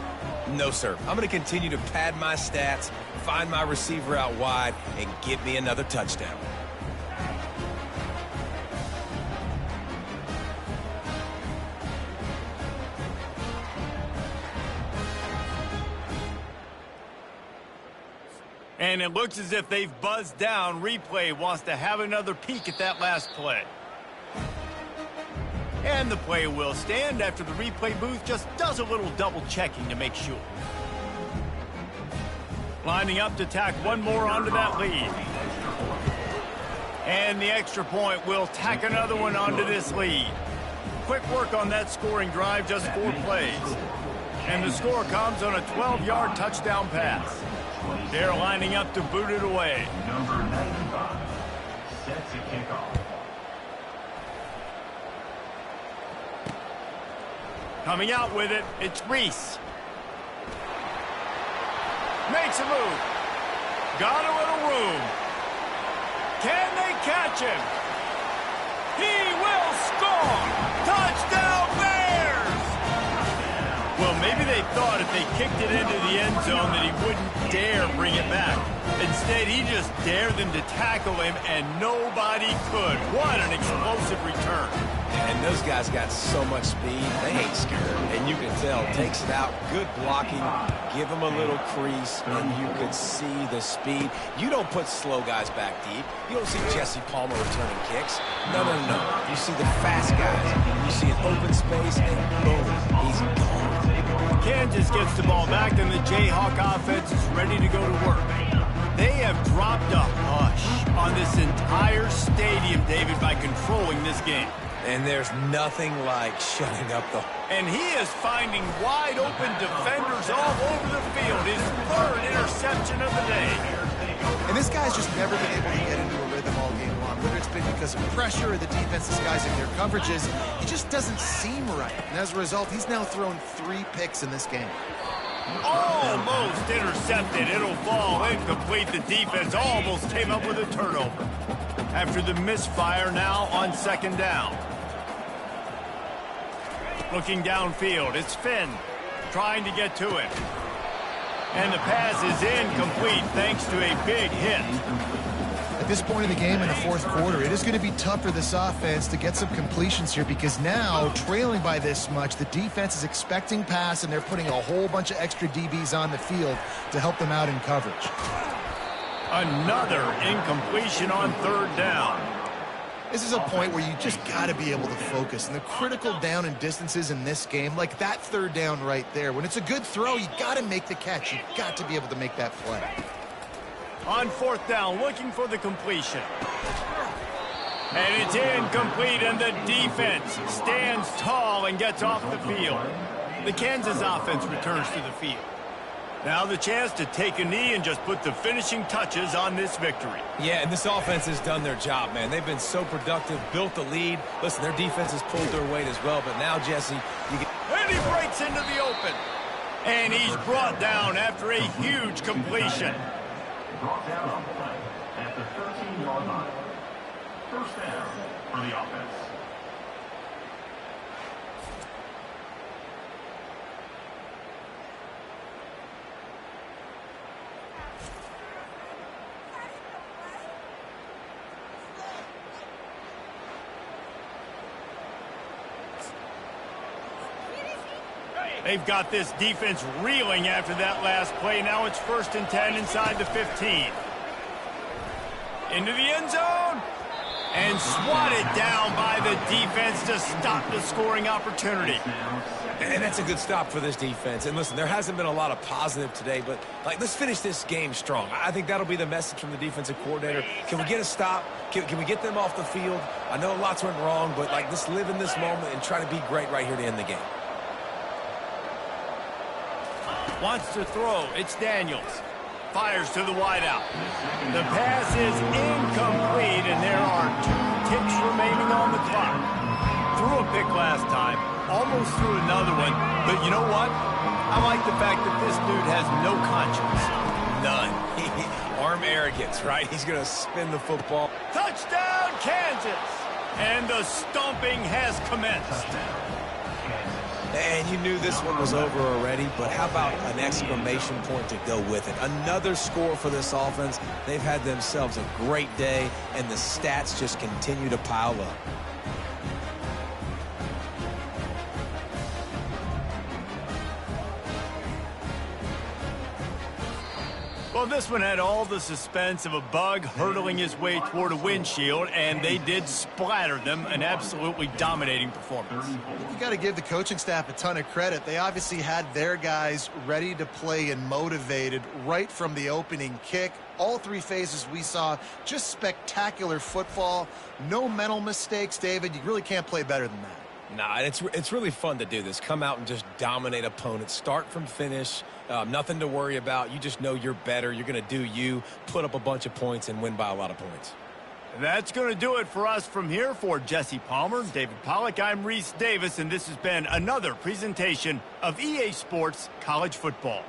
No, sir. I'm going to continue to pad my stats, find my receiver out wide, and give me another touchdown. And it looks as if they've buzzed down. Replay wants to have another peek at that last play. And the play will stand after the replay booth just does a little double checking to make sure. Lining up to tack one more onto that lead. And the extra point will tack another one onto this lead. Quick work on that scoring drive, just 4 plays. And the score comes on a 12-yard touchdown pass. They're lining up to boot it away. Number 95 sets a kickoff. Coming out with it, it's Reese. Makes a move. Got a little room. Can they catch him? He will score! Touchdown Bears! Well, maybe they thought if they kicked it into the end zone that he wouldn't dare bring it back. Instead, he just dared them to tackle him, and nobody could. What an explosive return. And those guys got so much speed, they ain't scared. And you can tell, takes it out, good blocking, give them a little crease, and you could see the speed. You don't put slow guys back deep. You don't see Jesse Palmer returning kicks. No, no, no. You see the fast guys. You see an open space, and boom, he's gone. Kansas gets the ball back, and the Jayhawk offense is ready to go to work. They have dropped a hush on this entire stadium, David, by controlling this game. And there's nothing like shutting up the... And he is finding wide-open defenders all over the field. His 3rd interception of the day. And this guy's just never been able to get into a rhythm all game long. Whether it's been because of pressure or the defense disguising their coverages, he just doesn't seem right. And as a result, he's now thrown 3 picks in this game. Almost intercepted. It'll fall incomplete. The defense almost came up with a turnover. After the misfire now on 2nd down. Looking downfield, it's Finn trying to get to it. And the pass is incomplete thanks to a big hit. At this point in the game in the 4th quarter, it is going to be tough for this offense to get some completions here because now, trailing by this much, the defense is expecting pass and they're putting a whole bunch of extra DBs on the field to help them out in coverage. Another incompletion on 3rd down. This is a point where you just got to be able to focus. And the critical down and distances in this game, like that 3rd down right there, when it's a good throw, you got to make the catch. You got to be able to make that play. On 4th down, looking for the completion. And it's incomplete, and the defense stands tall and gets off the field. The Kansas offense returns to the field. Now the chance to take a knee and just put the finishing touches on this victory. Yeah, and this offense has done their job, man. They've been so productive, built the lead. Listen, their defense has pulled their weight as well, but now, Jesse, you get... And he breaks into the open. And he's brought down after a huge completion. Brought down on play at the 13-yard line. 1st down for the offense. They've got this defense reeling after that last play. Now it's 1st and 10 inside the 15. Into the end zone. And swatted down by the defense to stop the scoring opportunity. And that's a good stop for this defense. And listen, there hasn't been a lot of positive today, but let's finish this game strong. I think that'll be the message from the defensive coordinator. Can we get a stop? Can we get them off the field? I know lots went wrong, but let's live in this moment and try to be great right here to end the game. Wants to throw. It's Daniels. Fires to the wideout. The pass is incomplete, and there are 2 ticks remaining on the clock. Threw a pick last time. Almost threw another one. But you know what? I like the fact that this dude has no conscience. None. Arm arrogance, right? He's going to spin the football. Touchdown, Kansas! And the stomping has commenced. And you knew this one was over already, but how about an exclamation point to go with it? Another score for this offense. They've had themselves a great day, and the stats just continue to pile up. Well, this one had all the suspense of a bug hurtling his way toward a windshield, and they did splatter them. An absolutely dominating performance. You got to give the coaching staff a ton of credit. They obviously had their guys ready to play and motivated right from the opening kick. All three phases we saw, just spectacular football. No mental mistakes, David. You really can't play better than that. Nah, it's really fun to do this. Come out and just dominate opponents. Start from finish. Nothing to worry about. You just know you're better. You're going to do you, put up a bunch of points, and win by a lot of points. That's going to do it for us from here. For Jesse Palmer, David Pollack, I'm Reese Davis, and this has been another presentation of EA Sports College Football.